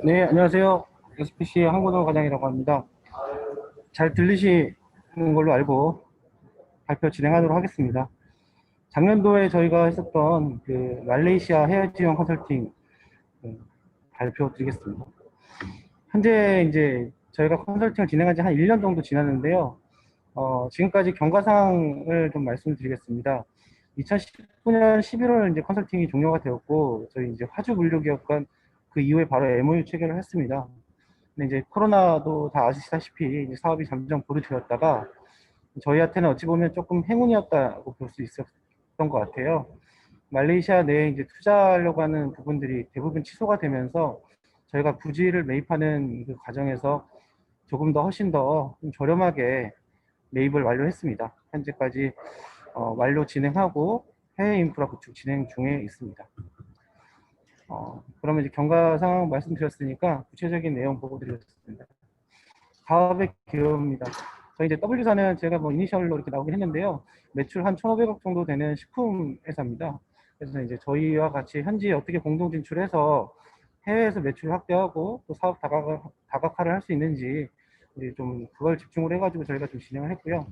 네, 안녕하세요. SPC 한국어 과장이라고 합니다. 잘 들리시는 걸로 알고 발표 진행하도록 하겠습니다. 작년도에 저희가 했었던 그 말레이시아 해외 지원 컨설팅 그 발표 드리겠습니다. 현재 이제 저희가 컨설팅을 진행한 지 한 1년 정도 지났는데요. 지금까지 경과사항을 좀 말씀드리겠습니다. 2019년 11월 이제 컨설팅이 종료가 되었고, 저희 이제 화주 물류기업과 그 이후에 바로 MOU 체결을 했습니다. 근데 이제 코로나도 다 아시다시피 이제 사업이 잠정 보류되었다가 저희한테는 어찌 보면 조금 행운이었다고 볼 수 있었던 것 같아요. 말레이시아 내에 이제 투자하려고 하는 부분들이 대부분 취소가 되면서 저희가 부지를 매입하는 그 과정에서 조금 더 훨씬 더좀 저렴하게 매입을 완료했습니다. 현재까지 완료 진행하고 해외 인프라 구축 진행 중에 있습니다. 그러면 이제 경과 상황 말씀드렸으니까 구체적인 내용 보고 드리겠습니다. 사업의 기업입니다. 저희 이제 W사는 제가 뭐 이니셜로 이렇게 나오긴 했는데요. 매출 한 1,500억 정도 되는 식품 회사입니다. 그래서 이제 저희와 같이 현지에 어떻게 공동 진출해서 해외에서 매출 확대하고 또 사업 다각화를 할 수 있는지 이제 좀 그걸 집중을 해가지고 저희가 좀 진행을 했고요.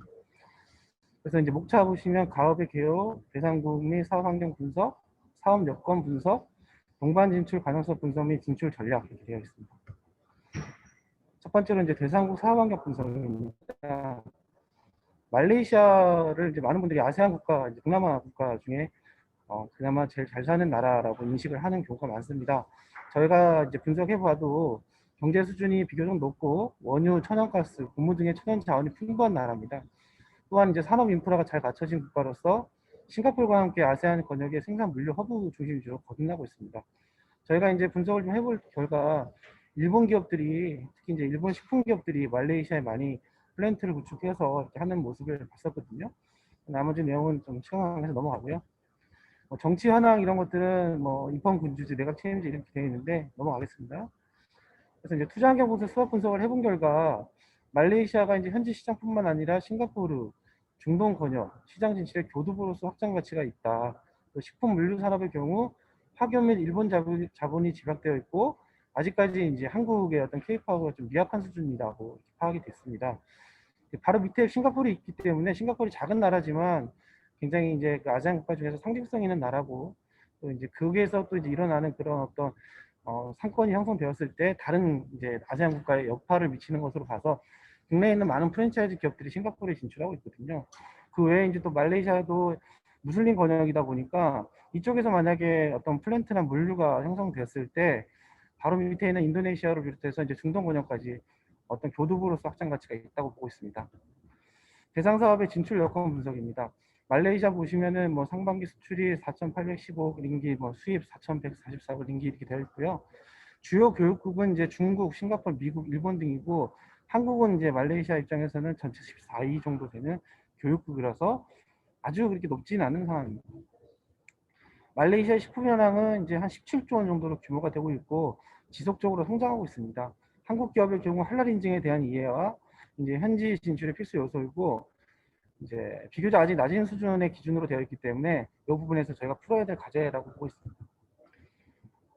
그래서 이제 목차 보시면 가업의 개요, 대상국 및 사업 환경 분석, 사업 여건 분석, 동반 진출 가능성 분석 및 진출 전략 이렇게 되어 있습니다. 첫 번째로 이제 대상국 사업 환경 분석입니다. 말레이시아를 이제 많은 분들이 아세안 국가, 이제 동남아 국가 중에 그나마 제일 잘 사는 나라라고 인식을 하는 경우가 많습니다. 저희가 이제 분석해봐도 경제 수준이 비교적 높고 원유, 천연가스, 고무 등의 천연 자원이 풍부한 나라입니다. 또한 이제 산업 인프라가 잘 갖춰진 국가로서 싱가포르와 함께 아세안 권역의 생산 물류 허브 중심지로 거듭나고 있습니다. 저희가 이제 분석을 좀 해볼 결과 일본 기업들이 특히 이제 일본 식품 기업들이 말레이시아에 많이 플랜트를 구축해서 이렇게 하는 모습을 봤었거든요. 나머지 내용은 좀 시간에서 넘어가고요. 정치 현황 이런 것들은 뭐 입헌 군주제 내각 책임제 이렇게 되어 있는데 넘어가겠습니다. 그래서 이제 투자 환경 분석 수업 분석을 해본 결과 말레이시아가 이제 현지 시장뿐만 아니라 싱가포르, 중동 권역 시장 진출의 교두보로서 확장 가치가 있다. 또 식품 물류 산업의 경우 파견 및 일본 자본이 집약되어 있고 아직까지 이제 한국의 어떤 K-파워가 좀 미약한 수준이라고 파악이 됐습니다. 바로 밑에 싱가포르이 있기 때문에 싱가포르이 작은 나라지만 굉장히 이제 그 아세안 국가 중에서 상징성 있는 나라고 또 이제 거기에서 또 이제 일어나는 그런 어떤 상권이 형성되었을 때 다른 이제 아세안 국가에 여파를 미치는 것으로 봐서 국내에 있는 많은 프랜차이즈 기업들이 싱가포르에 진출하고 있거든요. 그 외에 이제 또 말레이시아도 무슬림 권역이다 보니까 이쪽에서 만약에 어떤 플랜트나 물류가 형성되었을 때 바로 밑에 있는 인도네시아를 비롯해서 이제 중동 권역까지 어떤 교두보로서 확장 가치가 있다고 보고 있습니다. 대상 사업의 진출 여건 분석입니다. 말레이시아 보시면은 뭐 상반기 수출이 4,815억 링기, 뭐 수입 4,144억 링기 이렇게 되어 있고요. 주요 교육국은 이제 중국, 싱가포르, 미국, 일본 등이고 한국은 이제 말레이시아 입장에서는 전체 14위 정도 되는 교육국이라서 아주 그렇게 높지는 않은 상황입니다. 말레이시아 식품 현황은 이제 한 17조 원 정도로 규모가 되고 있고 지속적으로 성장하고 있습니다. 한국 기업의 경우 할랄 인증에 대한 이해와 이제 현지 진출의 필수 요소이고 이제 비교적 아직 낮은 수준의 기준으로 되어 있기 때문에 이 부분에서 저희가 풀어야 될 과제라고 보고 있습니다.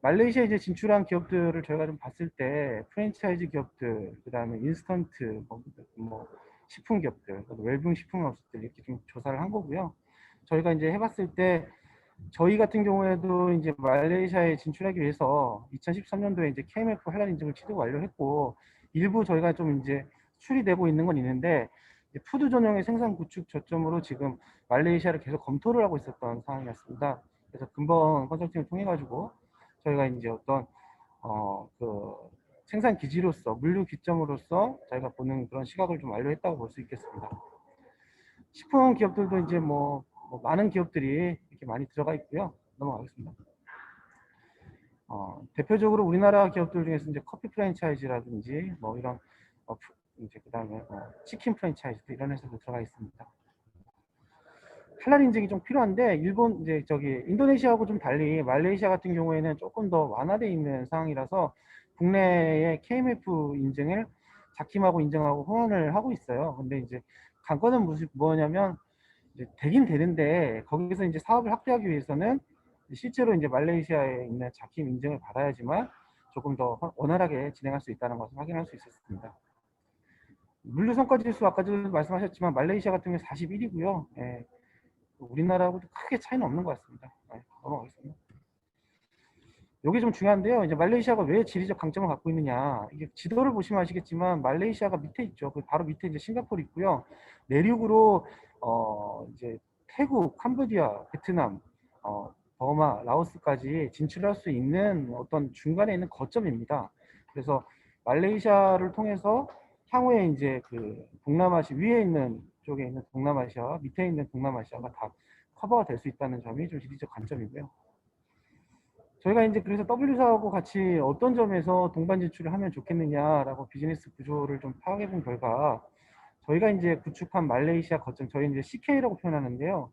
말레이시아에 이제 진출한 기업들을 저희가 좀 봤을 때 프랜차이즈 기업들, 그 다음에 인스턴트, 뭐 식품 기업들, 웰빙 식품업들 이렇게 좀 조사를 한 거고요. 저희가 이제 해봤을 때 저희 같은 경우에도 이제 말레이시아에 진출하기 위해서 2013년도에 이제 KMF 할랄 인증을 취득 완료했고 일부 저희가 좀 이제 수출이 되고 있는 건 있는데 푸드 전용의 생산 구축 저점으로 지금 말레이시아를 계속 검토를 하고 있었던 상황이었습니다. 그래서 근본 컨설팅을 통해 가지고 저희가 이제 어떤 그 생산 기지로서 물류 기점으로서 저희가 보는 그런 시각을 좀 완료했다고 볼 수 있겠습니다. 식품 기업들도 이제 뭐 많은 기업들이 이렇게 많이 들어가 있고요. 넘어가겠습니다. 대표적으로 우리나라 기업들 중에서 이제 커피 프랜차이즈라든지 뭐 이런 이제 그다음에 치킨 프랜차이즈 이런 회사도 들어가 있습니다. 할랄 인증이 좀 필요한데 일본 이제 저기 인도네시아하고 좀 달리 말레이시아 같은 경우에는 조금 더 완화되어 있는 상황이라서 국내의 KMF 인증을 자킴하고 인증하고 호환을 하고 있어요. 근데 이제 관건은 뭐냐면 이제 되긴 되는데 거기서 이제 사업을 확대하기 위해서는 실제로 이제 말레이시아에 있는 자킴 인증을 받아야지만 조금 더 원활하게 진행할 수 있다는 것을 확인할 수 있었습니다. 물류 성과 지수 아까도 말씀하셨지만 말레이시아 같은 경우 41이고요. 예, 우리나라하고도 크게 차이는 없는 것 같습니다. 넘어가겠습니다. 여기 좀 중요한데요. 이제 말레이시아가 왜 지리적 강점을 갖고 있느냐. 이게 지도를 보시면 아시겠지만 말레이시아가 밑에 있죠. 그 바로 밑에 이제 싱가포르 있고요. 내륙으로 이제 태국, 캄보디아, 베트남, 버마, 라오스까지 진출할 수 있는 어떤 중간에 있는 거점입니다. 그래서 말레이시아를 통해서 향후에 이제 그 동남아시아 위에 있는 쪽에 있는 동남아시아, 밑에 있는 동남아시아가 다 커버가 될 수 있다는 점이 좀 지리적 관점이고요. 저희가 이제 그래서 W사하고 같이 어떤 점에서 동반 진출을 하면 좋겠느냐라고 비즈니스 구조를 좀 파악해 본 결과 저희가 이제 구축한 말레이시아 거점, 저희 이제 CK라고 표현하는데요.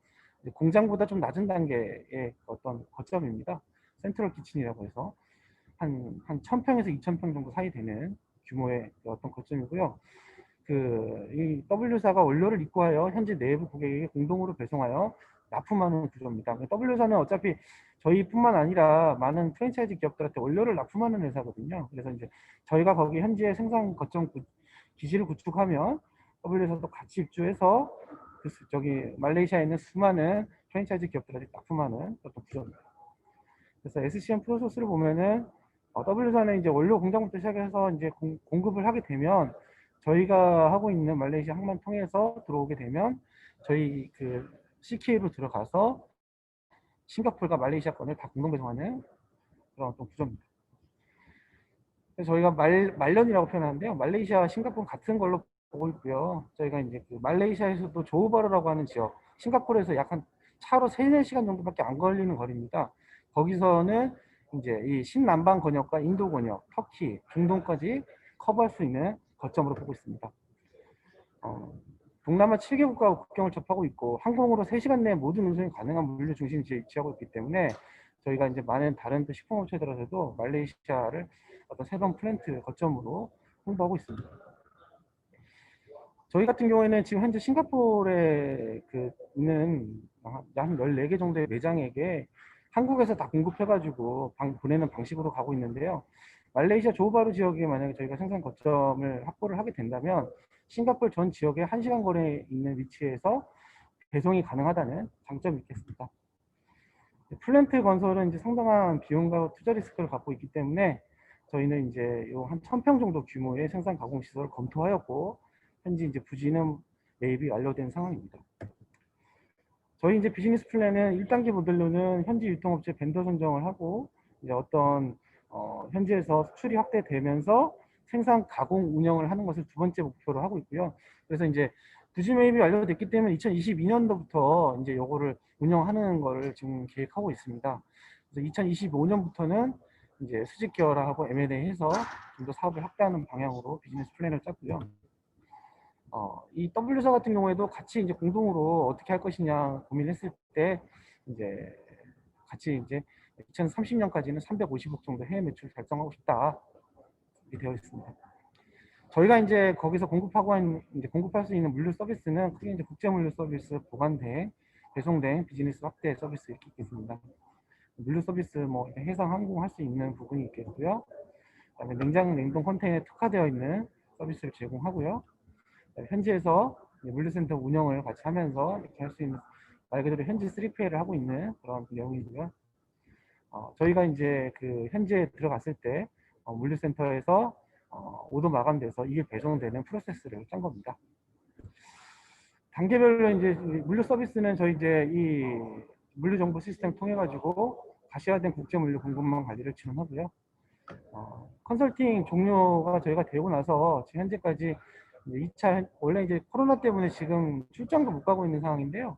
공장보다 좀 낮은 단계의 어떤 거점입니다. 센트럴 키친이라고 해서 한 1000평에서 2000평 정도 사이 되는 규모의 어떤 거점이고요. 이 W사가 원료를 입고하여 현재 내부 고객에게 공동으로 배송하여 납품하는 구조입니다. W사는 어차피 저희뿐만 아니라 많은 프랜차이즈 기업들한테 원료를 납품하는 회사거든요. 그래서 이제 저희가 거기 현지의 생산 거점 기지를 구축하면 W사도 같이 입주해서 저기 말레이시아에 있는 수많은 프랜차이즈 기업들한테 납품하는 어떤 구조입니다. 그래서 SCM 프로세스를 보면은 W사는 이제 원료 공장부터 시작해서 이제 공급을 하게 되면 저희가 하고 있는 말레이시아 항만 통해서 들어오게 되면 저희 그 CK로 들어가서 싱가포르가 말레이시아 건을 다 공동 배송하는 그런 어떤 구조입니다. 그래서 저희가 말년이라고 표현하는데요. 말레이시아와 싱가포르 같은 걸로 보고 있고요. 저희가 이제 그 말레이시아에서도 조우바루라고 하는 지역, 싱가포르에서 약 한 차로 3, 4시간 정도밖에 안 걸리는 거리입니다. 거기서는 이제 이 신남방 권역과 인도 권역, 터키, 중동까지 커버할 수 있는 거점으로 보고 있습니다. 동남아 7개국과 국경을 접하고 있고 항공으로 3시간 내에 모든 운송이 가능한 물류 중심을 위치하고 있기 때문에 저희가 이제 많은 다른 또 식품업체들한테도 말레이시아를 어떤 새로운 플랜트 거점으로 홍보하고 있습니다. 저희 같은 경우에는 지금 현재 싱가포르에 있는 한 14개 정도의 매장에게 한국에서 다 공급해가지고 보내는 방식으로 가고 있는데요. 말레이시아 조호바루 지역에 만약에 저희가 생산 거점을 확보를 하게 된다면 싱가포르 전 지역에 1시간 거리에 있는 위치에서 배송이 가능하다는 장점이 있겠습니다. 플랜트 건설은 이제 상당한 비용과 투자 리스크를 갖고 있기 때문에 저희는 이제 한 1000평 정도 규모의 생산 가공 시설을 검토하였고 현재 이제 부지는 매입이 완료된 상황입니다. 저희 이제 비즈니스 플랜은 1단계 모델로는 현지 유통업체 벤더 선정을 하고 이제 어떤 현지에서 수출이 확대되면서 생산 가공 운영을 하는 것을 두 번째 목표로 하고 있고요. 그래서 이제 부지 매입이 완료됐기 때문에 2022년도부터 이제 요거를 운영하는 거를 지금 계획하고 있습니다. 그래서 2025년부터는 이제 수직 계열화하고 M&A 해서 좀 더 사업을 확대하는 방향으로 비즈니스 플랜을 짰고요. 이 W사 같은 경우에도 같이 이제 공동으로 어떻게 할 것이냐 고민했을 때 이제 같이 이제 2030년까지는 350억 정도 해외 매출 달성하고 싶다 이렇게 되어 있습니다. 저희가 이제 거기서 공급할 수 있는 물류 서비스는 크게 이제 국제 물류 서비스, 보관대, 배송대, 비즈니스 확대 서비스 이렇게 있겠습니다. 물류 서비스 뭐 해상 항공 할 수 있는 부분이 있겠고요. 그다음에 냉장 냉동 컨테이너에 특화되어 있는 서비스를 제공하고요. 현지에서 물류센터 운영을 같이 하면서 이렇게 할 수 있는 말 그대로 현지 3PL을 하고 있는 그런 내용이고요. 저희가 이제 그 현지에 들어갔을 때 물류센터에서 오도 마감돼서 이게 배송되는 프로세스를 짠 겁니다. 단계별로 이제 물류 서비스는 저희 이제 이 물류 정보 시스템 통해 가지고 가시화된 국제 물류 공급망 관리를 지원하고요. 컨설팅 종료가 저희가 되고 나서 지금 현재까지 2차 원래 이제 코로나 때문에 지금 출장도 못 가고 있는 상황인데요.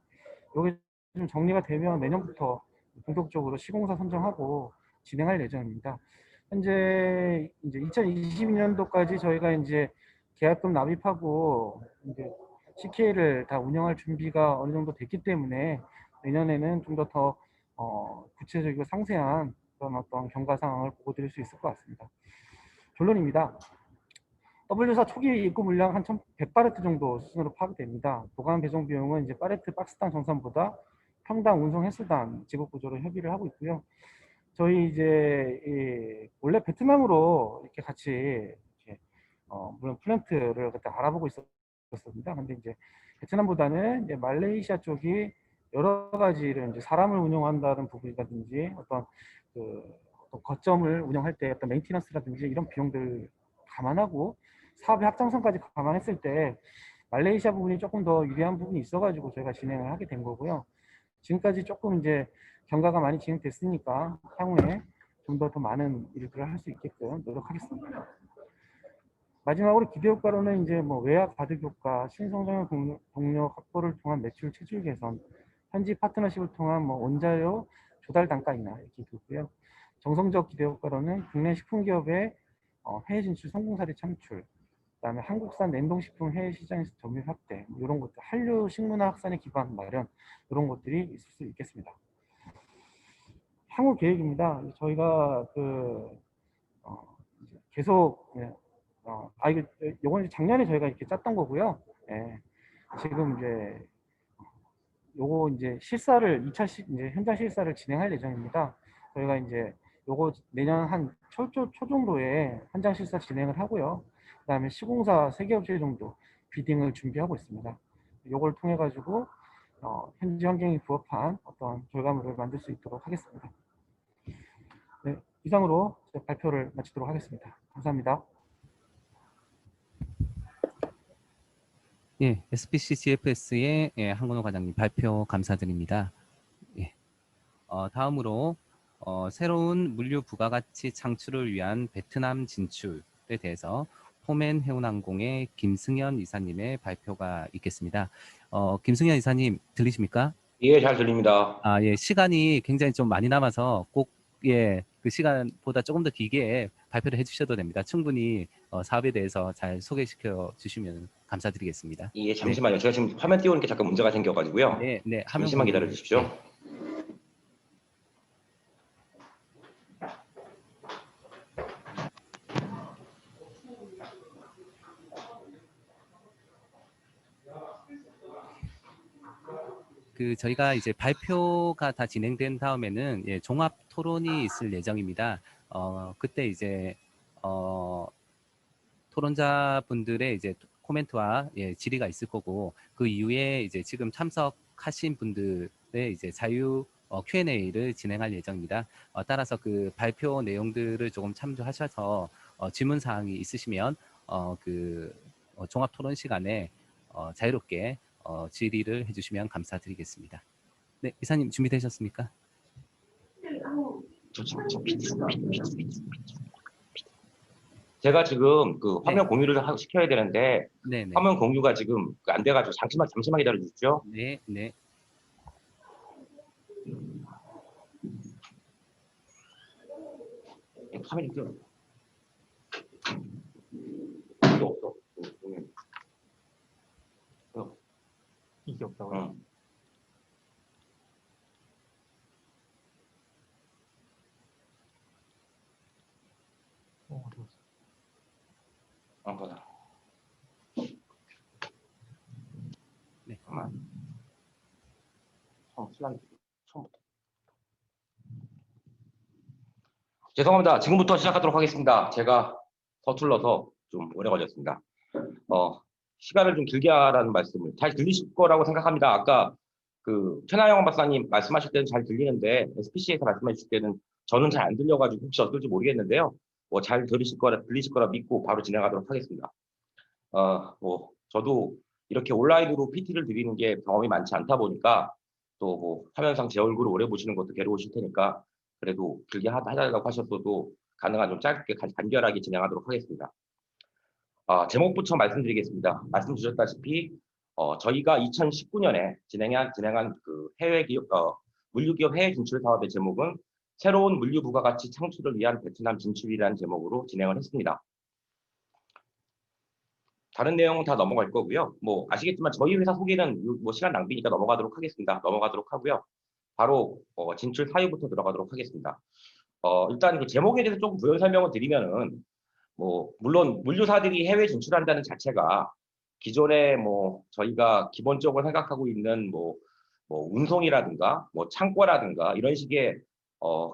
여기 좀 정리가 되면 내년부터 본격적으로 시공사 선정하고 진행할 예정입니다. 현재 이제 2022년도까지 저희가 이제 계약금 납입하고 이제 CK를 다 운영할 준비가 어느 정도 됐기 때문에 내년에는 좀 더 구체적이고 상세한 그런 어떤 경과 상황을 보고 드릴 수 있을 것 같습니다. 결론입니다. W사 초기 입고 물량 한 1,100바레트 정도 수준으로 파악됩니다. 보관 배송 비용은 이제 바레트 박스당 정산보다 평당 운송 횟수당 지급 구조로 협의를 하고 있고요. 저희 이제 원래 베트남으로 이렇게 같이 이렇게 물론 플랜트를 그때 알아보고 있었습니다. 근데 이제 베트남보다는 이제 말레이시아 쪽이 여러 가지를 이제 사람을 운영한다는 부분이라든지 그 어떤 거점을 운영할 때 어떤 메인티넌스라든지 이런 비용들 감안하고 사업의 확장성까지 감안했을 때 말레이시아 부분이 조금 더 유리한 부분이 있어가지고 저희가 진행을 하게 된 거고요. 지금까지 조금 이제 경과가 많이 진행됐으니까 향후에 좀 더 많은 일들을 할 수 있게끔 노력하겠습니다. 마지막으로 기대 효과로는 이제 뭐 외화 가득 효과, 신성장 동력 확보를 통한 매출 체질 개선, 현지 파트너십을 통한 뭐 원자료 조달 단가 인하 이렇게 있고요. 정성적 기대 효과로는 국내 식품 기업의 해외 진출 성공 사례 창출, 그다음에 한국산 냉동식품 해외 시장에서 점유율 확대, 이런 것들, 한류 식문화 확산의 기반 마련, 이런 것들이 있을 수 있겠습니다. 향후 계획입니다. 저희가 계속 이거 요건 작년에 저희가 이렇게 짰던 거고요. 예, 지금 이제 요거 이제 실사를 2차 이제 현장 실사를 진행할 예정입니다. 저희가 이제 요거 내년 한 초 정도에 현장 실사 진행을 하고요. 그다음에 시공사 3개 업체 정도 비딩을 준비하고 있습니다. 요걸 통해 가지고 현지 환경에 부합한 어떤 결과물을 만들 수 있도록 하겠습니다. 네, 이상으로 제 발표를 마치도록 하겠습니다. 감사합니다. 예, SPC GFS의 한건호 과장님 발표 감사드립니다. 예, 다음으로 새로운 물류 부가가치 창출을 위한 베트남 진출에 대해서 포맨 해운항공의 김승현 이사님의 발표가 있겠습니다. 김승현 이사님 들리십니까? 예, 잘 들립니다. 아, 예, 시간이 굉장히 좀 많이 남아서 꼭, 예, 그 시간보다 조금 더 길게 발표를 해주셔도 됩니다. 충분히 사업에 대해서 잘 소개시켜 주시면 감사드리겠습니다. 예, 잠시만요. 제가 지금 화면 띄우는 게 잠깐 문제가 생겨가지고요. 네, 네. 잠시만 기다려 주십시오. 네. 저희가 이제 발표가 다 진행된 다음에는 예, 종합 토론이 있을 예정입니다. 그때 이제 토론자분들의 이제 코멘트와 예, 질의가 있을 거고 그 이후에 이제 지금 참석하신 분들의 이제 자유 Q&A를 진행할 예정입니다. 따라서 그 발표 내용들을 조금 참조하셔서 질문 사항이 있으시면 종합 토론 시간에 자유롭게 질의를 해주시면 감사드리겠습니다. 네, 이사님 준비되셨습니까? 제가 지금 그 화면 공유를 시켜야 되는데 네네. 화면 공유가 지금 안 돼가지고 잠시만 기다려 주십시오. 네, 네. 화면이 끄. 없어. 이게 없다고요? 어디 갔어? 안 받아. 네. 처음부터. 죄송합니다. 지금부터 시작하도록 하겠습니다. 제가 서툴러서 좀 오래 걸렸습니다. 시간을 좀 길게 하라는 말씀을 잘 들리실 거라고 생각합니다. 아까 그 최나영 박사님 말씀하실 때는 잘 들리는데 SPC에서 말씀해 주실 때는 저는 잘 안 들려가지고 혹시 어떨지 모르겠는데요. 뭐 잘 들리실 거라 믿고 바로 진행하도록 하겠습니다. 뭐 저도 이렇게 온라인으로 PT를 드리는 게 경험이 많지 않다 보니까 또 뭐 화면상 제 얼굴을 오래 보시는 것도 괴로우실 테니까 그래도 길게 하자고 하셔도 가능한 좀 짧게 간결하게 진행하도록 하겠습니다. 제목부터 말씀드리겠습니다. 말씀 주셨다시피 저희가 2019년에 진행한 그 해외 기업 물류기업 해외 진출 사업의 제목은 새로운 물류 부가가치 창출을 위한 베트남 진출이라는 제목으로 진행을 했습니다. 다른 내용은 다 넘어갈 거고요. 뭐 아시겠지만 저희 회사 소개는 뭐 시간 낭비니까 넘어가도록 하겠습니다. 넘어가도록 하고요. 바로 진출 사유부터 들어가도록 하겠습니다. 일단 그 제목에 대해서 조금 부연 설명을 드리면은 뭐 물론 물류사들이 해외 진출한다는 자체가 기존에 뭐 저희가 기본적으로 생각하고 있는 뭐 운송이라든가 뭐 창고라든가 이런 식의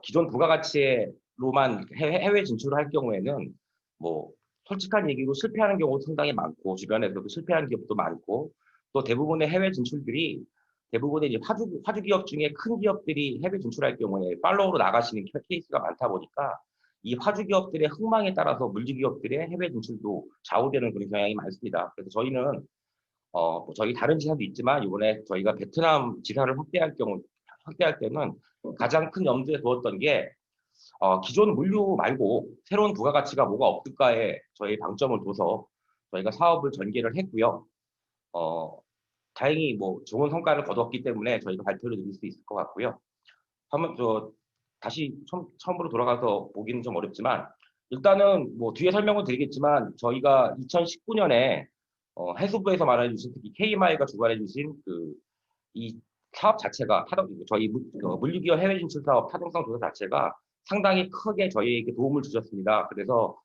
기존 부가가치로만 해외 진출을 할 경우에는 뭐 솔직한 얘기로 실패하는 경우도 상당히 많고 주변에서도 실패하는 기업도 많고 또 대부분의 해외 진출들이 대부분의 이제 화주 기업 중에 큰 기업들이 해외 진출할 경우에 팔로우로 나가시는 케이스가 많다 보니까 이 화주 기업들의 흥망에 따라서 물류 기업들의 해외 진출도 좌우되는 그런 경향이 많습니다. 그래서 저희는 저희 다른 지사도 있지만 이번에 저희가 베트남 지사를 확대할 때는 가장 큰 염두에 두었던 게 기존 물류 말고 새로운 부가가치가 뭐가 없을까에 저희 방점을 둬서 저희가 사업을 전개를 했고요. 다행히 뭐 좋은 성과를 거뒀기 때문에 저희가 발표를 드릴 수 있을 것 같고요. 한번 다시 처음으로 돌아가서 보기는 좀 어렵지만 일단은 뭐 뒤에 설명을 드리겠지만 저희가 2019년에 해수부에서 말해 주신 특히 KMI가 주관해 주신 이 사업 자체가 저희 물류기업 해외 진출 사업 타당성 조사 자체가 상당히 크게 저희에게 도움을 주셨습니다. 그래서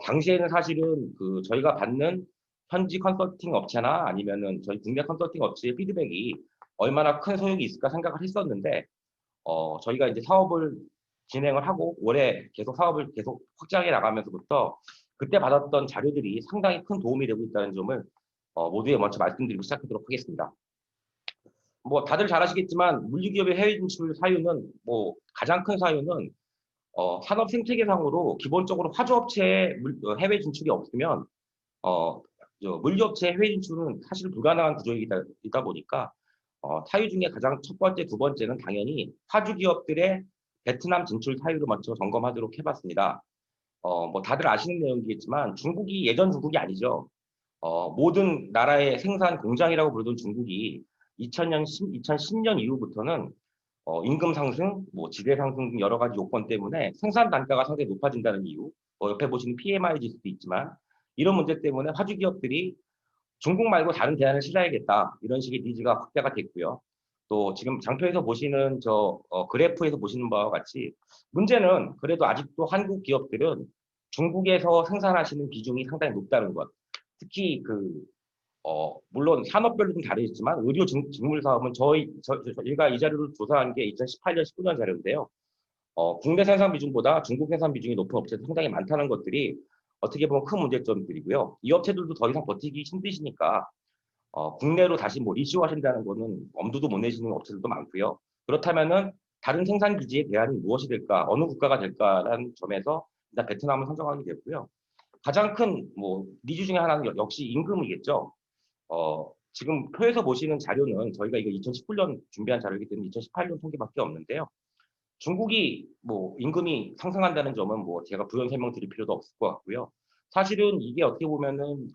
당시에는 사실은 저희가 받는 현지 컨설팅 업체나 아니면은 저희 국내 컨설팅 업체의 피드백이 얼마나 큰 소용이 있을까 생각을 했었는데 저희가 이제 사업을 진행을 하고 올해 계속 사업을 계속 확장해 나가면서부터 그때 받았던 자료들이 상당히 큰 도움이 되고 있다는 점을 모두에 먼저 말씀드리고 시작하도록 하겠습니다. 뭐 다들 잘 아시겠지만 물류기업의 해외 진출 사유는 뭐 가장 큰 사유는 산업 생태계상으로 기본적으로 화주업체의 해외 진출이 없으면 물류업체의 해외 진출은 사실 불가능한 구조이다 보니까 사유 중에 가장 첫 번째, 두 번째는 당연히 화주 기업들의 베트남 진출 사유를 먼저 점검하도록 해봤습니다. 뭐 다들 아시는 내용이겠지만 중국이 예전 중국이 아니죠. 모든 나라의 생산 공장이라고 부르던 중국이 2010년 이후부터는 임금 상승, 뭐 지대 상승 등 여러 가지 요건 때문에 생산 단가가 상당히 높아진다는 이유, 옆에 보시는 PMI 지수도 있지만 이런 문제 때문에 화주 기업들이 중국 말고 다른 대안을 찾아야겠다 이런 식의 니즈가 확대가 됐고요. 또 지금 장표에서 보시는 그래프에서 보시는 바와 같이 문제는 그래도 아직도 한국 기업들은 중국에서 생산하시는 비중이 상당히 높다는 것. 특히 물론 산업별로 좀 다르겠지만 의료 직물 사업은 저희가 이 자료를 조사한 게 2018년, 19년 자료인데요. 국내 생산 비중보다 중국 생산 비중이 높은 업체도 상당히 많다는 것들이 어떻게 보면 큰 문제점들이고요. 이 업체들도 더 이상 버티기 힘드시니까 국내로 다시 뭐 리쇼 하신다는 거는 엄두도 못 내시는 업체들도 많고요. 그렇다면은 다른 생산 기지의 대안이 무엇이 될까, 어느 국가가 될까라는 점에서 일단 베트남을 선정하게 됐고요. 가장 큰 뭐 니즈 중에 하나는 역시 임금이겠죠. 지금 표에서 보시는 자료는 저희가 이거 2019년 준비한 자료이기 때문에 2018년 통계밖에 없는데요. 중국이 뭐 임금이 상승한다는 점은 뭐 제가 부연 설명드릴 필요도 없을 것 같고요. 사실은 이게 어떻게 보면은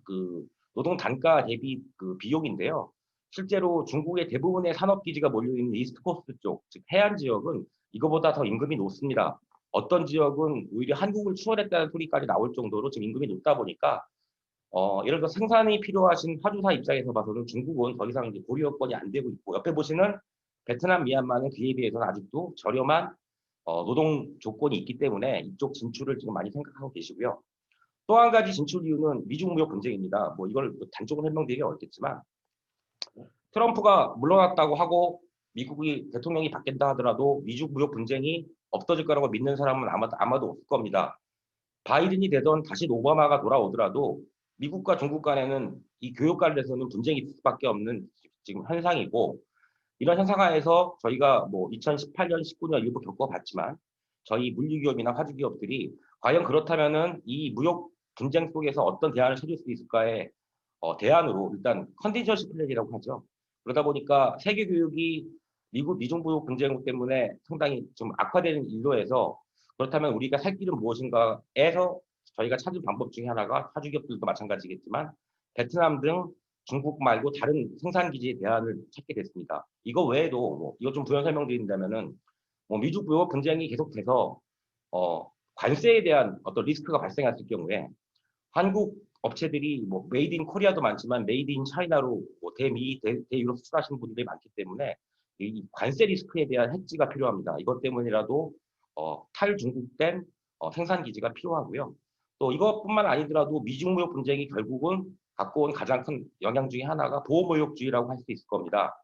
노동 단가 대비 비용인데요. 실제로 중국의 대부분의 산업 기지가 몰려 있는 이스트 코스트 쪽, 즉 해안 지역은 이거보다 더 임금이 높습니다. 어떤 지역은 오히려 한국을 추월했다는 소리까지 나올 정도로 지금 임금이 높다 보니까 예를 들어 생산이 필요하신 화주사 입장에서 봐서는 중국은 더 이상 이제 고려 여건이 안 되고 있고 옆에 보시는 베트남, 미얀마는 그에 비해서는 아직도 저렴한 노동 조건이 있기 때문에 이쪽 진출을 지금 많이 생각하고 계시고요. 또 한 가지 진출 이유는 미중 무역 분쟁입니다. 뭐 이걸 단적으로 설명드리기 어렵겠지만 트럼프가 물러났다고 하고 미국이 대통령이 바뀐다 하더라도 미중 무역 분쟁이 없어질 거라고 믿는 사람은 아마도 없을 겁니다. 바이든이 되던 다시 오바마가 돌아오더라도 미국과 중국 간에는 이 교역 관련해서는 분쟁이 있을 수밖에 없는 지금 현상이고 이런 현상 하에서 저희가 뭐 2018년, 19년 일부 겪어봤지만 저희 물류기업이나 화주기업들이 과연 그렇다면은 이 무역 분쟁 속에서 어떤 대안을 찾을 수 있을까에 대안으로 일단 컨디션시 플랜이라고 하죠. 그러다 보니까 세계 교육이 미중 무역 분쟁 때문에 상당히 좀 악화되는 일로에서 그렇다면 우리가 살 길은 무엇인가에서 저희가 찾은 방법 중에 하나가 화주기업들도 마찬가지겠지만 베트남 등 중국 말고 다른 생산 기지의 대안을 찾게 됐습니다. 이거 외에도 뭐 이거 좀 부연 설명드린다면은 뭐 미중 무역 분쟁이 계속돼서 관세에 대한 어떤 리스크가 발생했을 경우에 한국 업체들이 뭐 메이드 인 코리아도 많지만 메이드 인 차이나로 뭐 대미, 대유럽 수출하시는 분들이 많기 때문에 이 관세 리스크에 대한 해지가 필요합니다. 이것 때문이라도 탈중국된 생산 기지가 필요하고요. 또 이것뿐만 아니더라도 미중무역 분쟁이 결국은 갖고 온 가장 큰 영향 중에 하나가 보호무역주의라고 할 수 있을 겁니다.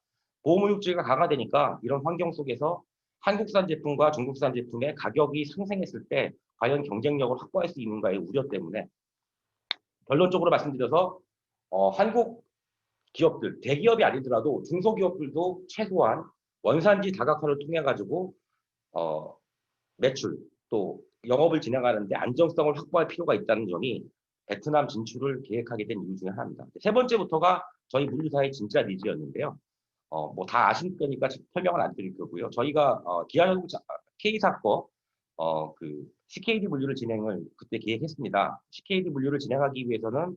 보호무역주의가 강화되니까 이런 환경 속에서 한국산 제품과 중국산 제품의 가격이 상승했을 때 과연 경쟁력을 확보할 수 있는가의 우려 때문에 결론적으로 말씀드려서 한국 기업들, 대기업이 아니더라도 중소기업들도 최소한 원산지 다각화를 통해 가지고 매출 또 영업을 진행하는데 안정성을 확보할 필요가 있다는 점이 베트남 진출을 계획하게 된 이유 중에 하나입니다. 세 번째부터가 저희 물류사의 진짜 니즈였는데요. 뭐 다 아실 거니까 설명을 안 드릴 거고요. 저희가 기아자동차 K사 거 그 CKD 물류를 진행을 그때 계획했습니다. CKD 물류를 진행하기 위해서는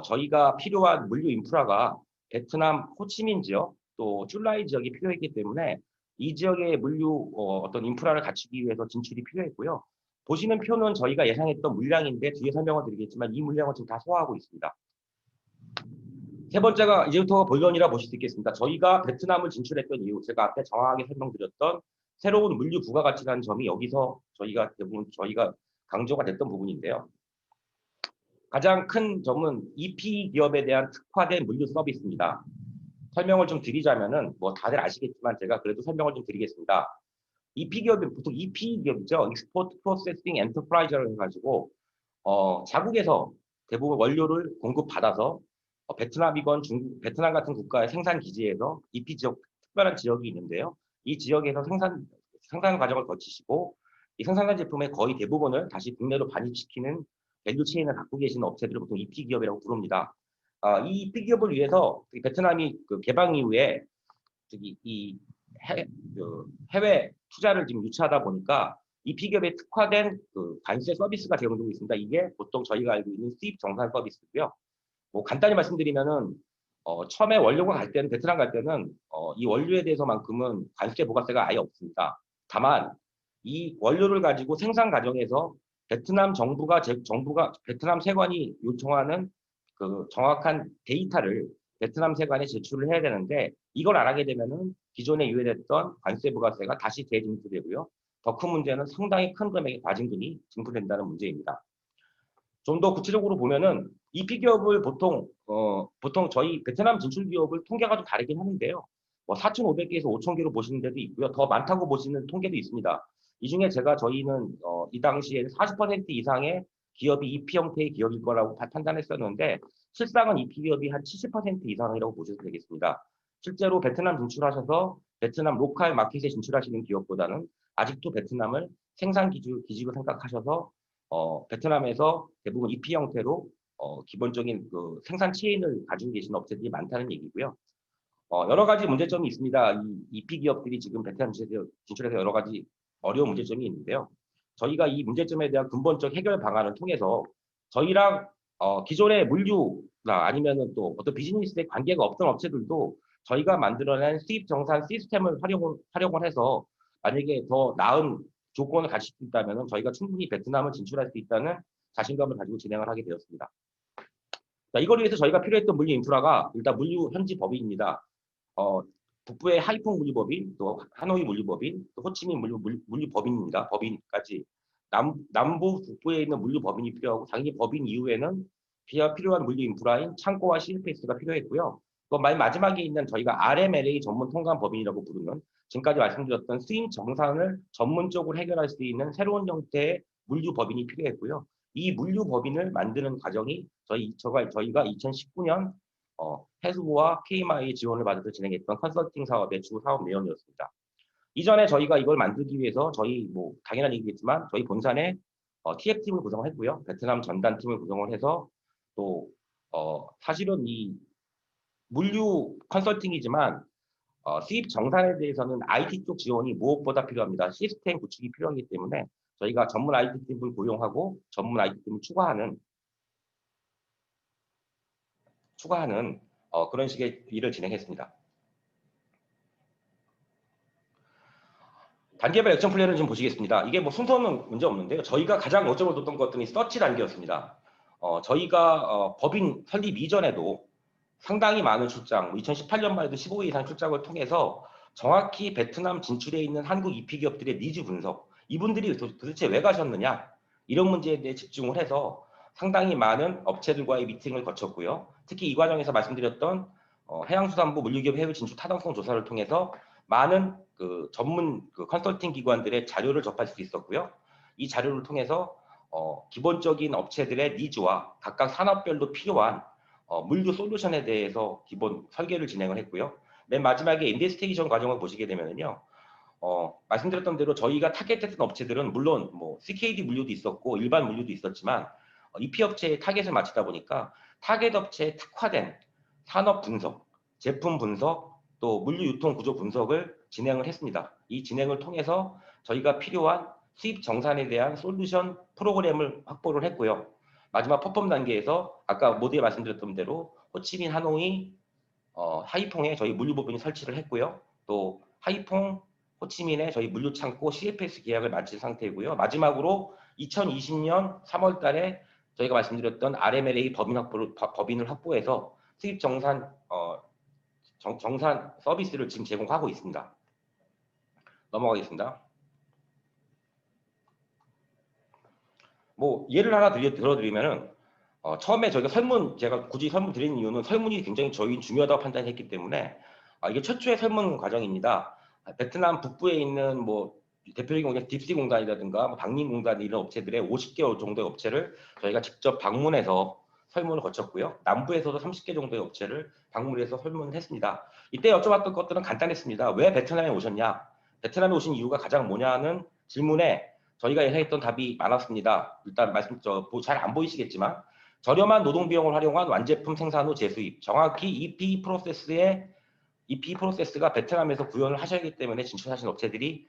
저희가 필요한 물류 인프라가 베트남 호치민 지역 또 줄라이 지역이 필요했기 때문에 이 지역의 물류 어떤 인프라를 갖추기 위해서 진출이 필요했고요. 보시는 표는 저희가 예상했던 물량인데 뒤에 설명을 드리겠지만 이 물량을 지금 다 소화하고 있습니다. 세 번째가 이제부터가 본론이라 보실 수 있겠습니다. 저희가 베트남을 진출했던 이유, 제가 앞에 정확하게 설명드렸던 새로운 물류 부가가치라는 점이 여기서 저희가 대부분 강조가 됐던 부분인데요. 가장 큰 점은 EP 기업에 대한 특화된 물류 서비스입니다. 설명을 좀 드리자면은 뭐 다들 아시겠지만 제가 그래도 설명을 좀 드리겠습니다. EP 기업이 보통 EP 기업이죠. Export Processing Enterprise라고 해가지고 자국에서 대부분 원료를 공급받아서 베트남이건 중국, 베트남 같은 국가의 생산 기지에서 EP 지역 특별한 지역이 있는데요. 이 지역에서 생산 과정을 거치시고 이 생산한 제품의 거의 대부분을 다시 국내로 반입시키는 밸류 체인을 갖고 계시는 업체들을 보통 EP 기업이라고 부릅니다. 이 EP 기업을 위해서 베트남이 그 개방 이후에 이 해외 투자를 지금 유치하다 보니까 EP 기업에 특화된 그 관세 서비스가 제공되고 있습니다. 이게 보통 저희가 알고 있는 수입 정산 서비스고요. 뭐 간단히 말씀드리면은 처음에 원료가 갈 때는 베트남 갈 때는 이 원료에 대해서만큼은 관세 부가세가 아예 없습니다. 다만 이 원료를 가지고 생산 과정에서 베트남 정부가 베트남 세관이 요청하는 그 정확한 데이터를 베트남 세관에 제출을 해야 되는데 이걸 안 하게 되면은 기존에 유예됐던 관세 부가세가 다시 재징수되고요. 더 큰 문제는 상당히 큰 금액의 과징금이 징수된다는 문제입니다. 좀 더 구체적으로 보면은 EP 기업을 보통 저희 베트남 진출 기업을 통계가 좀 다르긴 하는데요. 뭐 4,500개에서 5,000개로 보시는 데도 있고요. 더 많다고 보시는 통계도 있습니다. 이 중에 저희는 이 당시에 40% 이상의 기업이 EP 형태의 기업일 거라고 판단했었는데 실상은 EP 기업이 한 70% 이상이라고 보셔도 되겠습니다. 실제로 베트남 진출하셔서 베트남 로컬 마켓에 진출하시는 기업보다는 아직도 베트남을 생산 기지로 생각하셔서 베트남에서 대부분 EP 형태로 기본적인 그 생산 체인을 가지고 계신 업체들이 많다는 얘기고요. 여러 가지 문제점이 있습니다. 이 EP 기업들이 지금 베트남 진출해서 여러 가지 어려운 문제점이 있는데요. 저희가 이 문제점에 대한 근본적 해결 방안을 통해서 저희랑 기존의 물류나 아니면은 또 어떤 비즈니스에 관계가 없던 업체들도 저희가 만들어낸 수입 정산 시스템을 활용을 해서 만약에 더 나은 조건을 가질 수 있다면 저희가 충분히 베트남을 진출할 수 있다는 자신감을 가지고 진행을 하게 되었습니다. 자, 이걸 위해서 저희가 필요했던 물류 인프라가 일단 물류 현지 법인입니다. 북부의 하이퐁 물류법인, 또 하노이 물류법인, 또 호치민 물류법인입니다. 법인까지 남부 북부에 있는 물류법인이 필요하고 당연히 법인 이후에는 필요한 물류 인프라인 창고와 CFS가 필요했고요. 또 맨 마지막에 있는 저희가 RMLA 전문 통관 법인이라고 부르는 지금까지 말씀드렸던 수입 정산을 전문적으로 해결할 수 있는 새로운 형태의 물류 법인이 필요했고요. 이 물류 법인을 만드는 과정이 저희가 2019년 해수부와 KMI의 지원을 받아서 진행했던 컨설팅 사업의 주 사업 내용이었습니다. 이전에 저희가 이걸 만들기 위해서 저희 뭐 당연한 얘기겠지만 저희 본사에 TF팀을 구성했고요. 베트남 전단팀을 구성을 해서 또 사실은 이 물류 컨설팅이지만 수입 정산에 대해서는 IT 쪽 지원이 무엇보다 필요합니다. 시스템 구축이 필요하기 때문에 저희가 전문 IT팀을 고용하고 전문 IT팀을 추가하는 그런 식의 일을 진행했습니다. 단계별 액션 플랜을 좀 보시겠습니다. 이게 뭐 순서는 문제 없는데요. 저희가 가장 어점을 뒀던 것들이 서치 단계였습니다. 저희가 법인 설립 이전에도 상당히 많은 출장, 2018년만 해도 15회 이상 출장을 통해서 정확히 베트남 진출해 있는 한국 EP 기업들의 니즈 분석, 이분들이 도대체 왜 가셨느냐 이런 문제에 대해 집중을 해서 상당히 많은 업체들과의 미팅을 거쳤고요. 특히 이 과정에서 말씀드렸던 해양수산부 물류기업 해외 진출 타당성 조사를 통해서 많은 그 전문 그 컨설팅 기관들의 자료를 접할 수 있었고요. 이 자료를 통해서 기본적인 업체들의 니즈와 각각 산업별로 필요한 물류 솔루션에 대해서 기본 설계를 진행을 했고요. 맨 마지막에 인베스티게이션 과정을 보시게 되면요. 말씀드렸던 대로 저희가 타겟했던 업체들은 물론 뭐 CKD 물류도 있었고 일반 물류도 있었지만 EP 업체에 타겟을 맞추다 보니까 타겟 업체에 특화된 산업 분석, 제품 분석, 또 물류 유통 구조 분석을 진행을 했습니다. 이 진행을 통해서 저희가 필요한 수입 정산에 대한 솔루션 프로그램을 확보를 했고요. 마지막 퍼폼 단계에서 아까 모두에 말씀드렸던 대로 호치민 하노이 하이퐁에 저희 물류 부분이 설치를 했고요. 또 하이퐁 호치민에 저희 물류 창고 CFS 계약을 마친 상태이고요. 마지막으로 2020년 3월 달에 저희가 말씀드렸던 RMLA 법인을 확보해서 수입 정산 정산 서비스를 지금 제공하고 있습니다. 넘어가겠습니다. 뭐 예를 하나 들어드리면은 처음에 저희가 제가 굳이 설문 드리는 이유는 설문이 굉장히 저희 중요하다고 판단했기 때문에 이게 최초의 설문 과정입니다. 베트남 북부에 있는 뭐 대표적인 공장 딥시 공단이라든가 박림 공단 이런 업체들의 50개 정도의 업체를 저희가 직접 방문해서 설문을 거쳤고요. 남부에서도 30개 정도의 업체를 방문해서 설문을 했습니다. 이때 여쭤봤던 것들은 간단했습니다. 왜 베트남에 오셨냐? 베트남에 오신 이유가 가장 뭐냐는 질문에 저희가 예상했던 답이 많았습니다. 일단 잘 안 보이시겠지만 저렴한 노동 비용을 활용한 완제품 생산 후 재수입, 정확히 EP 프로세스가 베트남에서 구현을 하셔야 하기 때문에 진출하신 업체들이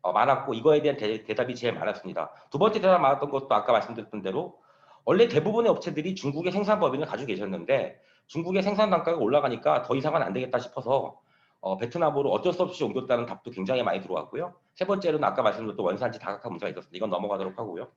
많았고 이거에 대한 대답이 제일 많았습니다. 두 번째 대답 많았던 것도 아까 말씀드렸던 대로 원래 대부분의 업체들이 중국의 생산 법인을 가지고 계셨는데 중국의 생산 단가가 올라가니까 더 이상은 안 되겠다 싶어서 베트남으로 어쩔 수 없이 옮겼다는 답도 굉장히 많이 들어왔고요. 세 번째로는 아까 말씀드렸던 원산지 다각화 문제가 있었습니다. 이건 넘어가도록 하고요.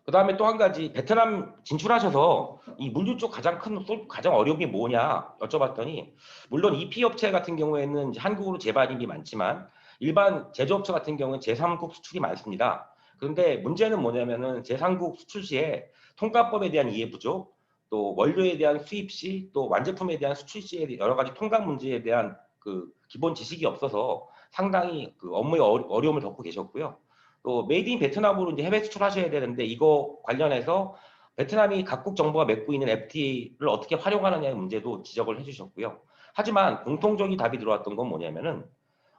그 다음에 또 한 가지 베트남 진출하셔서 이 물류 쪽 가장 어려움이 뭐냐 여쭤봤더니 물론 EP 업체 같은 경우에는 이제 한국으로 재반입이 많지만 일반 제조업체 같은 경우는 제3국 수출이 많습니다. 그런데 문제는 뭐냐면은 제3국 수출 시에 통관법에 대한 이해 부족, 또 원료에 대한 수입 시, 또 완제품에 대한 수출 시에 여러 가지 통관 문제에 대한 그 기본 지식이 없어서 상당히 그 업무에 어려움을 겪고 계셨고요. 또 메이드 인 베트남으로 이제 해외 수출하셔야 되는데 이거 관련해서 베트남이 각국 정부가 맺고 있는 FTA를 어떻게 활용하느냐의 문제도 지적을 해주셨고요. 하지만 공통적인 답이 들어왔던 건 뭐냐면은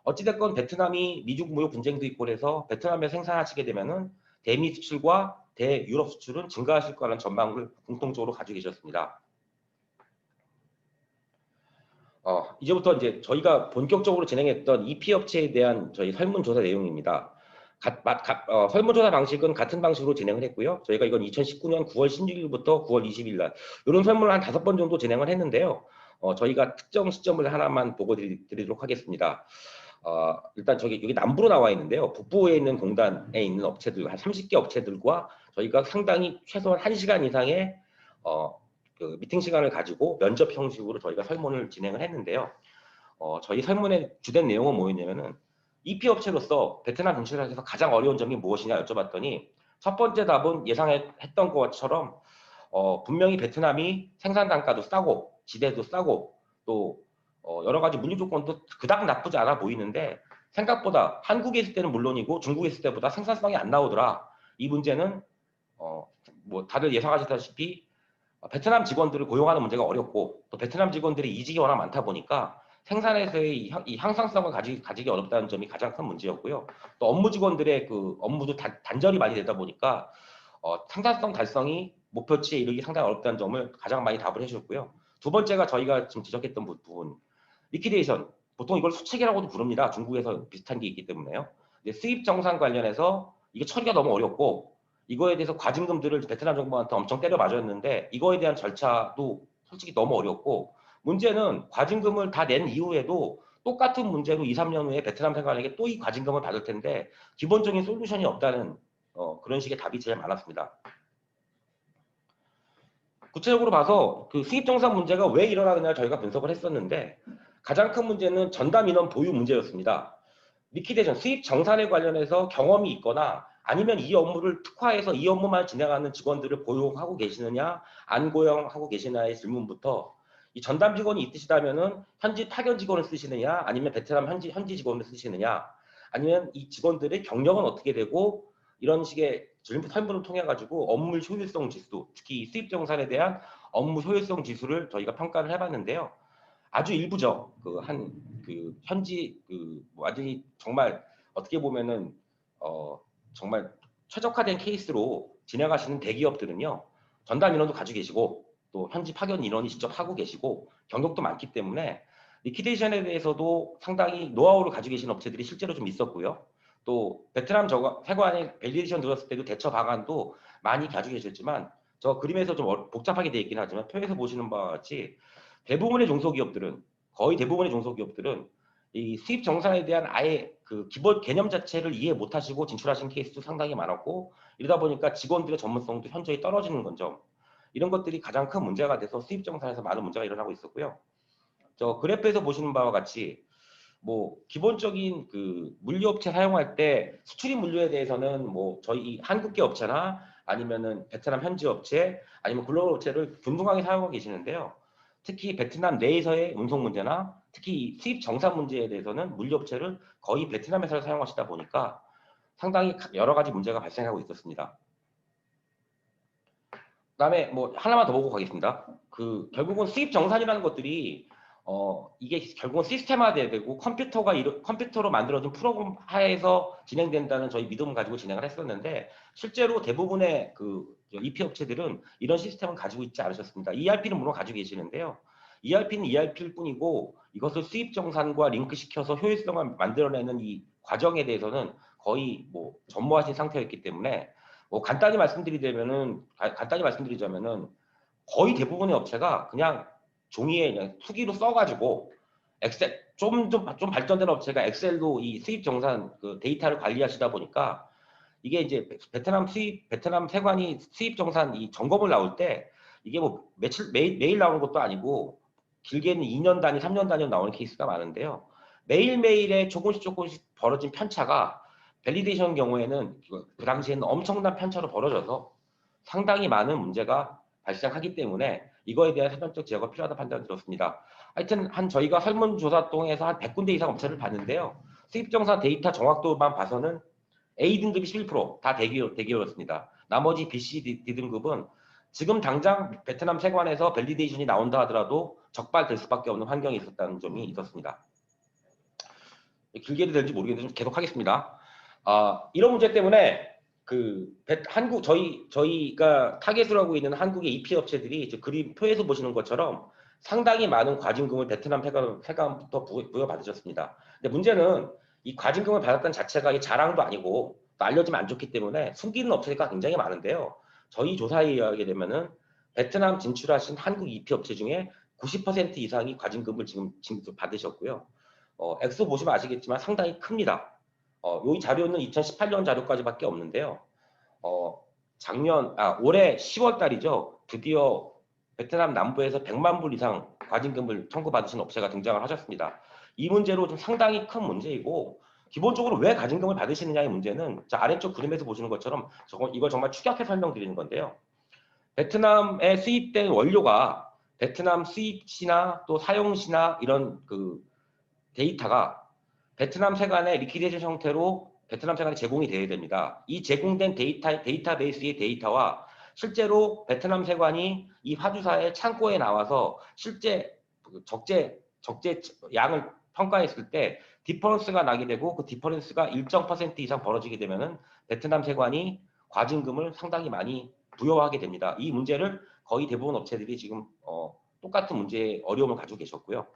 어찌됐건 베트남이 미중 무역 분쟁도 있고 그래서 베트남에 생산하시게 되면은 대미 수출과 대유럽 수출은 증가하실 거라는 전망을 공통적으로 가지고 계셨습니다. 이제부터 이제 저희가 본격적으로 진행했던 EP 업체에 대한 저희 설문조사 내용입니다. 설문조사 방식은 같은 방식으로 진행을 했고요. 저희가 이건 2019년 9월 16일부터 9월 20일 날 이런 설문을 한 5번 정도 진행을 했는데요. 저희가 특정 시점을 하나만 보고 드리도록 하겠습니다. 일단 여기 남부로 나와 있는데요. 북부에 있는 공단에 있는 업체들 한 30개 업체들과 저희가 상당히 최소한 1시간 이상의 그 미팅 시간을 가지고 면접 형식으로 저희가 설문을 진행을 했는데요. 저희 설문의 주된 내용은 뭐였냐면은 EP 업체로서 베트남 진출에서 가장 어려운 점이 무엇이냐 여쭤봤더니 첫 번째 답은 예상했던 것처럼 분명히 베트남이 생산 단가도 싸고 지대도 싸고 또 여러 가지 물류 조건도 그닥 나쁘지 않아 보이는데 생각보다 한국에 있을 때는 물론이고 중국에 있을 때보다 생산성이 안 나오더라. 이 문제는 뭐 다들 예상하시다시피 베트남 직원들을 고용하는 문제가 어렵고 또 베트남 직원들이 이직이 워낙 많다 보니까 생산에서의 이 향상성을 가지기 어렵다는 점이 가장 큰 문제였고요. 또 업무 직원들의 그 업무도 단절이 많이 되다 보니까 생산성 달성이 목표치에 이르기 상당히 어렵다는 점을 가장 많이 답을 해주셨고요. 두 번째가 저희가 지금 지적했던 부분, 리퀴데이션. 보통 이걸 수책이라고도 부릅니다. 중국에서 비슷한 게 있기 때문에요. 수입 정산 관련해서 이게 처리가 너무 어렵고 이거에 대해서 과징금들을 베트남 정부한테 엄청 때려 맞았는데 이거에 대한 절차도 솔직히 너무 어렵고 문제는 과징금을 다 낸 이후에도 똑같은 문제로 2, 3년 후에 베트남 생활에게 또 이 과징금을 받을 텐데 기본적인 솔루션이 없다는 그런 식의 답이 제일 많았습니다. 구체적으로 봐서 그 수입 정산 문제가 왜 일어나느냐를 저희가 분석을 했었는데 가장 큰 문제는 전담 인원 보유 문제였습니다. 리퀴데이션, 수입 정산에 관련해서 경험이 있거나 아니면 이 업무를 특화해서 이 업무만 진행하는 직원들을 고용하고 계시느냐 안 고용하고 계시냐의 질문부터 이 전담 직원이 있으시다면은 현지 파견 직원을 쓰시느냐, 아니면 베트남 현지 직원을 쓰시느냐, 아니면 이 직원들의 경력은 어떻게 되고, 이런 식의 설문을 통해 가지고 업무 효율성 지수, 특히 이 수입 정산에 대한 업무 효율성 지수를 저희가 평가를 해봤는데요. 아주 일부죠. 현지 완전히 정말 어떻게 보면은 정말 최적화된 케이스로 진행하시는 대기업들은요, 전담 인원도 가지고 계시고 또 현지 파견 인원이 직접 하고 계시고 경력도 많기 때문에 리퀴데이션에 대해서도 상당히 노하우를 가지고 계신 업체들이 실제로 좀 있었고요. 또 베트남 세관에 밸리데이션 들었을 때도 대처 방안도 많이 가지고 계셨지만, 저 그림에서 좀 복잡하게 되어 있긴 하지만 표에서 보시는 바와 같이 대부분의 중소기업들은, 거의 대부분의 중소기업들은 이 수입 정산에 대한 아예 그 기본 개념 자체를 이해 못하시고 진출하신 케이스도 상당히 많았고, 이러다 보니까 직원들의 전문성도 현저히 떨어지는 건 점, 이런 것들이 가장 큰 문제가 돼서 수입 정산에서 많은 문제가 일어나고 있었고요. 저 그래프에서 보시는 바와 같이 뭐 기본적인 그 물류업체 사용할 때 수출입 물류에 대해서는 뭐 저희 한국계 업체나 아니면은 베트남 현지 업체 아니면 글로벌 업체를 균등하게 사용하고 계시는데요. 특히 베트남 내에서의 운송 문제나 특히 이 수입 정산 문제에 대해서는 물류업체를 거의 베트남에서 사용하시다 보니까 상당히 여러 가지 문제가 발생하고 있었습니다. 그다음에 뭐 하나만 더 보고 가겠습니다. 결국은 수입 정산이라는 것들이 이게 결국은 시스템화되고 컴퓨터로 만들어진 프로그램 하에서 진행된다는 저희 믿음을 가지고 진행을 했었는데, 실제로 대부분의 EP 업체들은 이런 시스템을 가지고 있지 않으셨습니다. ERP는 물론 가지고 계시는데요. ERP는 ERP일 뿐이고 이것을 수입 정산과 링크시켜서 효율성을 만들어내는 이 과정에 대해서는 거의 뭐 전무하신 상태였기 때문에, 뭐 간단히 말씀드리자면은 거의 대부분의 업체가 그냥 종이에 그냥 투기로 써가지고 엑셀, 좀 발전된 업체가 엑셀로 이 수입 정산 데이터를 관리하시다 보니까, 이게 이제 베트남 세관이 수입 정산 이 점검을 나올 때 이게 뭐 매일 나오는 것도 아니고 길게는 2년 단위, 3년 단위로 나오는 케이스가 많은데요. 매일매일에 조금씩 벌어진 편차가 밸리데이션 경우에는 그 당시에는 엄청난 편차로 벌어져서 상당히 많은 문제가 발생하기 때문에 이거에 대한 사전적 제어가 필요하다 판단을 들었습니다. 하여튼 저희가 설문조사 통해서 한 100군데 이상 업체를 봤는데요. 수입정산 데이터 정확도만 봐서는 A등급이 11%, 다 대기업이었습니다. 나머지 B, C, D 등급은 지금 당장 베트남 세관에서 밸리데이션이 나온다 하더라도 적발될 수밖에 없는 환경이 있었다는 점이 있었습니다. 길게 될지 모르겠는데 좀 계속 하겠습니다. 이런 문제 때문에 저희가 타겟을 하고 있는 한국의 EP 업체들이 그림 표에서 보시는 것처럼 상당히 많은 과징금을 베트남 세관부터 부여받으셨습니다. 근데 문제는 이 과징금을 받았다는 자체가 이 자랑도 아니고 또 알려지면 안 좋기 때문에 숨기는 업체가 굉장히 많은데요. 저희 조사에 의하게 되면은 베트남 진출하신 한국 EP 업체 중에 90% 이상이 과징금을 지금 받으셨고요. 액수 보시면 아시겠지만 상당히 큽니다. 이 자료는 2018년 자료까지밖에 없는데요. 올해 10월 달이죠. 드디어 베트남 남부에서 100만 불 이상 과징금을 청구받으신 업체가 등장을 하셨습니다. 이 문제로 좀 상당히 큰 문제이고, 기본적으로 왜 과징금을 받으시느냐의 문제는 아래쪽 그림에서 보시는 것처럼 이걸 정말 축약해 설명드리는 건데요. 베트남에 수입된 원료가 베트남 수입시나 또 사용시나 이런 데이터가 베트남 세관의 리퀴데이션 형태로 베트남 세관에 제공이 되어야 됩니다. 이 제공된 데이터베이스의 데이터와 실제로 베트남 세관이 이 화주사의 창고에 나와서 실제 적재 양을 평가했을 때 디퍼런스가 나게 되고, 그 디퍼런스가 일정 퍼센트 이상 벌어지게 되면은 베트남 세관이 과징금을 상당히 많이 부여하게 됩니다. 이 문제를 거의 대부분 업체들이 지금 똑같은 문제에 어려움을 가지고 계셨고요.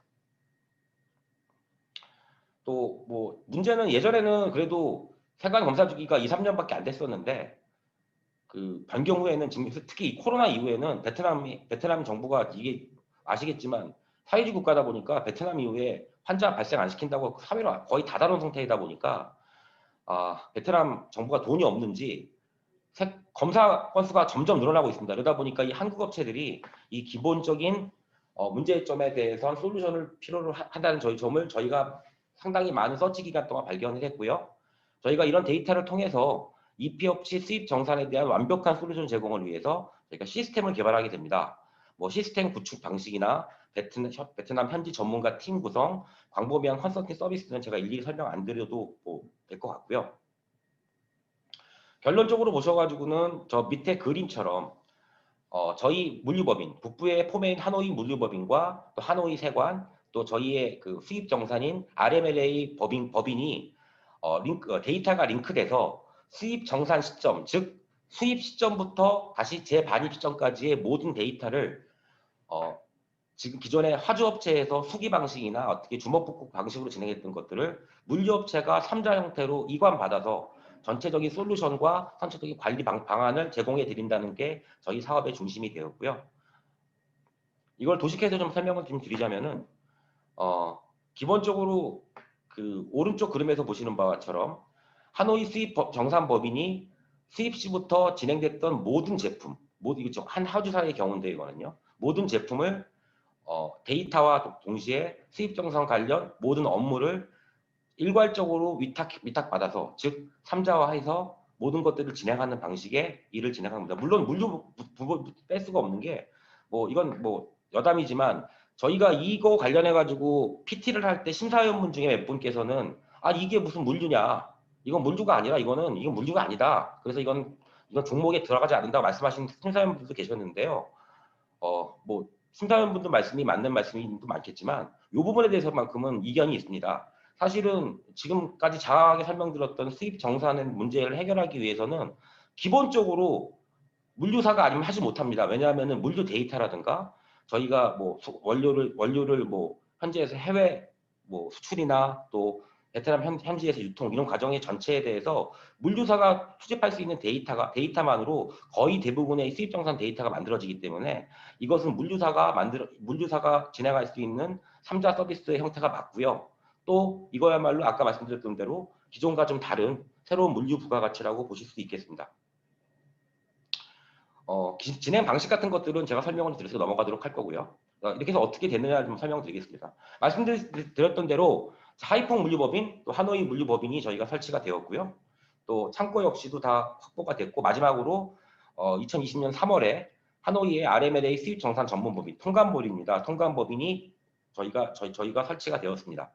또 뭐 문제는 예전에는 그래도 세관 검사 주기가 2, 3년밖에 안 됐었는데, 변경 후에는 지금 특히 이 코로나 이후에는 베트남 정부가, 이게 아시겠지만 사회주의 국가다 보니까 베트남 이후에 환자 발생 안 시킨다고 사회로 거의 닫아놓은 상태이다 보니까 베트남 정부가 돈이 없는지 검사 건수가 점점 늘어나고 있습니다. 그러다 보니까 이 한국 업체들이 이 기본적인 문제점에 대해서 솔루션을 필요로 한다는 점을 저희가 상당히 많은 서치 기간 동안 발견을 했고요. 저희가 이런 데이터를 통해서 EP 업체 수입 정산에 대한 완벽한 솔루션 제공을 위해서 저희가 시스템을 개발하게 됩니다. 뭐 시스템 구축 방식이나 베트남 현지 전문가 팀 구성, 광범위한 컨설팅 서비스는 제가 일일이 설명 안 드려도 될 것 같고요. 결론적으로 보셔가지고는 저 밑에 그림처럼 저희 물류법인, 북부의 포메인 하노이 물류법인과 또 하노이 세관, 또 저희의 그 수입 정산인 RMLA 법인이 데이터가 링크돼서 수입 정산 시점, 즉 수입 시점부터 다시 재반입 시점까지의 모든 데이터를 지금 기존의 화주업체에서 수기 방식이나 어떻게 주먹북국 방식으로 진행했던 것들을 물류업체가 3자 형태로 이관받아서 전체적인 솔루션과 전체적인 관리 방안을 제공해 드린다는 게 저희 사업의 중심이 되었고요. 이걸 도식해서 좀 설명을 좀 드리자면은 기본적으로 그 오른쪽 그림에서 보시는 바처럼 하노이 수입 정산 법인이 수입 시부터 진행됐던 모든 제품, 이거 한 하주사의 경우인데 이거는요. 모든 제품을 데이터와 동시에 수입 정산 관련 모든 업무를 일괄적으로 위탁받아서 즉 3자화해서 모든 것들을 진행하는 방식의 일을 진행합니다. 물론 물류 뺄 수가 없는 게 이건 여담이지만 저희가 이거 관련해 가지고 PT를 할 때 심사위원분 중에 몇 분께서는 이게 무슨 물류냐, 이건 물류가 아니라 이건 물류가 아니다. 그래서 이건 종목에 들어가지 않는다고 말씀하신 심사위원분도 계셨는데요. 심사위원분들 말씀이 맞는 말씀이 많겠지만 이 부분에 대해서만큼은 이견이 있습니다. 사실은 지금까지 장황하게 설명드렸던 수입 정산의 문제를 해결하기 위해서는 기본적으로 물류사가 아니면 하지 못합니다. 왜냐하면 물류 데이터라든가 저희가 원료를 현지에서 해외 수출이나 또 베트남 현지에서 유통 이런 과정의 전체에 대해서 물류사가 수집할 수 있는 데이터만으로 거의 대부분의 수입 정산 데이터가 만들어지기 때문에 이것은 물류사가 진행할 수 있는 3자 서비스의 형태가 맞고요. 또 이거야말로 아까 말씀드렸던 대로 기존과 좀 다른 새로운 물류 부가가치라고 보실 수 있겠습니다. 진행 방식 같은 것들은 제가 설명을 드려서 넘어가도록 할 거고요. 이렇게 해서 어떻게 됐느냐 좀 설명드리겠습니다. 말씀드렸던 대로 하이퐁 물류법인, 또 하노이 물류법인이 저희가 설치가 되었고요. 또 창고 역시도 다 확보가 됐고 마지막으로 2020년 3월에 하노이의 RMLA 수입 정산 전문법인 통관법인입니다. 통관법인이 저희가 설치가 되었습니다.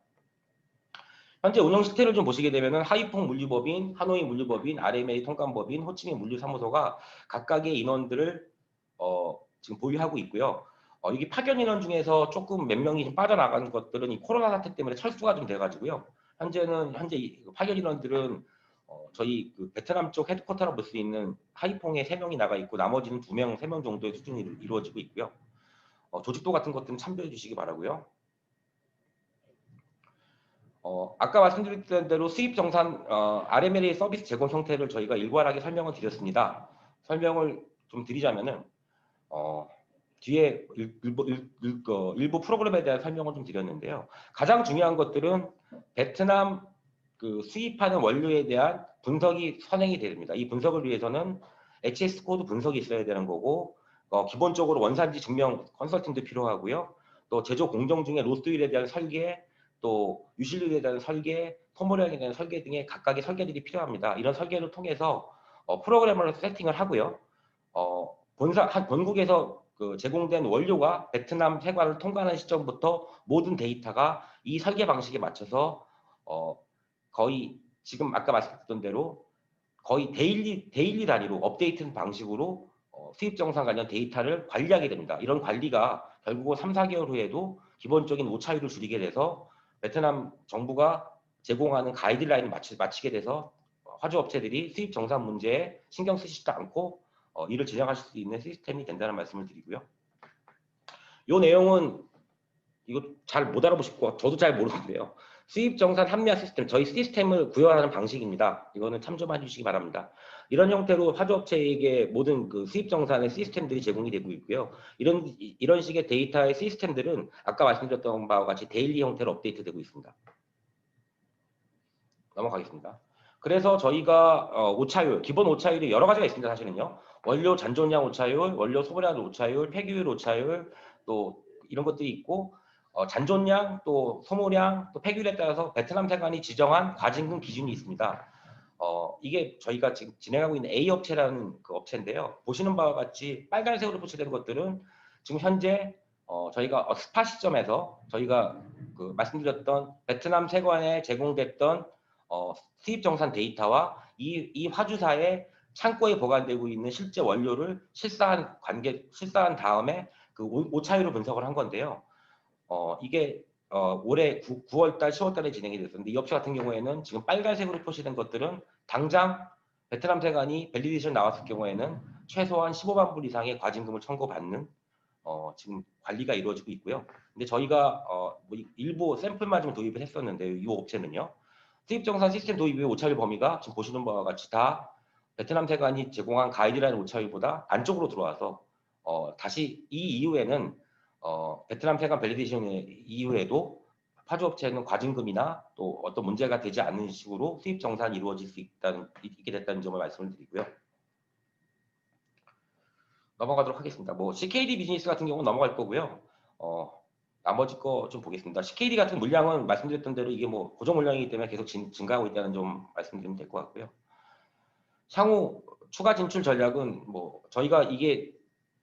현재 운영 실태를 좀 보시게 되면은 하이퐁 물류법인, 하노이 물류법인, RMA 통관법인, 호치민 물류사무소가 각각의 인원들을 지금 보유하고 있고요. 이게 파견 인원 중에서 조금 몇 명이 좀 빠져나가는 것들은 이 코로나 사태 때문에 철수가 좀 돼가지고요. 현재 파견 인원들은 저희 그 베트남 쪽 헤드쿼터로 볼 수 있는 하이퐁에 3명이 나가 있고 나머지는 2명, 3명 정도의 수준이 이루어지고 있고요. 조직도 같은 것들은 참조해 주시기 바라고요. 아까 말씀드렸던 대로 수입 정산 RMLA 서비스 제공 형태를 저희가 일괄하게 설명을 드렸습니다. 설명을 좀 드리자면은 뒤에 일부 프로그램에 대한 설명을 좀 드렸는데요. 가장 중요한 것들은 베트남 그 수입하는 원료에 대한 분석이 선행이 됩니다. 이 분석을 위해서는 HS 코드 분석이 있어야 되는 거고 기본적으로 원산지 증명 컨설팅도 필요하고요. 또 제조 공정 중에 로스율에 대한 설계, 또 유실률에 대한 설계, 소모량에 대한 설계 등의 각각의 설계들이 필요합니다. 이런 설계를 통해서 프로그램을 세팅을 하고요. 본국에서 제공된 원료가 베트남 세관을 통과하는 시점부터 모든 데이터가 이 설계 방식에 맞춰서 거의 지금 아까 말씀드렸던 대로 거의 데일리 단위로 업데이트 방식으로 수입 정산 관련 데이터를 관리하게 됩니다. 이런 관리가 결국은 3, 4개월 후에도 기본적인 오차율을 줄이게 돼서 베트남 정부가 제공하는 가이드라인을 마치게 돼서 화주업체들이 수입 정산 문제에 신경 쓰시지도 않고 일을 진행하실 수 있는 시스템이 된다는 말씀을 드리고요. 이 내용은 이거 잘 못 알아보실 것 같고 저도 잘 모르는데요. 수입 정산 합리화 시스템, 저희 시스템을 구현하는 방식입니다. 이거는 참조만 해주시기 바랍니다. 이런 형태로 화주업체에게 모든 그 수입 정산의 시스템들이 제공이 되고 있고요. 이런 식의 데이터의 시스템들은 아까 말씀드렸던 바와 같이 데일리 형태로 업데이트되고 있습니다. 넘어가겠습니다. 그래서 저희가 오차율, 기본 오차율이 여러 가지가 있습니다. 사실은요. 원료 잔존량 오차율, 원료 소모량 오차율, 폐기율 오차율, 또 이런 것들이 있고 잔존량, 또 소모량, 또 폐기율에 따라서 베트남 세관이 지정한 과징금 기준이 있습니다. 이게 저희가 지금 진행하고 있는 A 업체라는 그 업체인데요. 보시는 바와 같이 빨간색으로 표시된 것들은 지금 현재 저희가 스파 시점에서 저희가 그 말씀드렸던 베트남 세관에 제공됐던 수입 정산 데이터와 이 화주사의 창고에 보관되고 있는 실제 원료를 실사한 다음에 그 오차율을 분석을 한 건데요. 이게 올해 9월달, 10월달에 진행이 됐었는데 이 업체 같은 경우에는 지금 빨간색으로 표시된 것들은 당장 베트남 세관이 밸리데이션 나왔을 경우에는 최소한 15만 불 이상의 과징금을 청구받는 지금 관리가 이루어지고 있고요. 근데 저희가 뭐 일부 샘플만 좀 도입을 했었는데 이 업체는요. 수입정산 시스템 도입 이후 오차율 범위가 지금 보시는 바와 같이 다 베트남 세관이 제공한 가이드라인 오차율보다 안쪽으로 들어와서 다시 이 이후에는 베트남 세관 밸리데이션 이후에도 파주업체는 과징금이나 또 어떤 문제가 되지 않는 식으로 수입 정산이 이루어질 수 있게 됐다는 점을 말씀을 드리고요. 넘어가도록 하겠습니다. 뭐 CKD 비즈니스 같은 경우는 넘어갈 거고요. 나머지 거 좀 보겠습니다. CKD 같은 물량은 말씀드렸던 대로 이게 뭐 고정 물량이기 때문에 계속 증가하고 있다는 점 말씀드리면 될 것 같고요. 향후 추가 진출 전략은 뭐 저희가 이게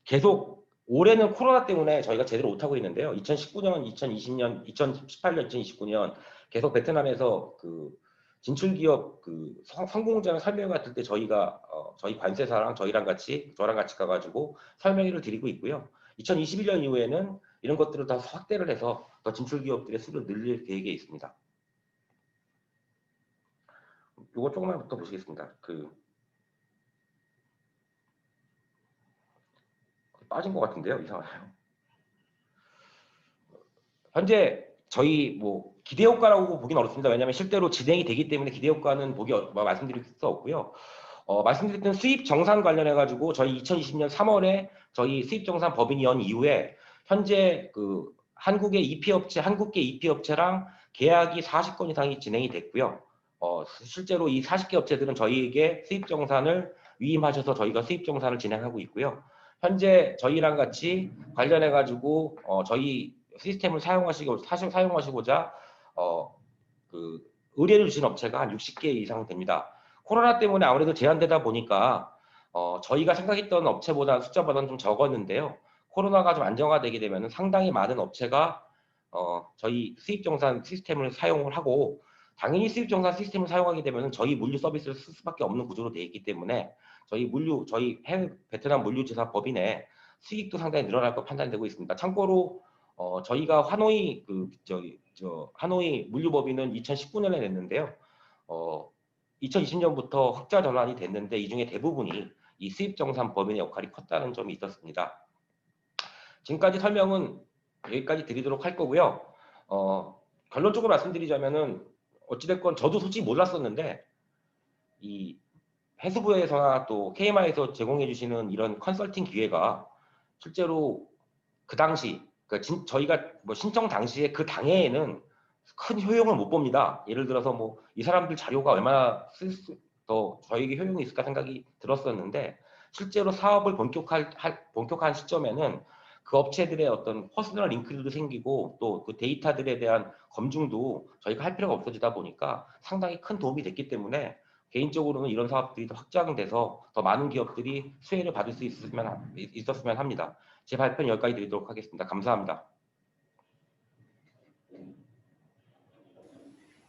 계속 올해는 코로나 때문에 저희가 제대로 못하고 있는데요. 2019년, 2020년, 2018년, 2029년 계속 베트남에서 그 진출 기업 그 성공자를 설명회 같을 때 저희가 저희 관세사랑 저랑 같이 가가지고 설명회를 드리고 있고요. 2021년 이후에는 이런 것들을 다 확대를 해서 더 진출 기업들의 수를 늘릴 계획에 있습니다. 이거 조금만 더 보시겠습니다. 빠진 것 같은데요, 이상하네요. 현재 저희 뭐 기대 효과라고 보기는 어렵습니다. 왜냐하면 실제로 진행이 되기 때문에 기대 효과는 말씀드릴 수 없고요. 말씀드렸던 수입 정산 관련해 가지고 저희 2020년 3월에 저희 수입 정산 법인이 연 이후에 현재 그 한국계 EP 업체랑 계약이 40건 이상이 진행이 됐고요. 실제로 이 40개 업체들은 저희에게 수입 정산을 위임하셔서 저희가 수입 정산을 진행하고 있고요. 현재 저희랑 같이 관련해 가지고 저희 시스템을 사용하시고자 그 의뢰를 주신 업체가 한 60개 이상 됩니다. 코로나 때문에 아무래도 제한되다 보니까 저희가 생각했던 업체보다 숫자보다는 좀 적었는데요. 코로나가 좀 안정화되게 되면 상당히 많은 업체가 저희 수입정산 시스템을 사용을 하고 당연히 수입정산 시스템을 사용하게 되면 저희 물류 서비스를 쓸 수밖에 없는 구조로 되어 있기 때문에 저희 해외 베트남 물류지사 법인의 수익도 상당히 늘어날 거 판단되고 있습니다. 참고로 저희가 하노이 물류법인은 2019년에 냈는데요. 2020년부터 흑자 전환이 됐는데 이 중에 대부분이 이 수입정산 법인의 역할이 컸다는 점이 있었습니다. 지금까지 설명은 여기까지 드리도록 할 거고요. 결론적으로 말씀드리자면은 어찌됐건 저도 솔직히 몰랐었는데 이 해수부에서나 또 KMI에서 제공해 주시는 이런 컨설팅 기회가 실제로 그 당시 저희가 뭐 신청 당시에 그 당해에는 큰 효용을 못 봅니다. 예를 들어서 뭐 이 사람들 자료가 얼마나 더 저에게 효용이 있을까 생각이 들었었는데 실제로 사업을 본격한 시점에는 그 업체들의 어떤 퍼스널 링크들도 생기고 또 그 데이터들에 대한 검증도 저희가 할 필요가 없어지다 보니까 상당히 큰 도움이 됐기 때문에 개인적으로는 이런 사업들이 더 확장돼서 더 많은 기업들이 수혜를 받을 수 있었으면 합니다. 제 발표는 여기까지 드리도록 하겠습니다. 감사합니다.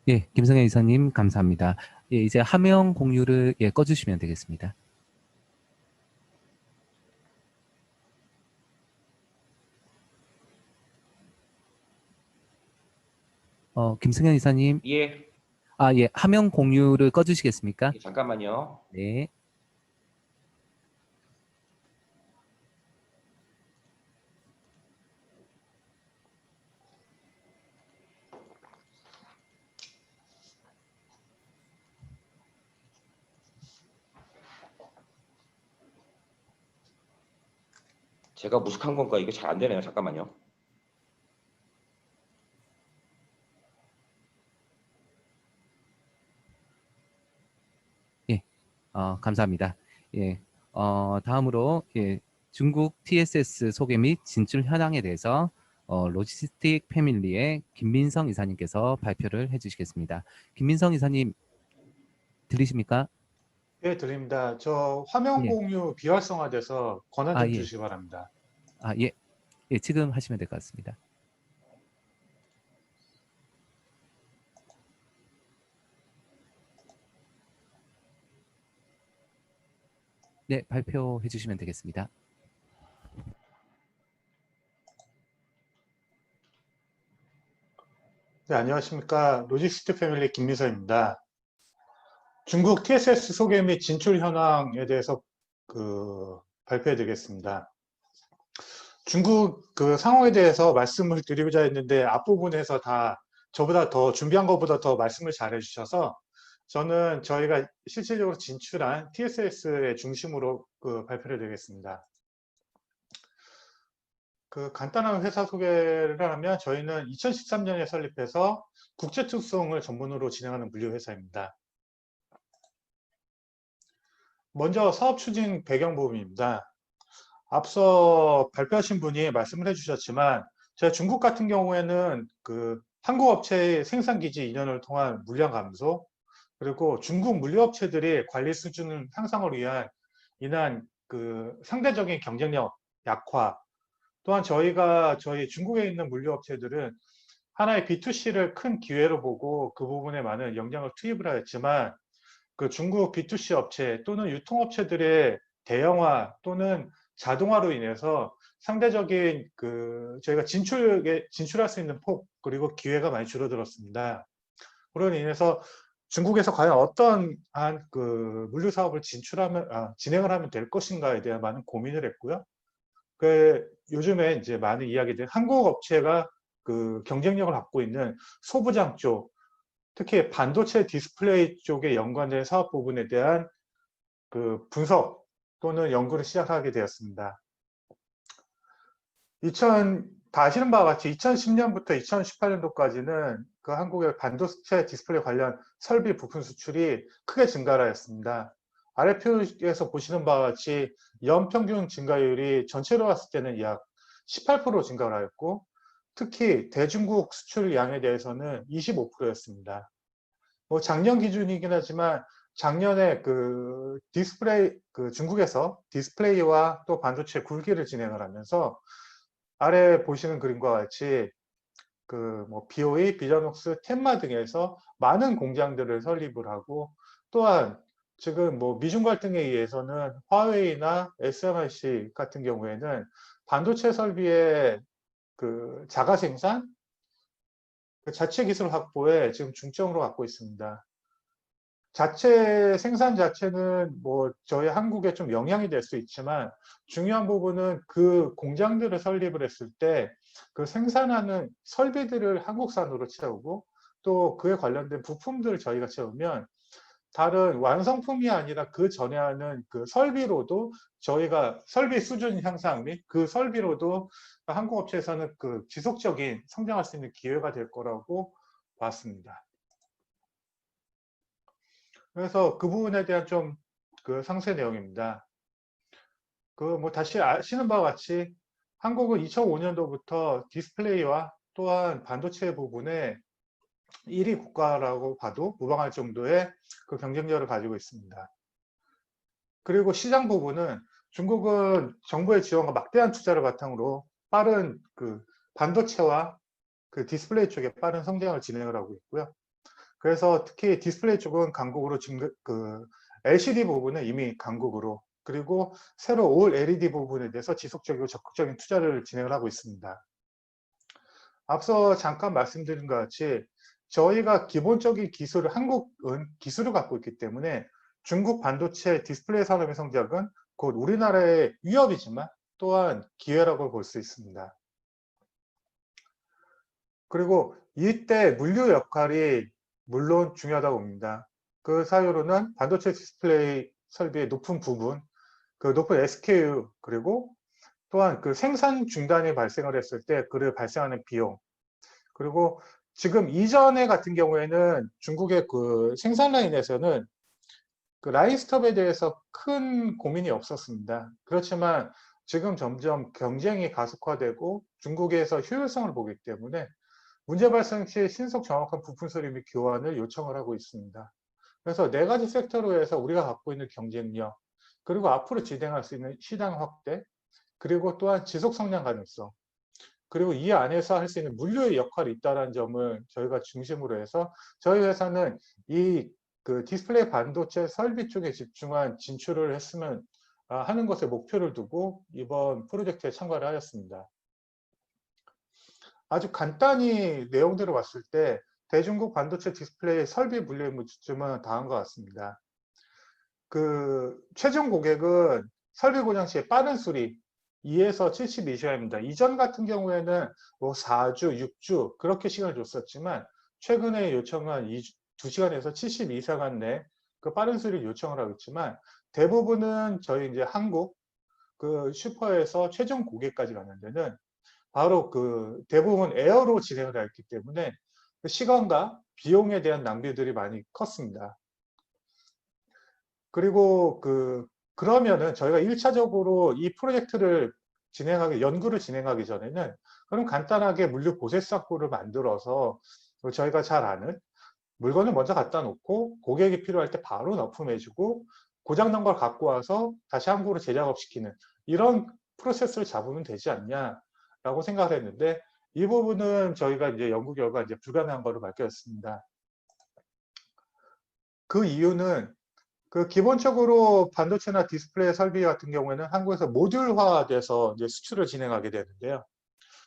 예, 김성현 이사님 감사합니다. 예, 이제 화면 공유를 꺼주시면 되겠습니다. 김승현 이사님, 예, 예, 화면 공유를 꺼주시겠습니까? 예, 잠깐만요. 네. 제가 무식한 건가? 이게 잘 안 되네요. 잠깐만요. 예, 감사합니다. 예, 다음으로 중국 TSS 소개 및 진출 현황에 대해서 로지스틱 패밀리의 김민성 이사님께서 발표를 해주시겠습니다. 김민성 이사님 들리십니까? 예, 들립니다. 저 화면 예. 공유 비활성화돼서 권한 좀 예. 주시기 바랍니다. 예. 예, 지금 하시면 될 것 같습니다. 네, 발표해 주시면 되겠습니다. 네, 안녕하십니까. 로지스트 패밀리 김민서입니다. 중국 TSS 소개 및 진출 현황에 대해서 발표해 드리겠습니다. 중국 그 상황에 대해서 말씀을 드리고자 했는데 앞부분에서 다 저보다 더 준비한 것보다 더 말씀을 잘 해주셔서 저는 저희가 실질적으로 진출한 TSS의 중심으로 발표를 드리겠습니다. 간단한 회사 소개를 하면 저희는 2013년에 설립해서 국제투성을 전문으로 진행하는 물류회사입니다. 먼저 사업 추진 배경 부분입니다. 앞서 발표하신 분이 말씀을 해주셨지만 제가 중국 같은 경우에는 한국 업체의 생산 기지 이전을 통한 물량 감소, 그리고 중국 물류업체들이 관리 수준 향상을 위한 인한 상대적인 경쟁력 약화, 또한 저희 중국에 있는 물류업체들은 하나의 B2C를 큰 기회로 보고 그 부분에 많은 역량을 투입을 하였지만 중국 B2C 업체 또는 유통업체들의 대형화 또는 자동화로 인해서 상대적인 저희가 진출할 수 있는 폭 그리고 기회가 많이 줄어들었습니다. 그로 인해서 중국에서 과연 어떤 물류 사업을 진행을 하면 될 것인가에 대한 많은 고민을 했고요. 요즘에 이제 많은 이야기들 한국 업체가 경쟁력을 갖고 있는 소부장 쪽, 특히 반도체 디스플레이 쪽에 연관된 사업 부분에 대한 분석 또는 연구를 시작하게 되었습니다. 다 아시는 바와 같이 2010년부터 2018년도까지는 한국의 반도체 디스플레이 관련 설비 부품 수출이 크게 증가를 하였습니다. 아래표에서 보시는 바와 같이 연평균 증가율이 전체로 봤을 때는 약 18% 증가를 하였고, 특히 대중국 수출 양에 대해서는 25%였습니다. 작년 기준이긴 하지만 작년에 중국에서 디스플레이와 또 반도체 굴기를 진행을 하면서 아래 보시는 그림과 같이 BOE, 비전웍스, 텐마 등에서 많은 공장들을 설립을 하고, 또한 지금 미중 갈등에 의해서는 화웨이나 SMIC 같은 경우에는 반도체 설비의 자가 생산, 자체 기술 확보에 지금 중점으로 갖고 있습니다. 자체 생산 자체는 저희 한국에 좀 영향이 될 수 있지만 중요한 부분은 공장들을 설립을 했을 때 생산하는 설비들을 한국산으로 채우고 또 그에 관련된 부품들을 저희가 채우면 다른 완성품이 아니라 그 전에 하는 설비로도 저희가 설비 수준 향상 및 설비로도 한국 업체에서는 지속적인 성장할 수 있는 기회가 될 거라고 봤습니다. 그래서 그 부분에 대한 좀 상세 내용입니다. 다시 아시는 바와 같이 한국은 2005년도부터 디스플레이와 또한 반도체 부분에 1위 국가라고 봐도 무방할 정도의 경쟁력을 가지고 있습니다. 그리고 시장 부분은 중국은 정부의 지원과 막대한 투자를 바탕으로 빠른 반도체와 디스플레이 쪽에 빠른 성장을 진행을 하고 있고요. 그래서 특히 디스플레이 쪽은 강국으로 LCD 부분은 이미 강국으로, 그리고 새로 올 LED 부분에 대해서 지속적이고 적극적인 투자를 진행을 하고 있습니다. 앞서 잠깐 말씀드린 것 같이 저희가 기본적인 한국은 기술을 갖고 있기 때문에 중국 반도체 디스플레이 산업의 성장은 곧 우리나라의 위협이지만 또한 기회라고 볼 수 있습니다. 그리고 이때 물류 역할이 물론 중요하다고 봅니다. 그 사유로는 반도체 디스플레이 설비의 높은 부분, 높은 SKU, 그리고 또한 생산 중단이 발생을 했을 때 발생하는 비용, 그리고 지금 이전에 같은 경우에는 중국의 생산 라인에서는 라인 스톱에 대해서 큰 고민이 없었습니다. 그렇지만 지금 점점 경쟁이 가속화되고 중국에서 효율성을 보기 때문에 문제 발생 시 신속 정확한 부품 수리 및 교환을 요청을 하고 있습니다. 그래서 4가지 섹터로 해서 우리가 갖고 있는 경쟁력, 그리고 앞으로 진행할 수 있는 시장 확대, 그리고 또한 지속 성장 가능성, 그리고 이 안에서 할 수 있는 물류의 역할이 있다는 점을 저희가 중심으로 해서 저희 회사는 이 그 디스플레이 반도체 설비 쪽에 집중한 진출을 했으면 하는 것에 목표를 두고 이번 프로젝트에 참가를 하였습니다. 아주 간단히 내용들을 봤을 때 대중국 반도체 디스플레이 설비 물류의 문제점은 다음과 같습니다. 그 최종 고객은 설비 고장 시에 빠른 수리 2에서 72시간입니다. 이전 같은 경우에는 뭐 4주, 6주 그렇게 시간을 줬었지만 최근에 요청한 2시간에서 72시간 내 그 빠른 수리를 요청을 하고 있지만 대부분은 저희 이제 한국 그 슈퍼에서 최종 고객까지 가는 데는 바로 그 대부분 에어로 진행을 했기 때문에 그 시간과 비용에 대한 낭비들이 많이 컸습니다. 그리고 그러면은 저희가 1차적으로 이 프로젝트를 연구를 진행하기 전에는 그럼 간단하게 물류 보세사고를 만들어서 저희가 잘 아는 물건을 먼저 갖다 놓고 고객이 필요할 때 바로 납품해주고 고장난 걸 갖고 와서 다시 한국으로 재작업시키는 이런 프로세스를 잡으면 되지 않냐라고 생각을 했는데 이 부분은 저희가 이제 연구 결과 이제 불가능한 거로 밝혀졌습니다. 그 이유는 기본적으로 반도체나 디스플레이 설비 같은 경우에는 한국에서 모듈화돼서 이제 수출을 진행하게 되는데요.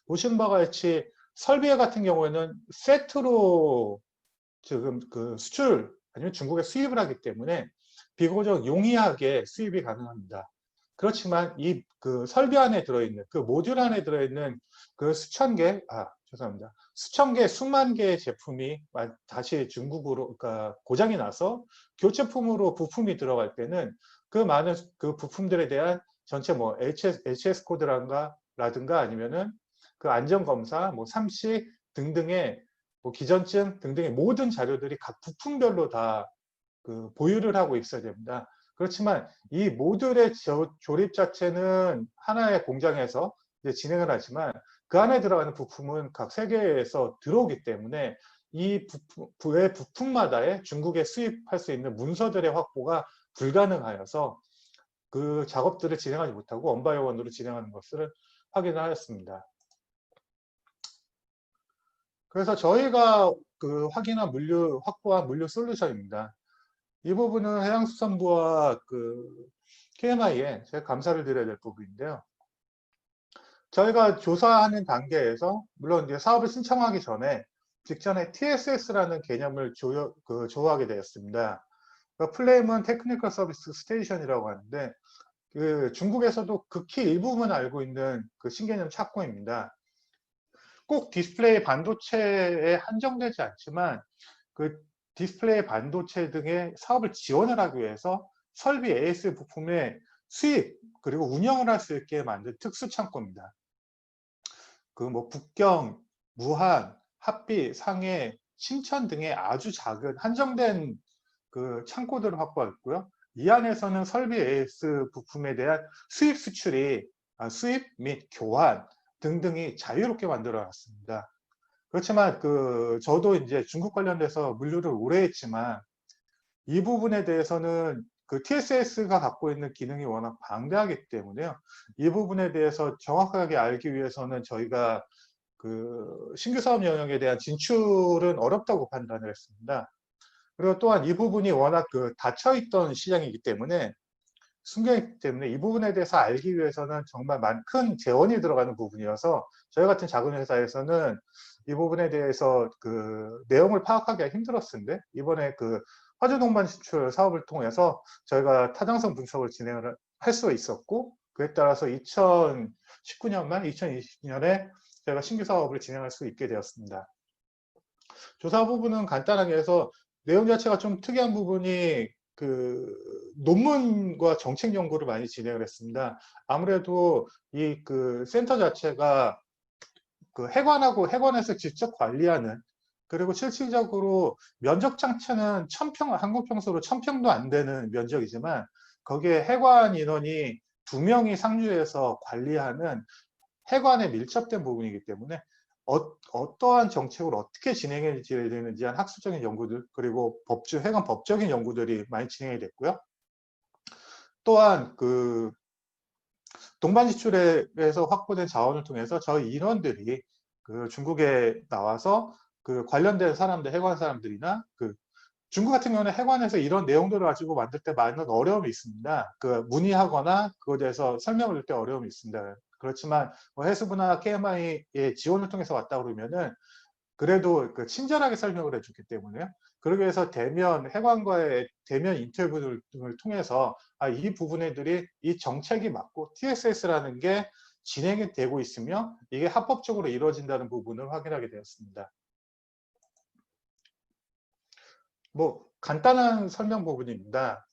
보신 바와 같이 설비 같은 경우에는 세트로 지금 수출 아니면 중국에 수입을 하기 때문에 비교적 용이하게 수입이 가능합니다. 그렇지만 이 설비 안에 들어있는 모듈 안에 들어있는 수천 개, 수만 개의 제품이 다시 중국으로 고장이 나서 교체품으로 부품이 들어갈 때는 그 많은 그 부품들에 대한 전체 뭐 HS 코드라든가 아니면은 그 안전검사, 뭐 삼식 등등의 뭐 기전증 등등의 모든 자료들이 각 부품별로 다 보유를 하고 있어야 됩니다. 그렇지만 이 모듈의 조립 자체는 하나의 공장에서 이제 진행을 하지만 그 안에 들어가는 부품은 각 세계에서 들어오기 때문에 이 부품마다의 중국에 수입할 수 있는 문서들의 확보가 불가능하여서 그 작업들을 진행하지 못하고 원바이원으로 진행하는 것을 확인하였습니다. 그래서 저희가 확보한 물류 솔루션입니다. 이 부분은 해양수산부와 KMI에 제가 감사를 드려야 될 부분인데요. 저희가 조사하는 단계에서 물론 이제 사업을 신청하기 직전에 TSS라는 개념을 조hu하게 되었습니다. 플레임은 테크니컬 서비스 스테이션이라고 하는데 중국에서도 극히 일부분 알고 있는 신개념 착고입니다. 꼭 디스플레이 반도체에 한정되지 않지만 디스플레이 반도체 등의 사업을 지원을 하기 위해서 설비 AS 부품의 수입 그리고 운영을 할 수 있게 만든 특수 창고입니다. 뭐 북경, 무한, 합비, 상해, 신천 등의 아주 작은 한정된 창고들을 확보했고요. 이 안에서는 설비 AS 부품에 대한 수입 수입 및 교환 등등이 자유롭게 만들어놨습니다. 그렇지만 저도 이제 중국 관련돼서 물류를 오래 했지만 이 부분에 대해서는 TSS가 갖고 있는 기능이 워낙 방대하기 때문에요. 이 부분에 대해서 정확하게 알기 위해서는 저희가 신규 사업 영역에 대한 진출은 어렵다고 판단을 했습니다. 그리고 또한 이 부분이 워낙 닫혀있던 시장이기 때문에 숨겨있기 때문에 이 부분에 대해서 알기 위해서는 정말 큰 재원이 들어가는 부분이어서 저희 같은 작은 회사에서는 이 부분에 대해서 내용을 파악하기가 힘들었는데 이번에 화주 동반 진출 사업을 통해서 저희가 타당성 분석을 진행을 할 수 있었고 그에 따라서 2019년 말 2020년에 저희가 신규 사업을 진행할 수 있게 되었습니다. 조사 부분은 간단하게 해서 내용 자체가 좀 특이한 부분이 논문과 정책 연구를 많이 진행을 했습니다. 아무래도 이 센터 자체가 해관하고 해관에서 직접 관리하는 그리고 실질적으로 면적 자체는 한국 평수로 1000평도 안 되는 면적이지만 거기에 해관 인원이 2명이 상주해서 관리하는 해관에 밀접된 부분이기 때문에 어떠한 정책을 어떻게 진행해야 되는지 한 학술적인 연구들 그리고 해관 법적인 연구들이 많이 진행이 됐고요. 또한 동반 지출에서 확보된 자원을 통해서 저희 인원들이 그 중국에 나와서 그 관련된 사람들, 해관 사람들이나 그 중국 같은 경우는 해관에서 이런 내용들을 가지고 만들 때 많은 어려움이 있습니다. 그 문의하거나 그거에 대해서 설명을 줄 때 어려움이 있습니다. 그렇지만 뭐 해수부나 KMI의 지원을 통해서 왔다 그러면은 그래도 그 친절하게 설명을 해줬기 때문에 그러기 위해서 대면 해관과의 대면 인터뷰 등을 통해서 이 부분들이 이 정책이 맞고 TSS라는 게 진행이 되고 있으며 이게 합법적으로 이루어진다는 부분을 확인하게 되었습니다. 뭐 간단한 설명 부분입니다.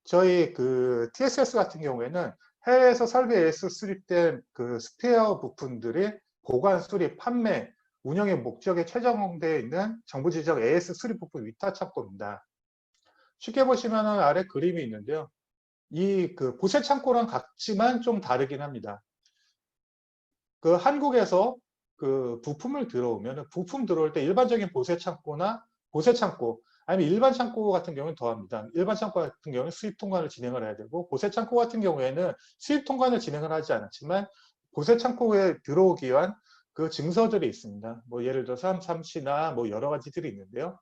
저희 그 TSS 같은 경우에는 해외에서 설비 AS 수립된 그 스페어 부품들이 보관, 수립, 판매, 운영의 목적에 최적화되어 있는 정부 지정 AS 수립 부품 위탁 창고입니다. 쉽게 보시면 아래 그림이 있는데요. 이 그 보세 창고랑 같지만 좀 다르긴 합니다. 그 한국에서 그 부품을 들어오면 부품 들어올 때 일반적인 보세 창고나 보세 창고 아니면 일반 창고 같은 경우는 더합니다. 일반 창고 같은 경우는 수입 통관을 진행을 해야 되고 보세 창고 같은 경우에는 수입 통관을 진행을 하지 않았지만 보세 창고에 들어오기 위한 그 증서들이 있습니다. 뭐 예를 들어서 삼시나 뭐 여러 가지들이 있는데요.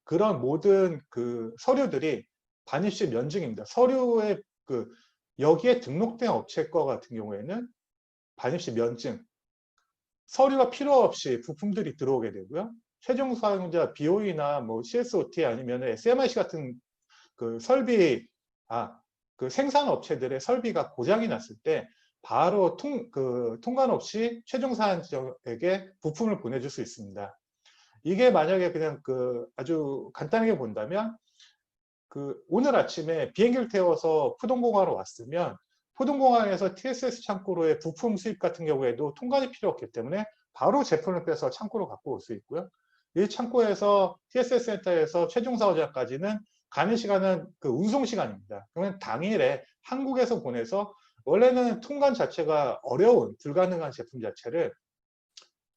그런 모든 그 서류들이 반입시 면증입니다. 서류에 그 여기에 등록된 업체 거 같은 경우에는 반입시 면증, 서류가 필요 없이 부품들이 들어오게 되고요. 최종 사용자 BOE나 뭐 CSOT 아니면 SMIC 같은 그 설비, 그 생산 업체들의 설비가 고장이 났을 때 바로 통관 없이 최종 사용자에게 부품을 보내줄 수 있습니다. 이게 만약에 그냥 그 아주 간단하게 본다면 그 오늘 아침에 비행기를 태워서 푸동공항으로 왔으면 푸동공항에서 TSS 창고로의 부품 수입 같은 경우에도 통관이 필요 없기 때문에 바로 제품을 빼서 창고로 갖고 올 수 있고요. 이 창고에서 TSS 센터에서 최종 사용자까지는 가는 시간은 그 운송 시간입니다. 그러면 당일에 한국에서 보내서 원래는 통관 자체가 어려운 불가능한 제품 자체를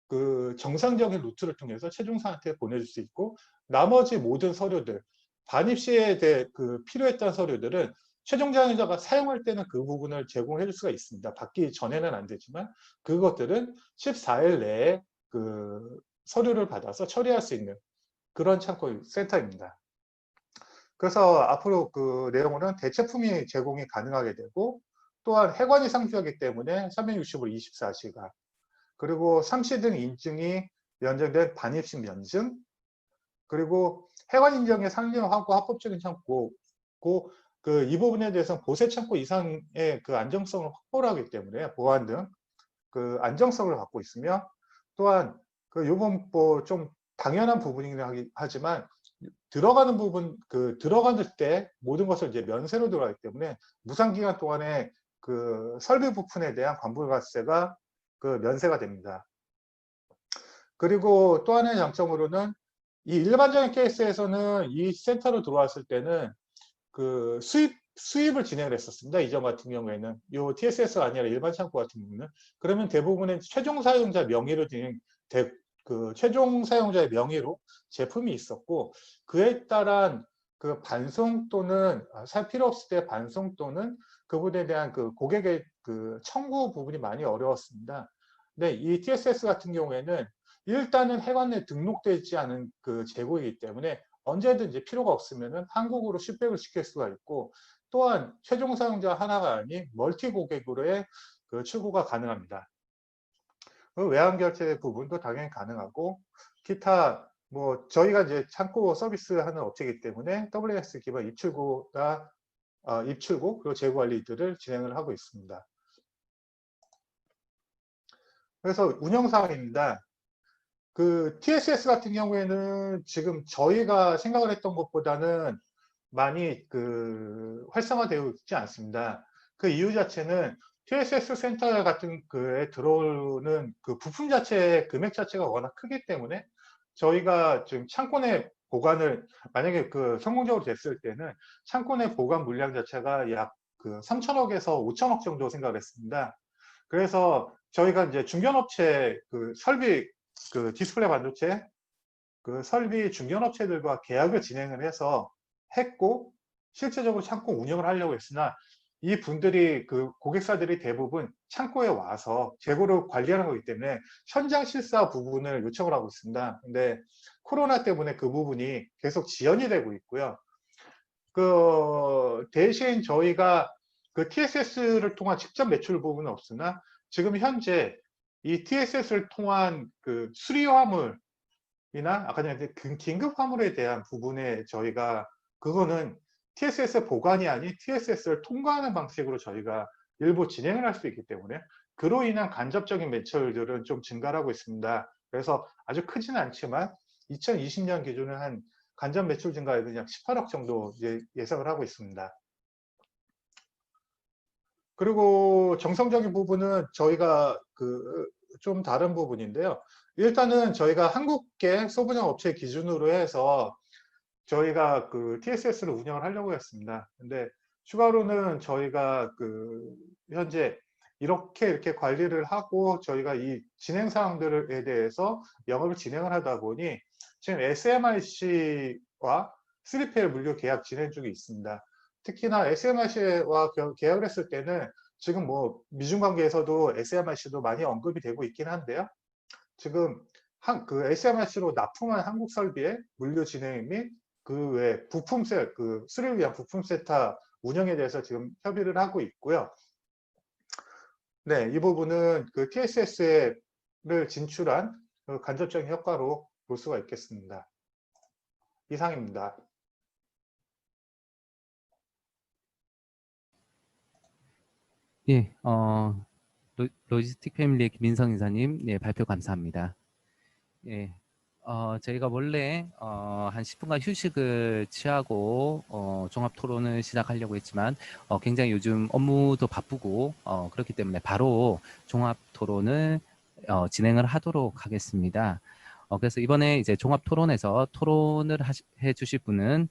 그 정상적인 루트를 통해서 최종사한테 보내줄 수 있고 나머지 모든 서류들 반입 시에 대해 그 필요했던 서류들은 최종 사용자가 사용할 때는 그 부분을 제공해 줄 수가 있습니다. 받기 전에는 안 되지만 그것들은 14일 내에 그 서류를 받아서 처리할 수 있는 그런 창고 센터입니다. 그래서 앞으로 그 내용으로는 대체품이 제공이 가능하게 되고 또한 해관이 상주하기 때문에 365일 24시간 그리고 삼시 등 인증이 연장된 반입식 면증, 그리고 해관 인정에 상정하고 합법적인 창고고 그 이 부분에 대해서 보세 창고 이상의 그 안정성을 확보를 하기 때문에 보안 등 그 안정성을 갖고 있으며 또한 그 요번 뭐 좀 당연한 부분이긴 하지만 들어가는 부분 그 들어갈 때 모든 것을 이제 면세로 들어가기 때문에 무상 기간 동안에 그 설비 부품에 대한 관부가세가 그 면세가 됩니다. 그리고 또 하나의 장점으로는 이 일반적인 케이스에서는 이 센터로 들어왔을 때는 그 수입을 진행을 했었습니다. 이전 같은 경우에는 요 TSS가 아니라 일반 창고 같은 경우는 그러면 대부분은 최종 사용자 명의로 그 최종 사용자의 명의로 제품이 있었고 그에 따른 그 반송 또는 살 필요 없을 때 반송 또는 그분에 대한 그 고객의 그 청구 부분이 많이 어려웠습니다. 근데 이 TSS 같은 경우에는 일단은 해관에 등록되지 않은 그 재고이기 때문에 언제든지 필요가 없으면 한국으로 슈백을 시킬 수가 있고 또한 최종 사용자 하나가 아닌 멀티 고객으로의 그 출고가 가능합니다. 그 외환 결제 부분도 당연히 가능하고 기타 뭐 저희가 이제 창고 서비스하는 업체이기 때문에 WS 기반 입출고가 입출고 그리고 재고 관리들을 진행을 하고 있습니다. 그래서 운영 사항입니다. 그 TSS 같은 경우에는 지금 저희가 생각을 했던 것보다는 많이 그 활성화되어 있지 않습니다. 그 이유 자체는 TSS 센터 같은 그에 들어오는 그 부품 자체의 금액 자체가 워낙 크기 때문에 저희가 지금 창고 내 보관을 만약에 그 성공적으로 됐을 때는 창고 내 보관 물량 자체가 약 그 3천억에서 5천억 정도 생각을 했습니다. 그래서 저희가 이제 중견업체 그 설비 그 디스플레이 반도체 그 설비 중견업체들과 계약을 진행을 해서 했고 실제적으로 창고 운영을 하려고 했으나 이 분들이 그 고객사들이 대부분 창고에 와서 재고를 관리하는 거기 때문에 현장 실사 부분을 요청을 하고 있습니다. 근데 코로나 때문에 그 부분이 계속 지연이 되고 있고요. 그 대신 저희가 그 TSS를 통한 직접 매출 부분은 없으나 지금 현재 이 TSS를 통한 그 수리 화물이나 아까 전에 긴급 화물에 대한 부분에 저희가 그거는 TSS 보관이 아닌 TSS를 통과하는 방식으로 저희가 일부 진행을 할 수 있기 때문에 그로 인한 간접적인 매출들은 좀 증가를 하고 있습니다. 그래서 아주 크지는 않지만 2020년 기준은 한 간접 매출 증가액은 약 18억 정도 예상을 하고 있습니다. 그리고 정성적인 부분은 저희가 그 좀 다른 부분인데요. 일단은 저희가 한국계 소분형 업체 기준으로 해서 저희가 그 TSS를 운영을 하려고 했습니다. 근데 추가로는 저희가 그 현재 이렇게 관리를 하고 저희가 이 진행 사항들에 대해서 영업을 진행을 하다 보니 지금 SMIC와 3PL 물류 계약 진행 중에 있습니다. 특히나 SMIC와 계약을 했을 때는 지금 뭐 미중 관계에서도 SMIC도 많이 언급이 되고 있긴 한데요. 지금 그 SMIC로 납품한 한국 설비의 물류 진행 및 그 외 부품 그 수리를 위한 부품 세타 운영에 대해서 지금 협의를 하고 있고요. 네, 이 부분은 그 TSS를 진출한 그 간접적인 효과로 볼 수가 있겠습니다. 이상입니다. 예, 로지스틱 패밀리의 김민성 이사님, 예, 발표 감사합니다. 예, 저희가 원래 한 10분간 휴식을 취하고 종합 토론을 시작하려고 했지만 굉장히 요즘 업무도 바쁘고 그렇기 때문에 바로 종합 토론을 진행을 하도록 하겠습니다. 그래서 이번에 이제 종합 토론에서 토론을 해주실 분은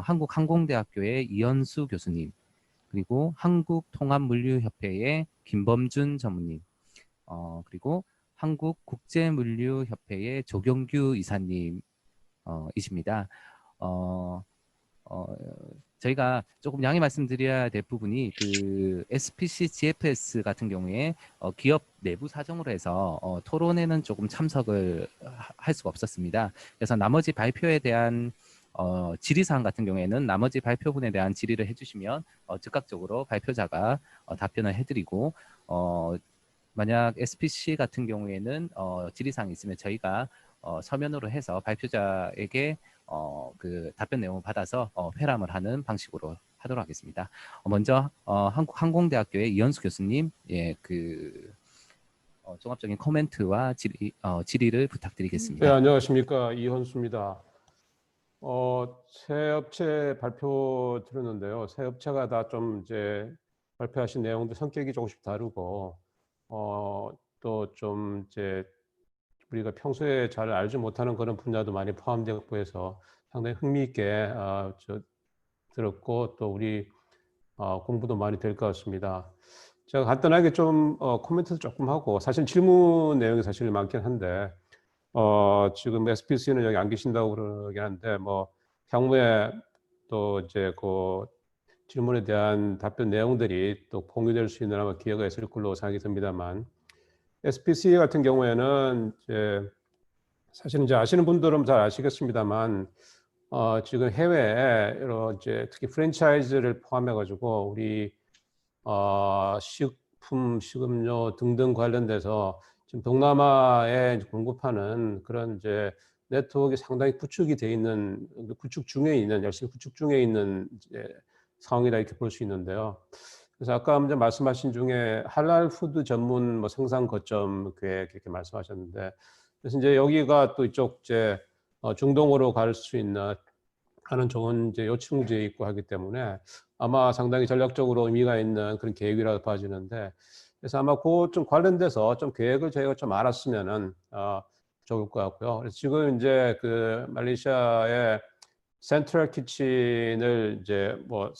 한국항공대학교의 이현수 교수님, 그리고 한국통합물류협회의 김범준 전무님, 그리고 한국국제물류협회의 조경규 이사님 이십니다. 저희가 조금 양해 말씀드려야 될 부분이 그 SPC GFS 같은 경우에 기업 내부 사정으로 해서 토론에는 조금 참석을 할 수가 없었습니다. 그래서 나머지 발표에 대한 질의사항 같은 경우에는 나머지 발표분에 대한 질의를 해주시면 즉각적으로 발표자가 답변을 해드리고 만약 SPC 같은 경우에는 질의사항이 있으면 저희가 서면으로 해서 발표자에게 그 답변 내용을 받아서 회람을 하는 방식으로 하도록 하겠습니다. 먼저 한국항공대학교의 이현수 교수님, 예, 그 종합적인 코멘트와 질의를 부탁드리겠습니다. 네, 안녕하십니까. 이현수입니다. 새 업체 발표 들었는데요. 새 업체가 다 좀 이제 발표하신 내용도 성격이 조금씩 다르고, 또 좀 이제 우리가 평소에 잘 알지 못하는 그런 분야도 많이 포함되고 해서 상당히 흥미있게 들었고, 또 우리 공부도 많이 될 것 같습니다. 제가 간단하게 좀 코멘트를 조금 하고, 사실 질문 내용이 사실 많긴 한데, 지금 SPC는 여기 안 계신다고 그러긴 한데, 뭐, 향후에 또 이제 그 질문에 대한 답변 내용들이 또 공유될 수 있는 아마 기회가 있을 걸로 생각이 듭니다만, SPC 같은 경우에는 이제 사실은 이제 아시는 분들은 잘 아시겠습니다만, 지금 해외에 여러 이제 특히 프랜차이즈를 포함해가지고 우리 식품, 식음료 등등 관련돼서 지금 동남아에 공급하는 그런 이제 네트워크가 상당히 구축이 돼 있는, 구축 중에 있는, 열심히 구축 중에 있는 이제 상황이다 이렇게 볼 수 있는데요. 그래서 아까 먼저 말씀하신 중에 할랄 푸드 전문 뭐 생산 거점 계획 이렇게 말씀하셨는데, 그래서 이제 여기가 또 이쪽 이제 중동으로 갈 수 있는 하는 좋은 이제 요충지에 있고 하기 때문에 아마 상당히 전략적으로 의미가 있는 그런 계획이라고 봐지는데, 그래서 아마 그 좀 관련돼서 좀 계획을 저희가 좀 알았으면은 좋을 것 같고요. 그래서 지금 이제 그 말레이시아의 센트럴 키친을 이제 뭐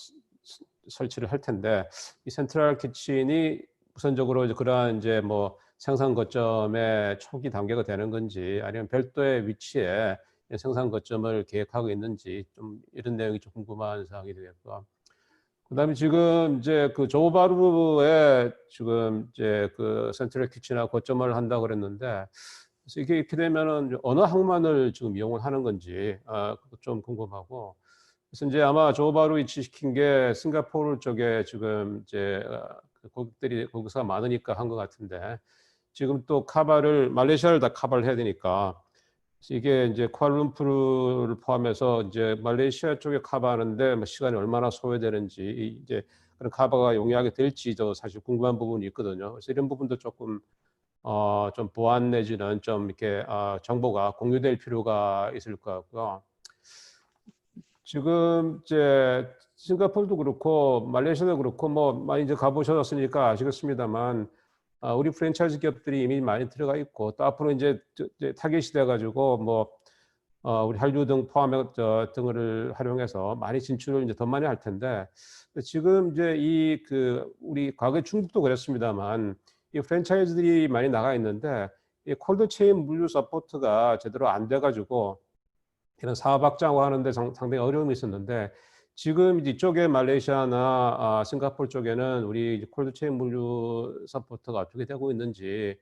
설치를 할 텐데, 이 센트럴 키친이 우선적으로 이제 그러한 이제 뭐 생산 거점의 초기 단계가 되는 건지 아니면 별도의 위치에 생산 거점을 계획하고 있는지 좀 이런 내용이 좀 궁금한 사항이 되겠고요. 그다음에 지금 이제 그 조바루에 지금 이제 그 센트럴 키친하고 거점을 한다고 그랬는데, 그래서 이게 이렇게 되면은 어느 항만을 지금 이용을 하는 건지 그것도 좀 궁금하고. 그래서 이제 아마 조바루 위치시킨 게 싱가포르 쪽에 지금 이제 그 고객들이 거기서 많으니까 한 것 같은데, 지금 또 카바를 말레이시아를 다 카바를 해야 되니까 이게 이제 쿠알라룸푸르를 포함해서 이제 말레이시아 쪽에 커버하는데 뭐 시간이 얼마나 소요되는지, 이제 그런 커버가 용이하게 될지도 사실 궁금한 부분이 있거든요. 그래서 이런 부분도 조금 좀 보완 내지는 좀 이렇게 정보가 공유될 필요가 있을 것 같고요. 지금 이제 싱가포르도 그렇고 말레이시아도 그렇고 뭐 많이 이제 가보셨으니까 아시겠습니다만, 우리 프랜차이즈 기업들이 이미 많이 들어가 있고, 또 앞으로 이제 타겟이 돼가지고 뭐 우리 한류 등 포함해 등을 활용해서 많이 진출을 이제 더 많이 할 텐데, 지금 이제 이 그 우리 과거에 중국도 그랬습니다만, 이 프랜차이즈들이 많이 나가 있는데 이 콜드 체인 물류 서포트가 제대로 안 돼가지고 이런 사업 확장하는데 상당히 어려움이 있었는데, 지금 이제 이쪽에 말레이시아나 싱가포르 쪽에는 우리 콜드 체인 물류 서포트가 어떻게 되고 있는지,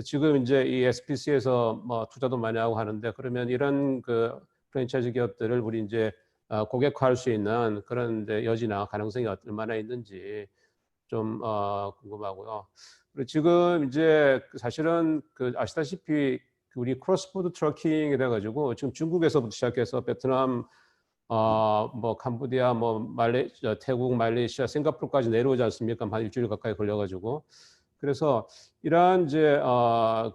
지금 이제 이 SPC에서 뭐 투자도 많이 하고 하는데, 그러면 이런 그 프랜차이즈 기업들을 우리 이제 고객화할 수 있는 그런 이제 여지나 가능성이 얼마나 있는지 좀 궁금하고요. 그리고 지금 이제 사실은 그 아시다시피 우리 크로스보드 트러킹이 돼가지고 지금 중국에서부터 시작해서 베트남, 뭐 캄보디아, 뭐 태국, 말레이시아, 싱가포르까지 내려오지 않습니까? 한 일주일 가까이 걸려가지고. 그래서 이러한 이제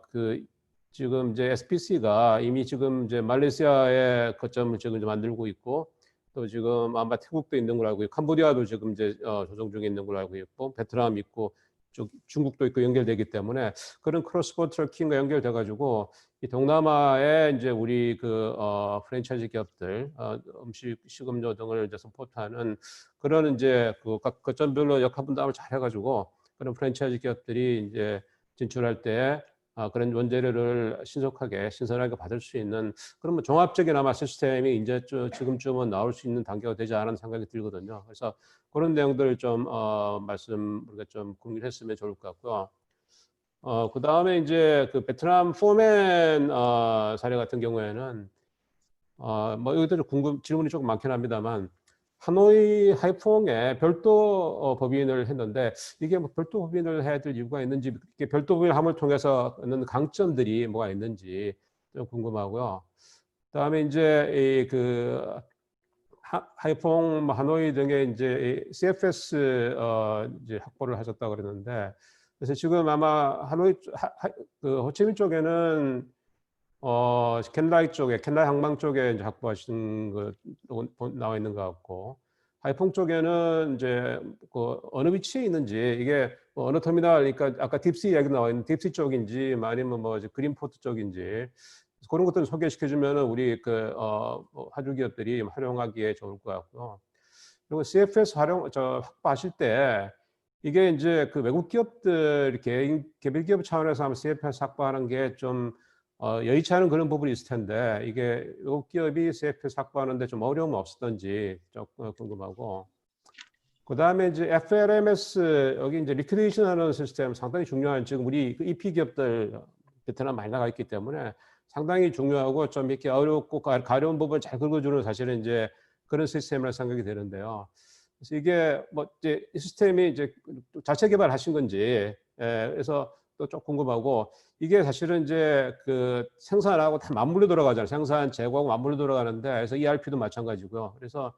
그 지금 이제 SPC가 이미 지금 이제 말레이시아의 거점을 지금 이제 만들고 있고, 또 지금 아마 태국도 있는 걸로 알고 있고, 캄보디아도 지금 이제 조정 중에 있는 걸로 알고 있고, 베트남 있고, 중국도 있고 연결되기 때문에 그런 크로스보드 트래킹과 연결돼 가지고 이 동남아에 이제 우리 그 프랜차이즈 기업들 음식 식음료 등을 이제 서포트하는 그런 이제 그 각 거점별로 역할 분담을 잘 해가지고 그런 프랜차이즈 기업들이 이제 진출할 때 그런 원재료를 신속하게 신선하게 받을 수 있는 그런 뭐 종합적인 아마 시스템이 이제 지금쯤은 나올 수 있는 단계가 되지 않은 생각이 들거든요. 그래서 그런 내용들을 좀 말씀 우리가 좀 공유했으면 좋을 것 같고요. 그 다음에 이제 그 베트남 포맨 사례 같은 경우에는 뭐 이것들 질문이 조금 많긴 합니다만, 하노이 하이퐁에 별도 법인을 했는데 이게 뭐 별도 법인을 해야 될 이유가 있는지, 이게 별도 법인함을 통해서 얻는 강점들이 뭐가 있는지 좀 궁금하고요. 그다음에 이제 그 하이퐁, 하노이 등의 이제 CFS 이제 확보를 하셨다고 그랬는데, 그래서 지금 아마 하노이 그 호치민 쪽에는 켄라이 쪽에, 켄라이 항망 쪽에 이제 확보하신 거 나와 있는 것 같고, 하이퐁 쪽에는 이제 그 어느 위치에 있는지, 이게 뭐 어느 터미널, 그러니까 아까 딥시 이야기 나와 있는 딥시 쪽인지, 뭐 아니면 뭐 이제 그린포트 쪽인지, 그런 것들을 소개시켜주면은 우리 그 뭐 하주 기업들이 활용하기에 좋을 것 같고요. 그리고 CFS 확보하실 때 이게 이제 그 외국 기업들 개별 기업 차원에서 하면 CFS 확보하는 게 좀 여의치 않은 그런 부분이 있을 텐데, 이게 외국 기업이 CFS 확보하는데 좀 어려움 없었던지 좀 궁금하고, 그 다음에 이제 FLMS 여기 이제 리퀴데이션 하는 시스템 상당히 중요한, 지금 우리 그 EP 기업들 베트남 많이 나가 있기 때문에 상당히 중요하고 좀 이렇게 어렵고 가려운 부분 잘 긁어주는 사실은 이제 그런 시스템이라 생각이 되는데요. 그래서 이게 뭐 이제 이 시스템이 이제 자체 개발하신 건지, 그래서 또 좀 궁금하고, 이게 사실은 이제 그 생산하고 다 맞물려 돌아가잖아요. 생산, 재고하고 맞물려 돌아가는데, 그래서 ERP도 마찬가지고요. 그래서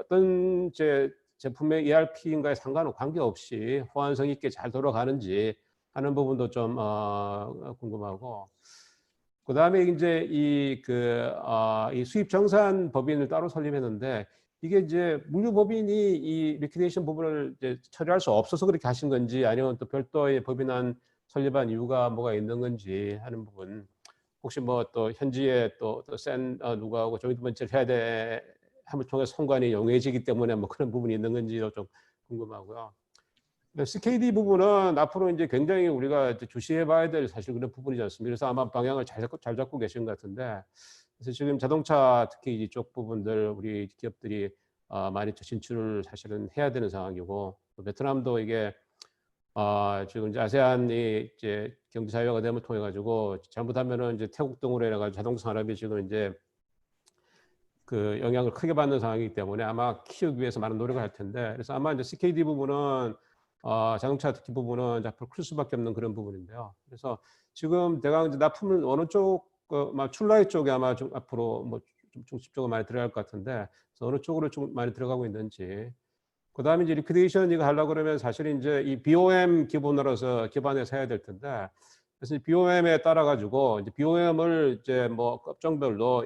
어떤 제품의 ERP인가에 상관은 관계없이 호환성 있게 잘 돌아가는지 하는 부분도 좀 궁금하고, 그 다음에 이제 이 수입 정산 법인을 따로 설립했는데, 이게 이제 물류 법인이 이 리퀴데이션 부분을 이제 처리할 수 없어서 그렇게 하신 건지, 아니면 또 별도의 법인안 설립한 이유가 뭐가 있는 건지 하는 부분, 혹시 뭐 또 현지에 또센 누구하고 조인트 번치를 해야 돼 함을 통해 성관이 용해지기 때문에 뭐 그런 부분이 있는 건지도 좀 궁금하고요. CKD 부분은 앞으로 이제 굉장히 우리가 이제 주시해봐야 될 사실 그런 부분이지 않습니까? 그래서 아마 방향을 잘 잡고 계신 것 같은데, 그래서 지금 자동차 특히 이쪽 부분들 우리 기업들이 많이 진출을 사실은 해야 되는 상황이고, 또 베트남도 이게 지금 이제 아세안이 이제 경제 자유화가 되면 통해 가지고 잘못하면은 이제 태국 등으로 해가지고 자동차 산업이 지금 이제 그 영향을 크게 받는 상황이기 때문에 아마 키우기 위해서 많은 노력을 할 텐데, 그래서 아마 이제 CKD 부분은 자동차 특히 부분은 이제 앞으로 클 수밖에 없는 그런 부분인데요. 그래서 지금 대강 이제 납품을 어느 쪽, 출라이 쪽에 아마 좀 앞으로 뭐 좀 중심적으로 많이 들어갈 것 같은데, 그래서 어느 쪽으로 좀 많이 들어가고 있는지. 그다음에 이제 리퀴데이션 이거 하려고 그러면 사실 이제 이 BOM 기본으로서 기반해서 해야 될 텐데, 그래서 BOM에 따라 가지고 이제 BOM을 이제 뭐 업종별로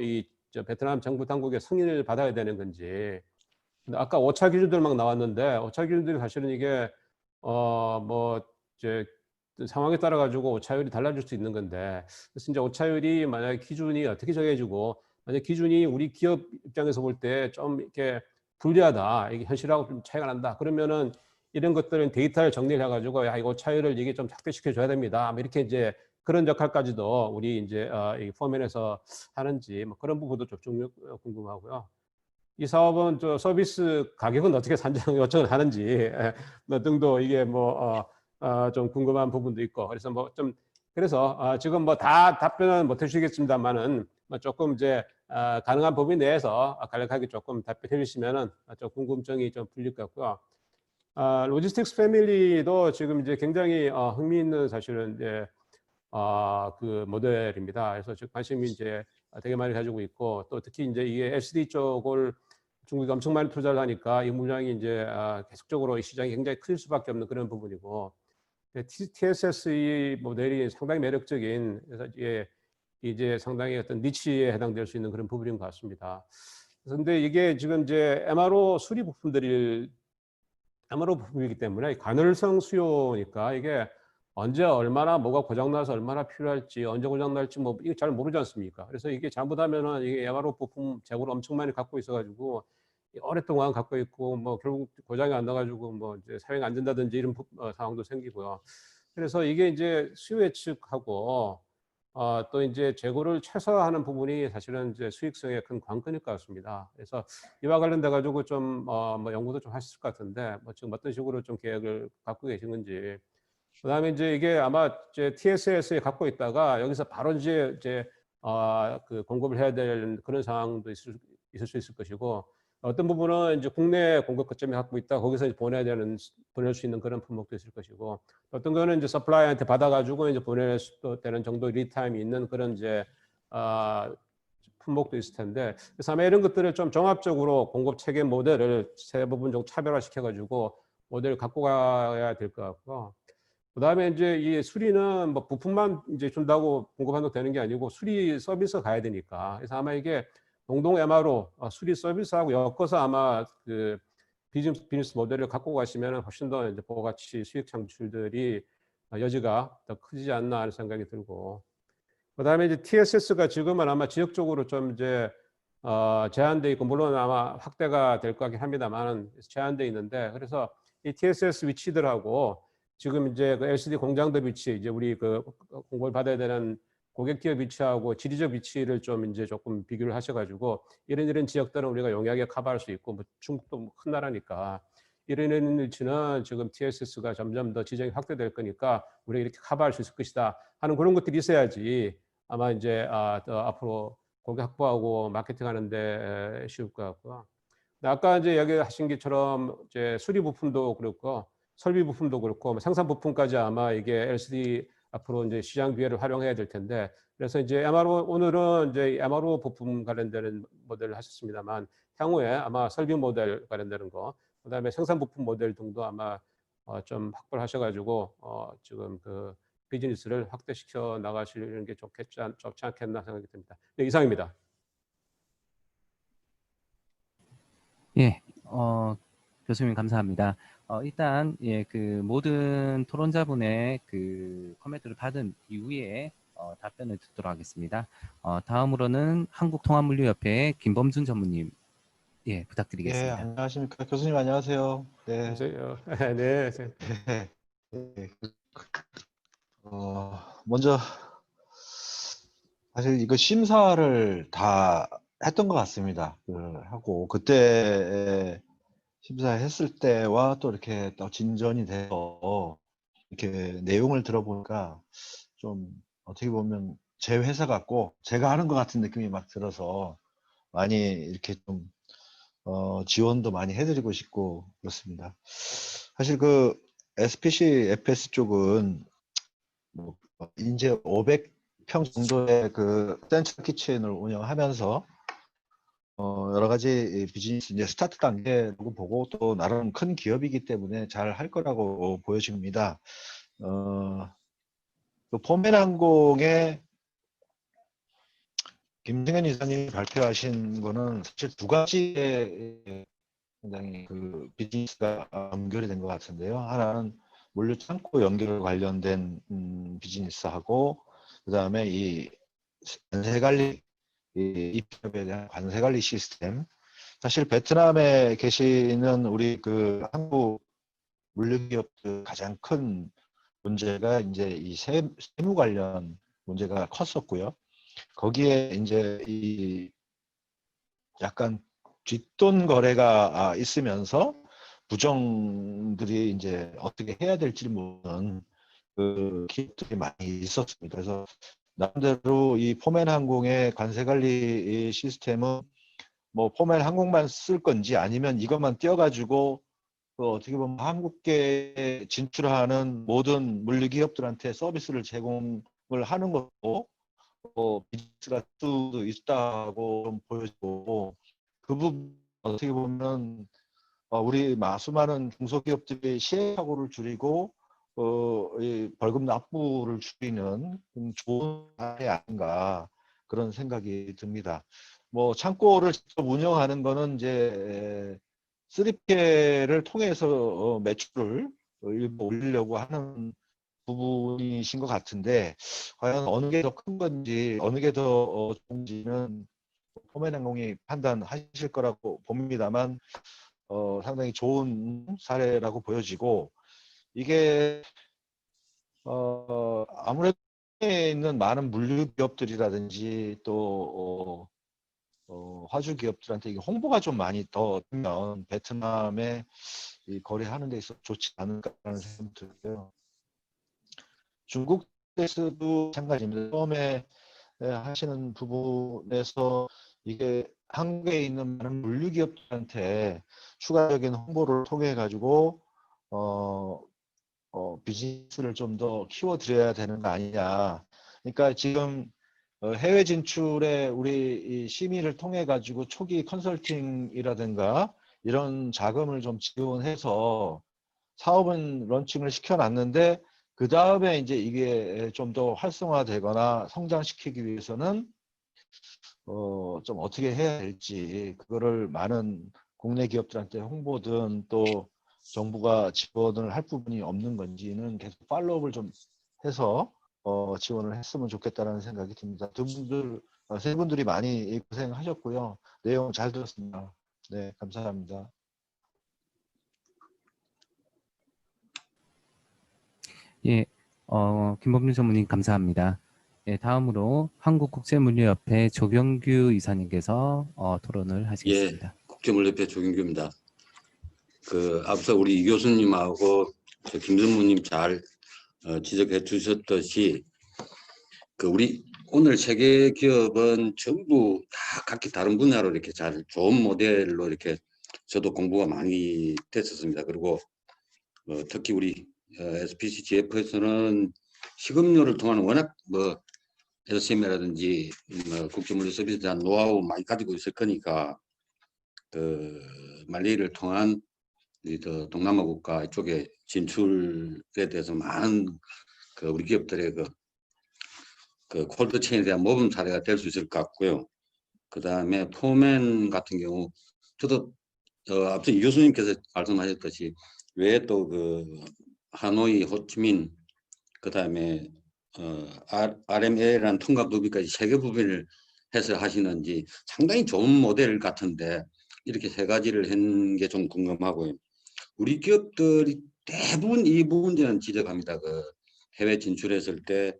저 베트남 정부 당국의 승인을 받아야 되는 건지. 근데 아까 오차 기준들 막 나왔는데, 오차 기준들이 사실은 이게 뭐 이제 상황에 따라 가지고 오차율이 달라질 수 있는 건데, 그래서 이제 오차율이 만약에 기준이 어떻게 정해지고, 만약 기준이 우리 기업 입장에서 볼 때 좀 이렇게 불리하다, 이게 현실하고 좀 차이가 난다, 그러면은 이런 것들은 데이터를 정리를 해가지고 야, 이거 차이를 이게 좀 확대시켜 줘야 됩니다, 뭐 이렇게 이제 그런 역할까지도 우리 이제 이 포면에서 하는지, 뭐 그런 부분도 좀 궁금하고요. 이 사업은 저 서비스 가격은 어떻게 산정 요청을 하는지 뭐 등도 이게 뭐 좀 궁금한 부분도 있고, 그래서 뭐 좀 그래서 지금 뭐 다 답변은 못 해주시겠습니다만은 뭐 조금 이제 가능한 범위 내에서 간략하게 조금 답변해 주시면은 좀 궁금증이 좀 풀릴 것 같고요. 로지스틱스 패밀리도 지금 이제 굉장히 흥미있는 사실은 이제 그 모델입니다. 그래서 즉 관심이 이제 되게 많이 가지고 있고, 또 특히 이제 이게 LCD 쪽을 중국이 엄청 많이 투자를 하니까 이 물량이 이제 계속적으로 이 시장이 굉장히 클 수밖에 없는 그런 부분이고, TSS 모델이 상당히 매력적인, 그래서 이제 상당히 어떤 니치에 해당될 수 있는 그런 부분인 것 같습니다. 그런데 이게 지금 이제 MRO 수리 부품들이 MRO 부품이기 때문에 가능성 수요니까 이게 언제 얼마나 뭐가 고장나서 얼마나 필요할지, 언제 고장날지 뭐 이거 잘 모르지 않습니까? 그래서 이게 잘못하면은 이게 MRO 부품 재고를 엄청 많이 갖고 있어가지고 오랫동안 갖고 있고 뭐 결국 고장이 안 나가지고 뭐 이제 사용이 안 된다든지 이런 상황도 생기고요. 그래서 이게 이제 수요 예측하고 또 이제 재고를 최소화하는 부분이 사실은 이제 수익성의 큰 관건일 것 같습니다. 그래서 이와 관련돼 가지고 좀 뭐 연구도 좀 하실 것 같은데, 뭐 지금 어떤 식으로 좀 계획을 갖고 계신 건지. 그다음에 이제 이게 아마 이제 TSS에 갖고 있다가 여기서 바로 이제 그 공급을 해야 될 그런 상황도 있을 수 있을 것이고, 어떤 부분은 이제 국내 공급 거점에 갖고 있다 거기서 이제 보낼 수 있는 그런 품목도 있을 것이고, 어떤 거는 이제 서플라이한테 받아가지고 이제 보낼 수 되는 정도 리타임이 있는 그런 이제 품목도 있을 텐데, 그래서 아마 이런 것들을 좀 종합적으로 공급 체계 모델을 세 부분 정도 차별화시켜가지고 모델을 갖고 가야 될 것 같고, 그다음에 이제 이 수리는 뭐 부품만 이제 준다고 공급한다고 되는 게 아니고 수리 서비스 가야 되니까, 그래서 아마 이게 공동 MRO 수리 서비스하고 엮어서 아마 그 비즈니스 모델을 갖고 가시면 훨씬 더 이제 부가가치 수익 창출들이 여지가 더 크지 않나 하는 생각이 들고, 그다음에 이제 TSS가 지금은 아마 지역적으로 좀 이제 제한돼 있고, 물론 아마 확대가 될 거긴 합니다만 제한돼 있는데, 그래서 이 TSS 위치들하고 지금 이제 그 LCD 공장들 위치, 이제 우리 그 공급을 받아야 되는 고객 기업 위치하고 지리적 위치를 좀 이제 조금 비교를 하셔가지고 이런 지역들은 우리가 용이하게 커버할 수 있고, 뭐 중국도 뭐 큰 나라니까 이런 위치는 지금 TSS가 점점 더 지정이 확대될 거니까 우리가 이렇게 커버할 수 있을 것이다 하는 그런 것들이 있어야지 아마 이제 더 앞으로 고객 확보하고 마케팅하는데 쉬울 것 같고요. 아까 이제 이야기하신 것처럼 이제 수리 부품도 그렇고 설비 부품도 그렇고 생산 부품까지 아마 이게 LCD 앞으로 이제 시장 기회를 활용해야 될 텐데, 그래서 이제 MRO 오늘은 이제 MRO 부품 관련되는 모델을 하셨습니다만 향후에 아마 설비 모델 관련되는 거, 그다음에 생산 부품 모델 등도 아마 좀 확보를 하셔가지고 지금 그 비즈니스를 확대시켜 나가시는 게 좋지 않겠나 생각이 듭니다. 네, 이상입니다. 예, 교수님 감사합니다. 일단 예, 그 모든 토론자분의 그 코멘트를 받은 이후에 답변을 듣도록 하겠습니다. 다음으로는 한국통합물류협회 김범준 전무님, 예, 예, 부탁드리겠습니다. 안녕하십니까. 교수님 안녕하세요. 네. 네. 네. 먼저 사실 이거 심사를 다 했던 것 같습니다. 하고 그때 심사했을 때와 또 이렇게 또 진전이 돼서 이렇게 내용을 들어보니까 좀 어떻게 보면 제 회사 같고 제가 하는 것 같은 느낌이 막 들어서 많이 이렇게 좀 지원도 많이 해드리고 싶고 그렇습니다. 사실 그 SPC FS 쪽은 뭐 이제 500평 정도의 그 센트럴 키친을 운영하면서 여러 가지 비즈니스 이제 스타트 단계라고 보고 또 나름 큰 기업이기 때문에 잘 할 거라고 보여집니다. 그 포맨항공의 김승현 이사님이 발표하신 거는 사실 두 가지의 굉장히 그 비즈니스가 연결이 된 것 같은데요. 하나는 물류 창고 연결 관련된 비즈니스하고 그 다음에 이 관세 관리 이 입법에 대한 관세 관리 시스템. 사실 베트남에 계시는 우리 그 한국 물류기업들 가장 큰 문제가 이제 이 세무 관련 문제가 컸었고요. 거기에 이제 이 약간 뒷돈 거래가 있으면서 부정들이 이제 어떻게 해야 될지 모르는 그 기업들이 많이 있었습니다. 그래서 나름대로 이 포맨 항공의 관세 관리 시스템은 뭐 포맨 항공만 쓸 건지 아니면 이것만 띄워가지고 그 어떻게 보면 한국계에 진출하는 모든 물류 기업들한테 서비스를 제공을 하는 것도 비즈니스가 수도 있다고 좀 보여지고 그 부분 어떻게 보면 우리 수많은 중소기업들이 시행착오를 줄이고 이 벌금 납부를 줄이는 좋은 사례 아닌가 그런 생각이 듭니다. 뭐 창고를 직접 운영하는 거는 이제 3PL을 통해서 매출을 일부 올리려고 하는 부분이신 것 같은데 과연 어느 게 더 큰 건지 어느 게 더 좋은지는 포맨항공이 판단하실 거라고 봅니다만 상당히 좋은 사례라고 보여지고 이게 아무래도 해외에 있는 많은 물류 기업들이라든지 또 화주 기업들한테 이게 홍보가 좀 많이 더 되면 베트남에 이 거래하는 데 있어서 좋지 않을까라는 생각이 들고요. 중국에서도 마찬가지입니다. 처음에 하시는 부분에서 이게 한국에 있는 많은 물류 기업들한테 추가적인 홍보를 통해 가지고 비즈니스를 좀 더 키워드려야 되는 거 아니냐. 그러니까 지금 해외 진출에 우리 이 심의를 통해 가지고 초기 컨설팅이라든가 이런 자금을 좀 지원해서 사업은 런칭을 시켜놨는데 그 다음에 이제 이게 좀 더 활성화되거나 성장시키기 위해서는 좀 어떻게 해야 될지 그거를 많은 국내 기업들한테 홍보든 또 정부가 지원을 할 부분이 없는 건지는 계속 팔로우를 좀 해서 지원을 했으면 좋겠다라는 생각이 듭니다. 세 분들이 많이 고생하셨고요. 내용 잘 들었습니다. 네, 감사합니다. 예, 김범준 전무님 감사합니다. 예, 다음으로 한국국제물류협회 조경규 이사님께서 토론을 하시겠습니다. 예, 국제물류협회 조경규입니다. 앞서 우리 이 교수님하고 김전무님 잘 지적해 주셨듯이 우리 오늘 세계 기업은 전부 다 각기 다른 분야로 이렇게 잘 좋은 모델로 이렇게 저도 공부가 많이 됐었습니다. 그리고 특히 우리 SPC GF에서는 식음료를 통한 워낙 SCM이라든지 국제물류 서비스에 대한 노하우 많이 가지고 있을 거니까 말레이를 통한 동남아 국가 쪽에 진출에 대해서 많은 우리 기업들의 콜드 체인에 대한 모범 사례가 될 수 있을 것 같고요. 그 다음에 포맨 같은 경우 저도 앞서 이 교수님께서 말씀하셨듯이 왜 또 하노이, 호치민 그 다음에 RMA라는 통합법인까지 3개 부분을 해서 하시는지 상당히 좋은 모델 같은데 이렇게 3가지를 한 게 좀 궁금하고요. 우리 기업들이 대부분 이 문제는 지적합니다. 해외 진출했을 때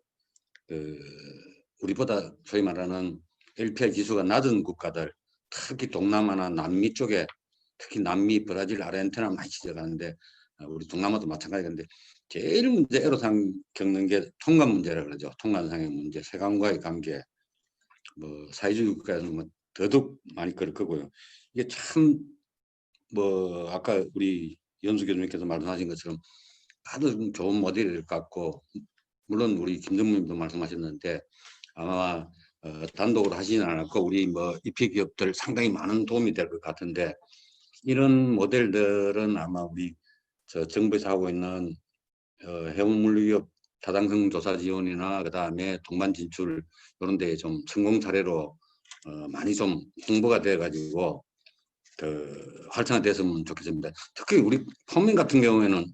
우리보다 소위 말하는 LPI 지수가 낮은 국가들, 특히 동남아나 남미 쪽에, 특히 남미, 브라질, 아르헨티나 많이 지적하는데 우리 동남아도 마찬가지인데 제일 문제 애로사항 겪는 게 통관 문제라 그러죠. 통관상의 문제, 세관과의 관계, 뭐 사회주의 국가에서는 뭐 더더욱 많이 그럴 거고요. 이게 참 뭐 아까 우리 연수 교수님께서 말씀하신 것처럼 아주 좋은 모델일 것 같고, 물론 우리 김정무님도 말씀하셨는데 아마 단독으로 하지는 않았고 우리 뭐 EP 기업들 상당히 많은 도움이 될 것 같은데, 이런 모델들은 아마 우리 저 정부에서 하고 있는 해운물류기업 타당성 조사 지원이나 그 다음에 동반 진출 이런 데에 좀 성공 사례로 많이 좀 홍보가 돼 가지고 활성화됐으면 좋겠습니다. 특히 우리 펌민 같은 경우에는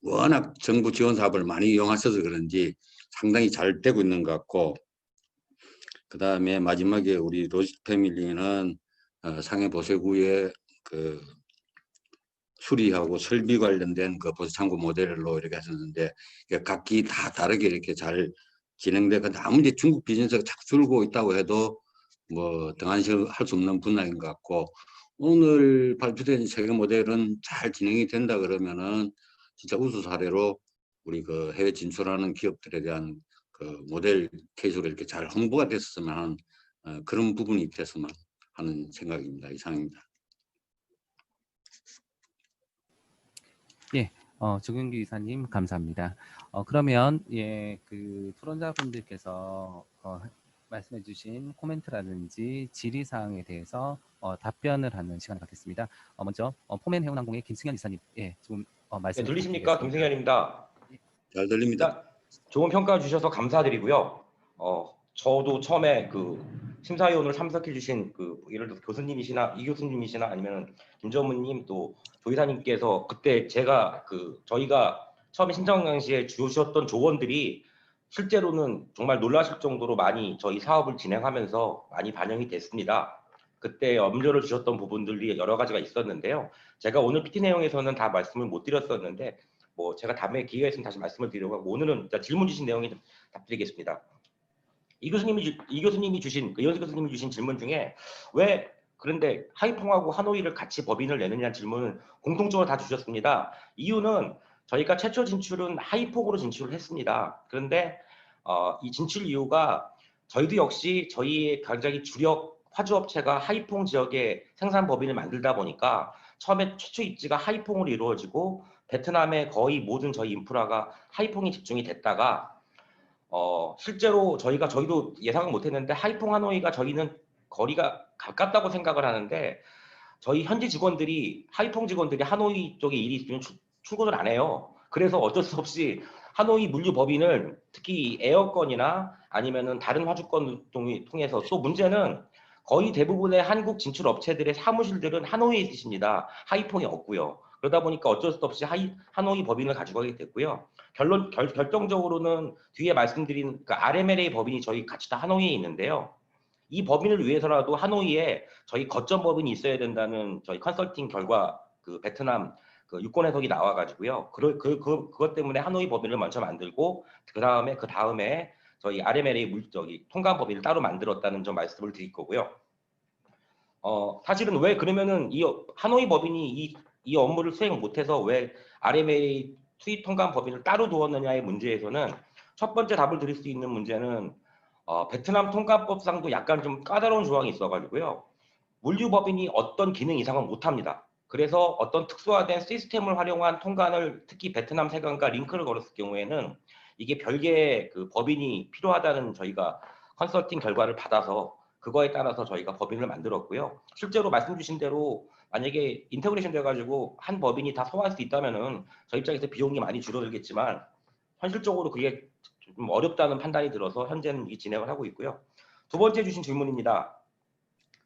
워낙 정부 지원 사업을 많이 이용하셔서 그런지 상당히 잘 되고 있는 것 같고, 그 다음에 마지막에 우리 로직 패밀리는 상해 보세구의 그 수리하고 설비 관련된 그 보세 창고 모델로 이렇게 하셨는데 각기 다 다르게 이렇게 잘 진행돼. 근데 아무리 중국 비즈니스가 자꾸 줄고 있다고 해도 뭐 등한시할 수 없는 분야인 것 같고, 오늘 발표된 세계 모델은 잘 진행이 된다 그러면은 진짜 우수 사례로 우리 그 해외 진출하는 기업들에 대한 그 모델 케이스로 이렇게 잘 홍보가 됐으면 하는 그런 부분이 됐으면 하는 생각입니다. 이상입니다. 예, 조경기 이사님 감사합니다. 그러면 그 토론자분들께서 말씀해주신 코멘트라든지 질의사항에 대해서 답변을 하는 시간을 갖겠습니다. 먼저 포맨 해운항공의 김승현 이사님, 좀 말씀. 네, 들리십니까? 김승현입니다. 잘 들립니다. 일단 좋은 평가 주셔서 감사드리고요. 저도 처음에 그 심사위원으로 참석해 주신 그 예를 들어서 교수님이시나 이 교수님이시나 아니면 김전무님 또 조이사님께서 그때 제가 저희가 처음에 신청 당시에 주셨던 조언들이 실제로는 정말 놀라실 정도로 많이 저희 사업을 진행하면서 많이 반영이 됐습니다. 그때 염려를 주셨던 부분들이 여러 가지가 있었는데요. 제가 오늘 PT 내용에서는 다 말씀을 못 드렸었는데 뭐 제가 다음에 기회가 있으면 다시 말씀을 드리려고 하고, 오늘은 일단 질문 주신 내용에 답드리겠습니다. 이 교수님이 주신 이현수 교수님이 주신 질문 중에 왜 그런데 하이퐁하고 하노이를 같이 법인을 내느냐는 질문을 공통적으로 다 주셨습니다. 이유는 저희가 최초 진출은 하이퐁으로 진출을 했습니다. 그런데 이 진출 이유가 저희도 역시 저희의 굉장히 주력 화주업체가 하이퐁 지역에 생산 법인을 만들다 보니까 처음에 최초 입지가 하이퐁으로 이루어지고 베트남의 거의 모든 저희 인프라가 하이퐁에 집중이 됐다가 실제로 저희도 예상을 못했는데 하이퐁 하노이가 저희는 거리가 가깝다고 생각을 하는데 저희 현지 직원들이 하이퐁 직원들이 하노이 쪽에 일이 있으면 출근을 안 해요. 그래서 어쩔 수 없이 하노이 물류 법인을 특히 에어건이나 아니면은 다른 화주권 통해서, 또 문제는 거의 대부분의 한국 진출 업체들의 사무실들은 하노이에 있으십니다. 하이퐁이 없고요. 그러다 보니까 어쩔 수 없이 하노이 법인을 가지고 가게 됐고요. 결정적으로는 뒤에 말씀드린 그 RMLA 법인이 저희 같이 다 하노이에 있는데요. 이 법인을 위해서라도 하노이에 저희 거점 법인이 있어야 된다는 저희 컨설팅 결과 그 베트남 그 유권 해석이 나와가지고요. 그것 때문에 하노이 법인을 먼저 만들고 그 다음에 저희 RMLA 통관 법인을 따로 만들었다는 점 말씀을 드릴 거고요. 사실은 왜 그러면은 이 하노이 법인이 이 업무를 수행 못해서 왜 RMLA 수입 통관 법인을 따로 두었느냐의 문제에서는 첫 번째 답을 드릴 수 있는 문제는 베트남 통관법상도 약간 좀 까다로운 조항이 있어가지고요. 물류법인이 어떤 기능 이상은 못합니다. 그래서 어떤 특수화된 시스템을 활용한 통관을 특히 베트남 세관과 링크를 걸었을 경우에는 이게 별개의 그 법인이 필요하다는 저희가 컨설팅 결과를 받아서 그거에 따라서 저희가 법인을 만들었고요. 실제로 말씀 주신 대로 만약에 인테그레이션 돼가지고 한 법인이 다 소화할 수 있다면은 저희 입장에서 비용이 많이 줄어들겠지만 현실적으로 그게 좀 어렵다는 판단이 들어서 현재는 이 진행을 하고 있고요. 두 번째 주신 질문입니다.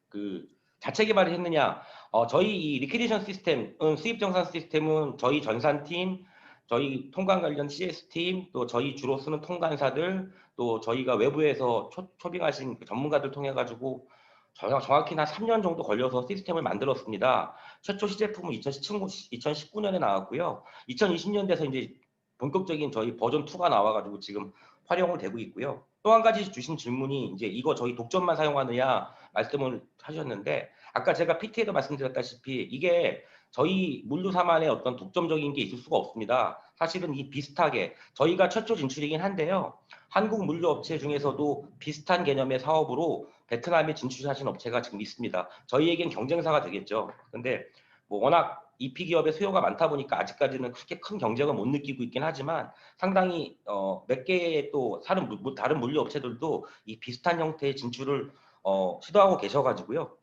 그 자체 개발을 했느냐? 저희 이 리퀴디션 시스템은 수입 정산 시스템은 저희 전산팀, 저희 통관 관련 CS팀, 또 저희 주로 쓰는 통관사들, 또 저희가 외부에서 초빙하신 그 전문가들 통해 가지고 정확히 한 3년 정도 걸려서 시스템을 만들었습니다. 최초 시제품은 2019년에 나왔고요. 2020년 돼서 이제 본격적인 저희 버전 2가 나와가지고 지금 활용을 되고 있고요. 또 한 가지 주신 질문이 이제 이거 저희 독점만 사용하느냐 말씀을 하셨는데 아까 제가 PT에도 말씀드렸다시피 이게 저희 물류사만의 어떤 독점적인 게 있을 수가 없습니다. 사실은 이 비슷하게 저희가 최초 진출이긴 한데요. 한국 물류업체 중에서도 비슷한 개념의 사업으로 베트남에 진출하신 업체가 지금 있습니다. 저희에겐 경쟁사가 되겠죠. 근데 뭐 워낙 EP 기업의 수요가 많다 보니까 아직까지는 그렇게 큰 경쟁을 못 느끼고 있긴 하지만 상당히 몇 개의 또 다른 물류 업체들도 이 비슷한 형태의 진출을 시도하고 계셔가지고요.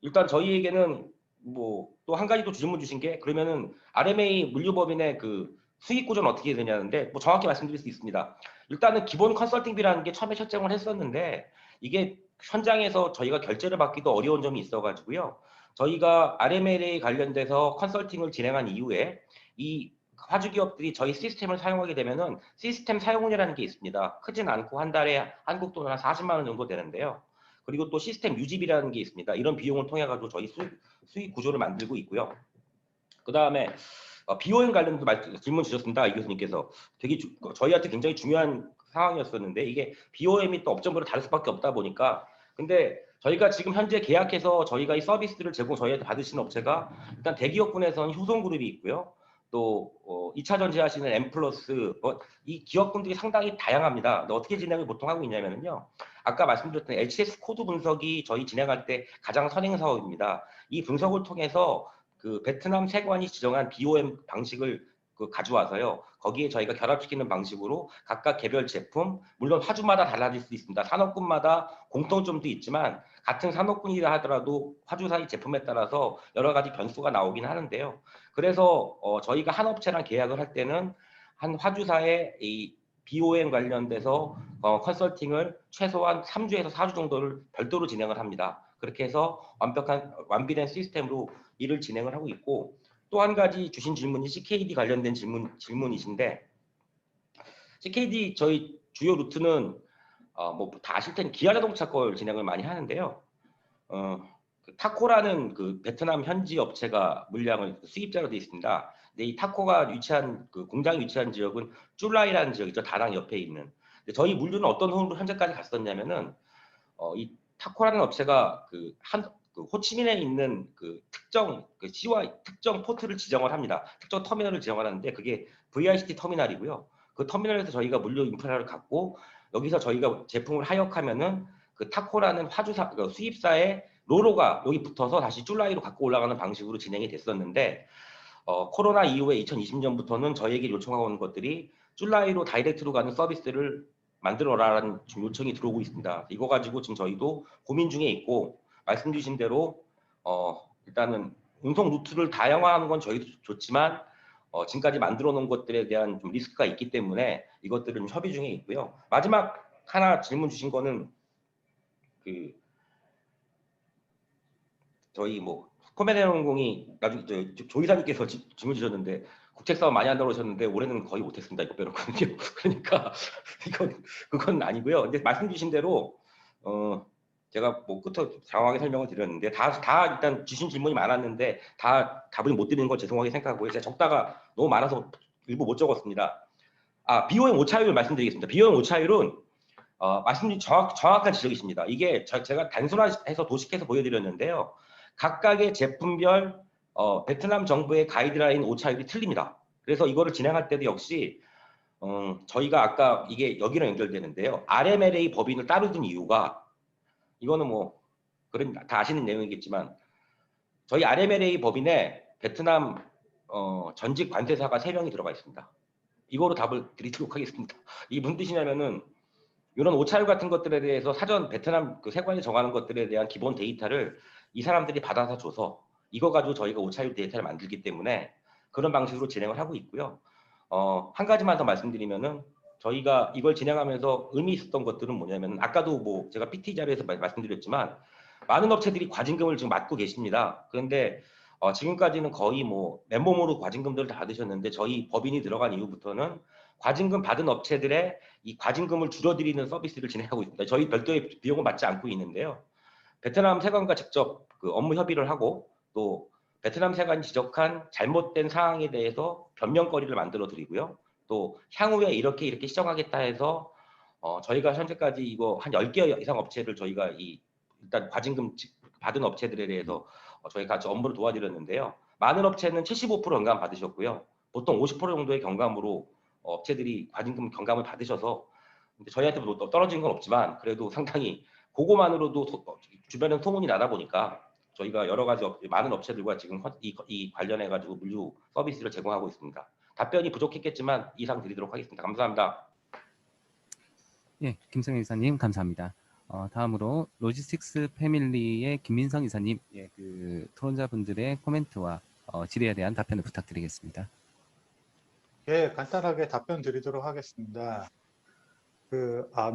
일단 저희에게는 뭐 또 한 가지 또 질문 주신 게 그러면은 RMA 물류법인의 그 수익 구조는 어떻게 되냐는데 뭐 정확히 말씀드릴 수 있습니다. 일단은 기본 컨설팅비라는 게 처음에 설정을 했었는데 이게 현장에서 저희가 결제를 받기도 어려운 점이 있어가지고요. 저희가 RML에 관련돼서 컨설팅을 진행한 이후에 이 화주 기업들이 저희 시스템을 사용하게 되면은 시스템 사용료라는 게 있습니다. 크진 않고 한 달에 한국 돈 한 40만 원 정도 되는데요. 그리고 또 시스템 유지비라는 게 있습니다. 이런 비용을 통해 가지고 저희 수익 구조를 만들고 있고요. 그 다음에 비용 관련도 질문 주셨습니다. 이 교수님께서 되게 저희한테 굉장히 중요한 상황이었었는데 이게 BOM이 또 업종별로 다를 수밖에 없다 보니까 근데 저희가 지금 현재 계약해서 저희가 이 서비스를 저희한테 받으시는 업체가 일단 대기업군에서는 효성그룹이 있고요. 또 2차 전지하시는 엠플러스 이 기업군들이 상당히 다양합니다. 근데 어떻게 진행을 보통 하고 있냐면요. 아까 말씀드렸던 HS 코드 분석이 저희 진행할 때 가장 선행 사업입니다. 이 분석을 통해서 그 베트남 세관이 지정한 BOM 방식을 가져와서요. 거기에 저희가 결합시키는 방식으로 각각 개별 제품, 물론 화주마다 달라질 수 있습니다. 산업군마다 공통점도 있지만 같은 산업군이라 하더라도 화주사의 제품에 따라서 여러 가지 변수가 나오긴 하는데요. 그래서 저희가 한 업체랑 계약을 할 때는 한 화주사의 이 BOM 관련돼서 컨설팅을 최소한 3주에서 4주 정도를 별도로 진행을 합니다. 그렇게 해서 완비된 시스템으로 일을 진행을 하고 있고 또 한 가지 주신 질문이 CKD 관련된 질문이신데 CKD 저희 주요 루트는 뭐 다 아실 텐데 기아자동차 걸 진행을 많이 하는데요. 그 타코라는 그 베트남 현지 업체가 물량을 수입자로 되어 있습니다. 근데 이 타코가 위치한 그 공장이 위치한 지역은 쭈라이라는 지역이죠. 다낭 옆에 있는. 근데 저희 물류는 어떤 흐름으로 현재까지 갔었냐면은 이 타코라는 업체가 그 호치민에 있는 그 특정 그 시와 특정 포트를 지정을 합니다. 특정 터미널을 지정을 하는데 그게 VICT 터미널이고요. 그 터미널에서 저희가 물류 인프라를 갖고 여기서 저희가 제품을 하역하면은 그 타코라는 화주사 그 수입사의 로로가 여기 붙어서 다시 쭈라이로 갖고 올라가는 방식으로 진행이 됐었는데 코로나 이후에 2020년부터는 저희에게 요청하고 오는 것들이 쭈라이로 다이렉트로 가는 서비스를 만들어라라는 요청이 들어오고 있습니다. 이거 가지고 지금 저희도 고민 중에 있고 말씀 주신 대로 일단은 운송 루트를 다양화하는 건 저희도 좋지만 지금까지 만들어 놓은 것들에 대한 좀 리스크가 있기 때문에 이것들은 협의 중에 있고요. 마지막 하나 질문 주신 거는 그 저희 뭐 코메네항공이 나중에 조이사님께서 질문 주셨는데 국책사업 많이 한다고 하셨는데 올해는 거의 못했습니다. 이거 빼놓거든요. 그러니까 그건 아니고요. 근데 말씀 주신 대로 제가 뭐 끝으로 장황하게 설명을 드렸는데 다 일단 주신 질문이 많았는데 다 답을 못 드리는 건 죄송하게 생각하고요. 제가 적다가 너무 많아서 일부 못 적었습니다. BOM 오차율 말씀드리겠습니다. BOM 오차율은 말씀드린 정확한 지적이십니다. 이게 제가 단순화해서 도식해서 보여드렸는데요. 각각의 제품별 베트남 정부의 가이드라인 오차율이 틀립니다. 그래서 이거를 진행할 때도 역시 저희가 아까 이게 여기랑 연결되는데요. RMLA 법인을 따르던 이유가 이거는 뭐 다 아시는 내용이겠지만 저희 RMLA 법인에 베트남 전직 관세사가 3명이 들어가 있습니다. 이거로 답을 드리도록 하겠습니다. 이게 무슨 뜻이냐면은 이런 오차율 같은 것들에 대해서 사전 베트남 그 세관이 정하는 것들에 대한 기본 데이터를 이 사람들이 받아서 줘서 이거 가지고 저희가 오차율 데이터를 만들기 때문에 그런 방식으로 진행을 하고 있고요. 한 가지만 더 말씀드리면은 저희가 이걸 진행하면서 의미 있었던 것들은 뭐냐면 아까도 뭐 제가 PT 자료에서 말씀드렸지만 많은 업체들이 과징금을 지금 맡고 계십니다. 그런데 지금까지는 거의 뭐 맨몸으로 과징금들을 다 받으셨는데 저희 법인이 들어간 이후부터는 과징금 받은 업체들의 이 과징금을 줄여드리는 서비스를 진행하고 있습니다. 저희 별도의 비용을 받지 않고 있는데요. 베트남 세관과 직접 그 업무 협의를 하고 또 베트남 세관이 지적한 잘못된 사항에 대해서 변명거리를 만들어 드리고요. 또 향후에 이렇게 시정하겠다 해서 저희가 현재까지 이거 한 10개 이상 업체를 저희가 일단 과징금 받은 업체들에 대해서 저희가 같이 업무를 도와드렸는데요. 많은 업체는 75% 경감 받으셨고요. 보통 50% 정도의 경감으로 업체들이 과징금 경감을 받으셔서 저희한테 뭐 떨어진 건 없지만 그래도 상당히 그거만으로도 주변에 소문이 나다 보니까 저희가 여러 가지 많은 업체들과 지금 이 관련해 가지고 물류 서비스를 제공하고 있습니다. 답변이 부족했겠지만 이상 드리도록 하겠습니다. 감사합니다. 예, 김성현 이사님 감사합니다. 다음으로 로지스틱스 패밀리의 김민성 이사님, 예, 그 토론자분들의 코멘트와 질의에 대한 답변을 부탁드리겠습니다. 예, 간단하게 답변 드리도록 하겠습니다.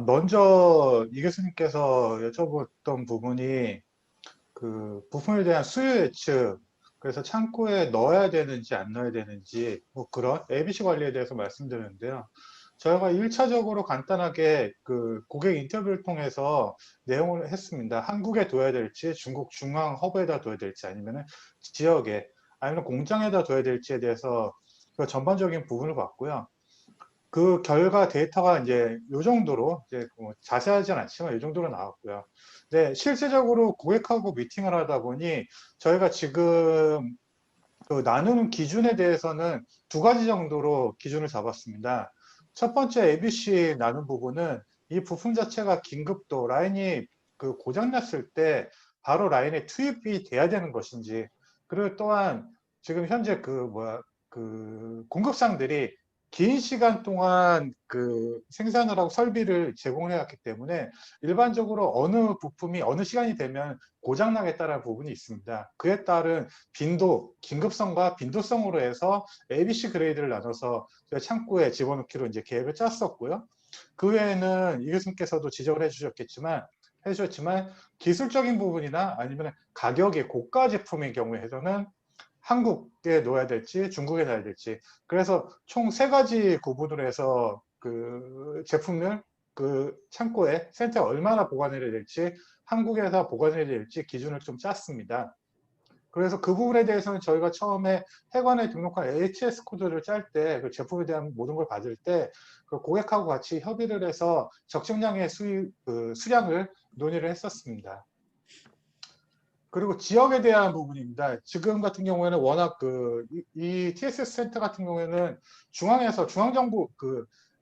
먼저 이 교수님께서 여쭤봤던 부분이 부품에 대한 수요 예측, 그래서 창고에 넣어야 되는지 안 넣어야 되는지 뭐 그런 ABC 관리에 대해서 말씀드렸는데요. 저희가 1차적으로 간단하게 고객 인터뷰를 통해서 내용을 했습니다. 한국에 둬야 될지, 중국 중앙 허브에다 둬야 될지, 아니면 지역에, 아니면 공장에다 둬야 될지에 대해서 그 전반적인 부분을 봤고요. 그 결과 데이터가 이제 이 정도로 이제 뭐 자세하진 않지만 이 정도로 나왔고요. 네, 실제적으로 고객하고 미팅을 하다 보니 저희가 지금 나누는 기준에 대해서는 2가지 정도로 기준을 잡았습니다. 첫 번째 ABC 나눈 부분은 이 부품 자체가 긴급도 라인이 고장 났을 때 바로 라인에 투입이 돼야 되는 것인지, 그리고 또한 지금 현재 공급상들이 긴 시간 동안 생산을 하고 설비를 제공해 왔기 때문에 일반적으로 어느 부품이 어느 시간이 되면 고장나겠다는 부분이 있습니다. 그에 따른 빈도, 긴급성과 빈도성으로 해서 ABC 그레이드를 나눠서 창고에 집어넣기로 이제 계획을 짰었고요. 그 외에는 이 교수님께서도 지적을 해주셨지만 기술적인 부분이나 아니면 가격이 고가 제품의 경우에는 한국에 놓아야 될지 중국에 놔야 될지, 그래서 총 3가지 구분으로 해서 제품을 창고에 센터에 얼마나 보관해야 될지, 한국에서 보관해야 될지 기준을 좀 짰습니다. 그래서 그 부분에 대해서는 저희가 처음에 해관에 등록한 HS 코드를 짤 때 제품에 대한 모든 걸 받을 때 고객하고 같이 협의를 해서 적정량의 수량을 논의를 했었습니다. 그리고 지역에 대한 부분입니다. 지금 같은 경우에는 워낙 이 TSS 센터 같은 경우에는 중앙에서 중앙정부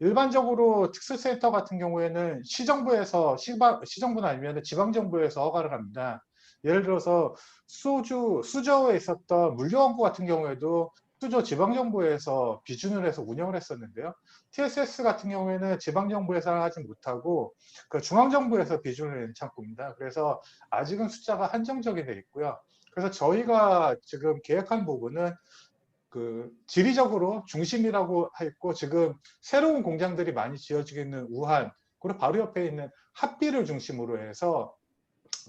일반적으로 특수센터 같은 경우에는 시정부나 아니면 지방정부에서 허가를 합니다. 예를 들어서 수저에 있었던 물류원구 같은 경우에도 수저 지방정부에서 비준을 해서 운영을 했었는데요. TSS 같은 경우에는 지방정부에서 하지 못하고 중앙정부에서 비준을 낸 창고입니다. 그래서 아직은 숫자가 한정적이 되어 있고요. 그래서 저희가 지금 계획한 부분은 지리적으로 중심이라고 했고, 지금 새로운 공장들이 많이 지어지고 있는 우한, 그리고 바로 옆에 있는 합비를 중심으로 해서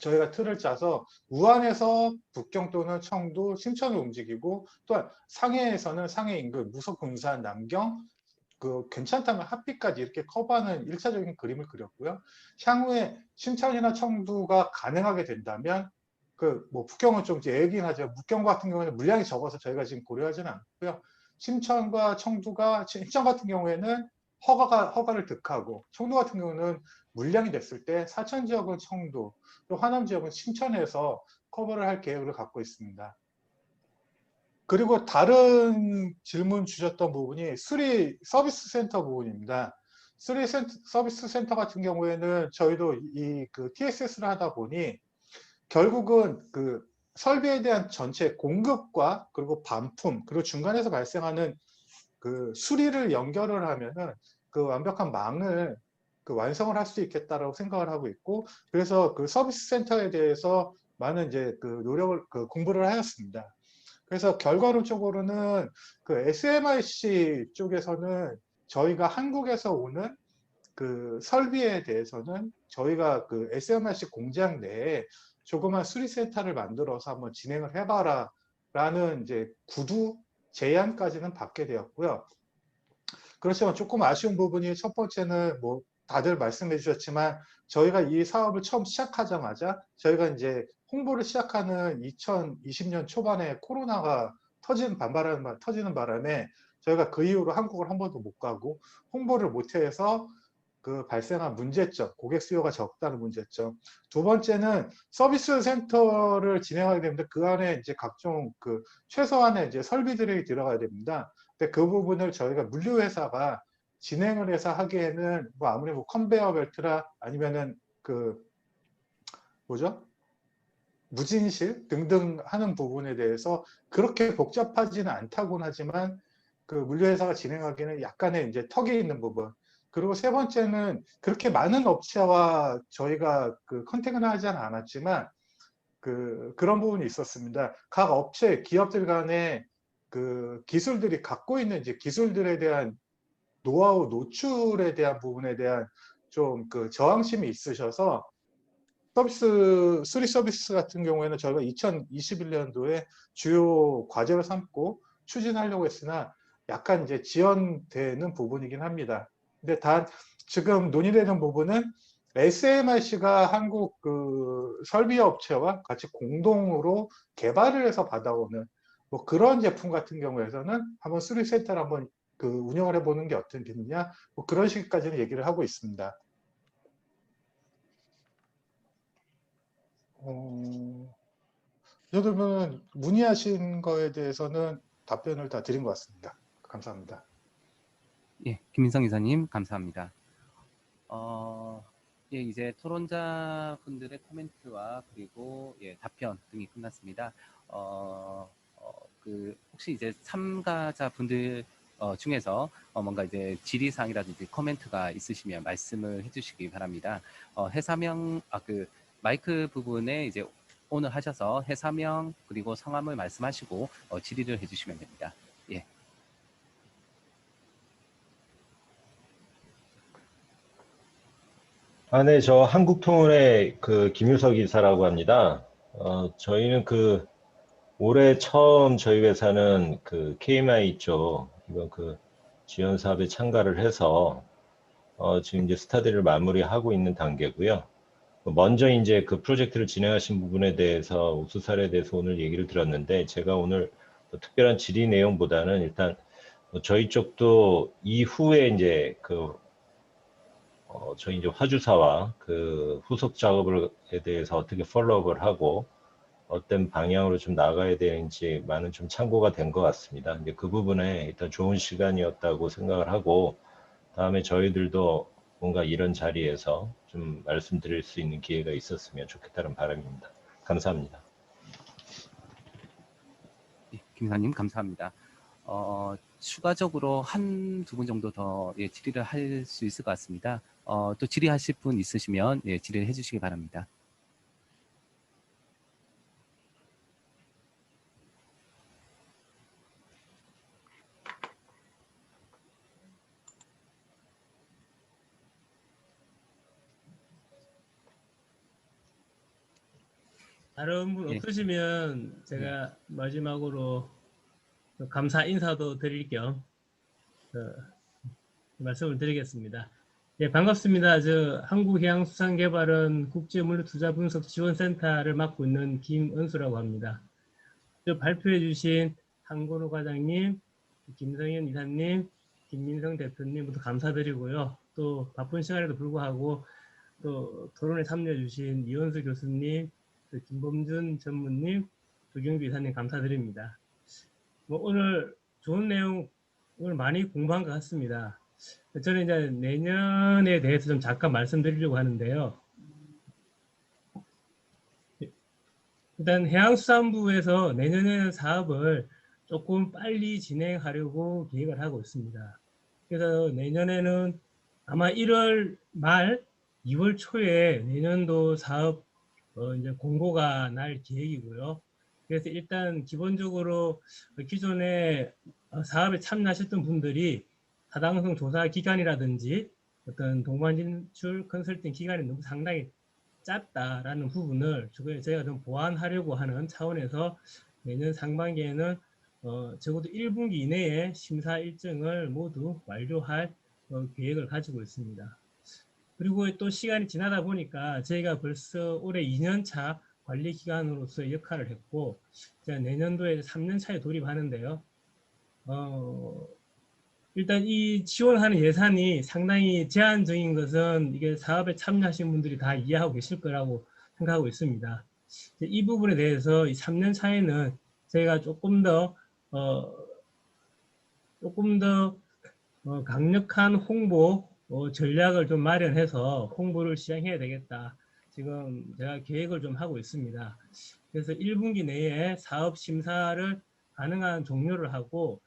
저희가 틀을 짜서 우한에서 북경 또는 청도, 심천을 움직이고, 또한 상해에서는 상해 인근, 무속, 군산, 남경, 괜찮다면 합비까지 이렇게 커버하는 1차적인 그림을 그렸고요. 향후에 심천이나 청두가 가능하게 된다면 뭐 북경은 좀 예긴 하죠. 북경 같은 경우에는 물량이 적어서 저희가 지금 고려하지는 않고요. 심천과 청두가, 심천 같은 경우에는 허가를 득하고, 청도 같은 경우는 물량이 됐을 때 사천 지역은 청도, 또 화남 지역은 심천에서 커버를 할 계획을 갖고 있습니다. 그리고 다른 질문 주셨던 부분이 수리 서비스 센터 부분입니다. 수리 서비스 센터 같은 경우에는 저희도 TSS를 하다 보니 결국은 설비에 대한 전체 공급과 그리고 반품, 그리고 중간에서 발생하는 수리를 연결을 하면은 완벽한 망을 완성을 할 수 있겠다라고 생각을 하고 있고, 그래서 서비스 센터에 대해서 많은 이제 노력을 공부를 하였습니다. 그래서 결과론적으로는 SMRC 쪽에서는 저희가 한국에서 오는 설비에 대해서는 저희가 SMRC 공장 내에 조그만 수리센터를 만들어서 한번 진행을 해봐라 라는 이제 구두 제안까지는 받게 되었고요. 그렇지만 조금 아쉬운 부분이, 첫 번째는 뭐 다들 말씀해 주셨지만 저희가 이 사업을 처음 시작하자마자 저희가 이제 홍보를 시작하는 2020년 초반에 코로나가 터지는 바람에 저희가 그 이후로 한국을 한 번도 못 가고 홍보를 못 해서 그 발생한 문제점, 고객 수요가 적다는 문제점. 두 번째는 서비스 센터를 진행하게 됩니다. 그 안에 이제 각종 그 최소한의 이제 설비들이 들어가야 됩니다. 근데 그 부분을 저희가 물류회사가 진행을 해서 하기에는 뭐 아무리 뭐 컨베이어 벨트라 아니면은 그 뭐죠? 무진실 등등 하는 부분에 대해서 그렇게 복잡하지는 않다고는 하지만 그 물류회사가 진행하기에는 약간의 이제 턱이 있는 부분. 그리고 세 번째는 그렇게 많은 업체와 저희가 그 컨택은 하지 않았지만 그런 부분이 있었습니다. 각 업체, 기업들 간에 그 기술들이 갖고 있는 이제 기술들에 대한 노하우 노출에 대한 부분에 대한 좀 그 저항심이 있으셔서 수리 서비스 같은 경우에는 저희가 2021년도에 주요 과제로 삼고 추진하려고 했으나 약간 이제 지연되는 부분이긴 합니다. 근데 단 지금 논의되는 부분은 SMRC가 한국 그 설비업체와 같이 공동으로 개발을 해서 받아오는 뭐 그런 제품 같은 경우에서는 한번 수리센터를 한번 그 운영을 해보는 게 어떻겠느냐 뭐 그런 식까지는 얘기를 하고 있습니다. 그러면 문의하신 거에 대해서는 답변을 다 드린 것 같습니다. 감사합니다. 예, 김민성 이사님 감사합니다. 예, 이제 토론자 분들의 코멘트와 그리고 예, 답변 등이 끝났습니다. 그 혹시 이제 참가자 분들 중에서 뭔가 이제 질의사항이라든지 코멘트가 있으시면 말씀을 해주시기 바랍니다. 해사명 그 마이크 부분에 이제 오늘 하셔서 해사명 그리고 성함을 말씀하시고 질의를 해주시면 됩니다. 예. 네, 저 한국통운의 그 김유석 이사라고 합니다. 저희는 그 올해 처음 저희 회사는 그 KMI 쪽 이번 그 지원 사업에 참가를 해서 지금 이제 스타디를 마무리하고 있는 단계고요. 먼저 이제 그 프로젝트를 진행하신 부분에 대해서 우수 사례에 대해서 오늘 얘기를 들었는데 제가 오늘 특별한 질의 내용보다는 일단 저희 쪽도 이후에 이제 그 저희 이제 화주사와 그 후속 작업에 대해서 어떻게 폴로업을 하고 어떤 방향으로 좀 나가야 되는지 많은 좀 참고가 된 것 같습니다. 이제 그 부분에 일단 좋은 시간이었다고 생각을 하고 다음에 저희들도 뭔가 이런 자리에서 좀 말씀드릴 수 있는 기회가 있었으면 좋겠다는 바람입니다. 감사합니다. 예, 김 이사님 감사합니다. 추가적으로 한두 분 정도 더 예, 질의를 할 수 있을 것 같습니다. 또 질의하실 분 있으시면 예, 질의를 해주시기 바랍니다. 다른 분 예. 없으시면 제가 마지막으로 감사 인사도 드릴 겸 말씀을 드리겠습니다. 예, 반갑습니다. 저 한국해양수산개발원 국제물류투자분석지원센터를 맡고 있는 김은수라고 합니다. 저 발표해 주신 한건호 과장님, 김성현 이사님, 김민성 대표님 모두 감사드리고요. 또 바쁜 시간에도 불구하고 또 토론에 참여해 주신 이원수 교수님, 김범준 전무님, 조경주 이사님 감사드립니다. 뭐 오늘 좋은 내용을 많이 공부한 것 같습니다. 저는 이제 내년에 대해서 좀 잠깐 말씀드리려고 하는데요. 일단 해양수산부에서 내년에는 사업을 조금 빨리 진행하려고 계획을 하고 있습니다. 그래서 내년에는 아마 1월 말, 2월 초에 내년도 사업 이제 공고가 날 계획이고요. 그래서 일단 기본적으로 기존에 사업에 참여하셨던 분들이 타당성 조사 기간이라든지 어떤 동반 진출 컨설팅 기간이 너무 상당히 짧다라는 부분을 저희가 좀 보완하려고 하는 차원에서 내년 상반기에는 적어도 1분기 이내에 심사 일정을 모두 완료할 계획을 가지고 있습니다. 그리고 또 시간이 지나다 보니까 저희가 벌써 올해 2년차 관리 기관으로서의 역할을 했고 내년도에 3년차에 돌입하는데요. 일단 이 지원하는 예산이 상당히 제한적인 것은 이게 사업에 참여하신 분들이 다 이해하고 계실 거라고 생각하고 있습니다. 이 부분에 대해서 이 3년 차에는 저희가 조금 더 강력한 홍보 전략을 좀 마련해서 홍보를 시행해야 되겠다. 지금 제가 계획을 좀 하고 있습니다. 그래서 1분기 내에 사업 심사를 가능한 종료를 하고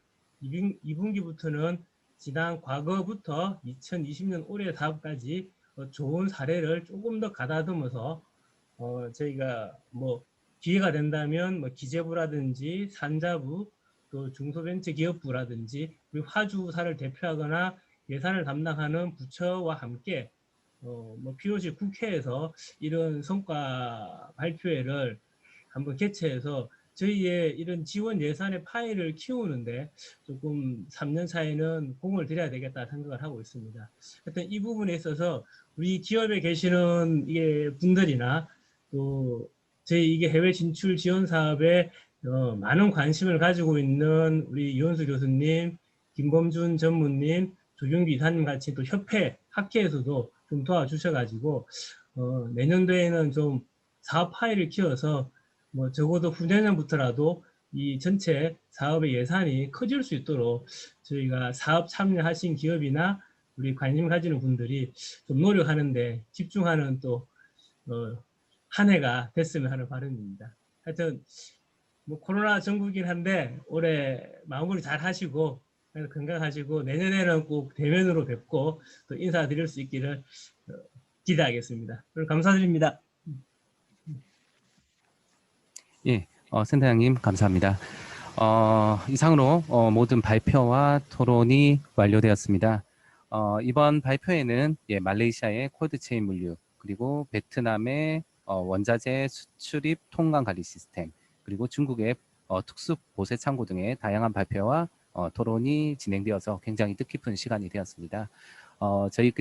2분기부터는 지난 과거부터 2020년 올해 사업까지 좋은 사례를 조금 더 가다듬어서 저희가 뭐 기회가 된다면 뭐 기재부라든지 산자부 또 중소벤처기업부라든지 우리 화주사를 대표하거나 예산을 담당하는 부처와 함께 뭐 필요시 국회에서 이런 성과 발표회를 한번 개최해서 저희의 이런 지원 예산의 파일을 키우는데 조금 3년 차에는 공을 들여야 되겠다 생각을 하고 있습니다. 하여튼 이 부분에 있어서 우리 기업에 계시는 분들이나 또 저희 이게 해외 진출 지원 사업에 많은 관심을 가지고 있는 우리 이원수 교수님, 김범준 전무님, 조경규 이사님 같이 또 협회, 학회에서도 좀 도와주셔가지고 내년도에는 좀 사업 파일을 키워서 뭐 적어도 후내년부터라도 이 전체 사업의 예산이 커질 수 있도록 저희가 사업 참여하신 기업이나 우리 관심 가지는 분들이 좀 노력하는데 집중하는 또 한 해가 됐으면 하는 바람입니다. 하여튼 뭐 코로나 전국이긴 한데 올해 마무리 잘 하시고 건강하시고 내년에는 꼭 대면으로 뵙고 또 인사드릴 수 있기를 기대하겠습니다. 오늘 감사드립니다. 예, 센터장님 감사합니다. 이상으로 모든 발표와 토론이 완료되었습니다. 이번 발표에는 말레이시아의 콜드체인 물류, 그리고 베트남의 원자재 수출입 통관 관리 시스템, 그리고 중국의 특수 보세 창고 등의 다양한 발표와 토론이 진행되어서 굉장히 뜻깊은 시간이 되었습니다. 저희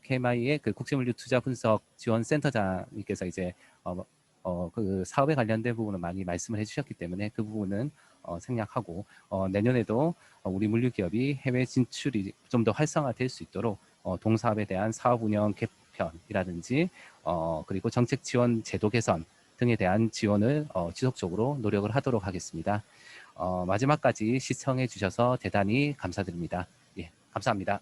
KMI의 국제물류 투자 분석 지원 센터장님께서 이제 그 사업에 관련된 부분은 많이 말씀을 해주셨기 때문에 그 부분은 생략하고 내년에도 우리 물류 기업이 해외 진출이 좀 더 활성화될 수 있도록 동사업에 대한 사업 운영 개편이라든지 그리고 정책 지원 제도 개선 등에 대한 지원을 지속적으로 노력을 하도록 하겠습니다. 마지막까지 시청해 주셔서 대단히 감사드립니다. 예, 감사합니다.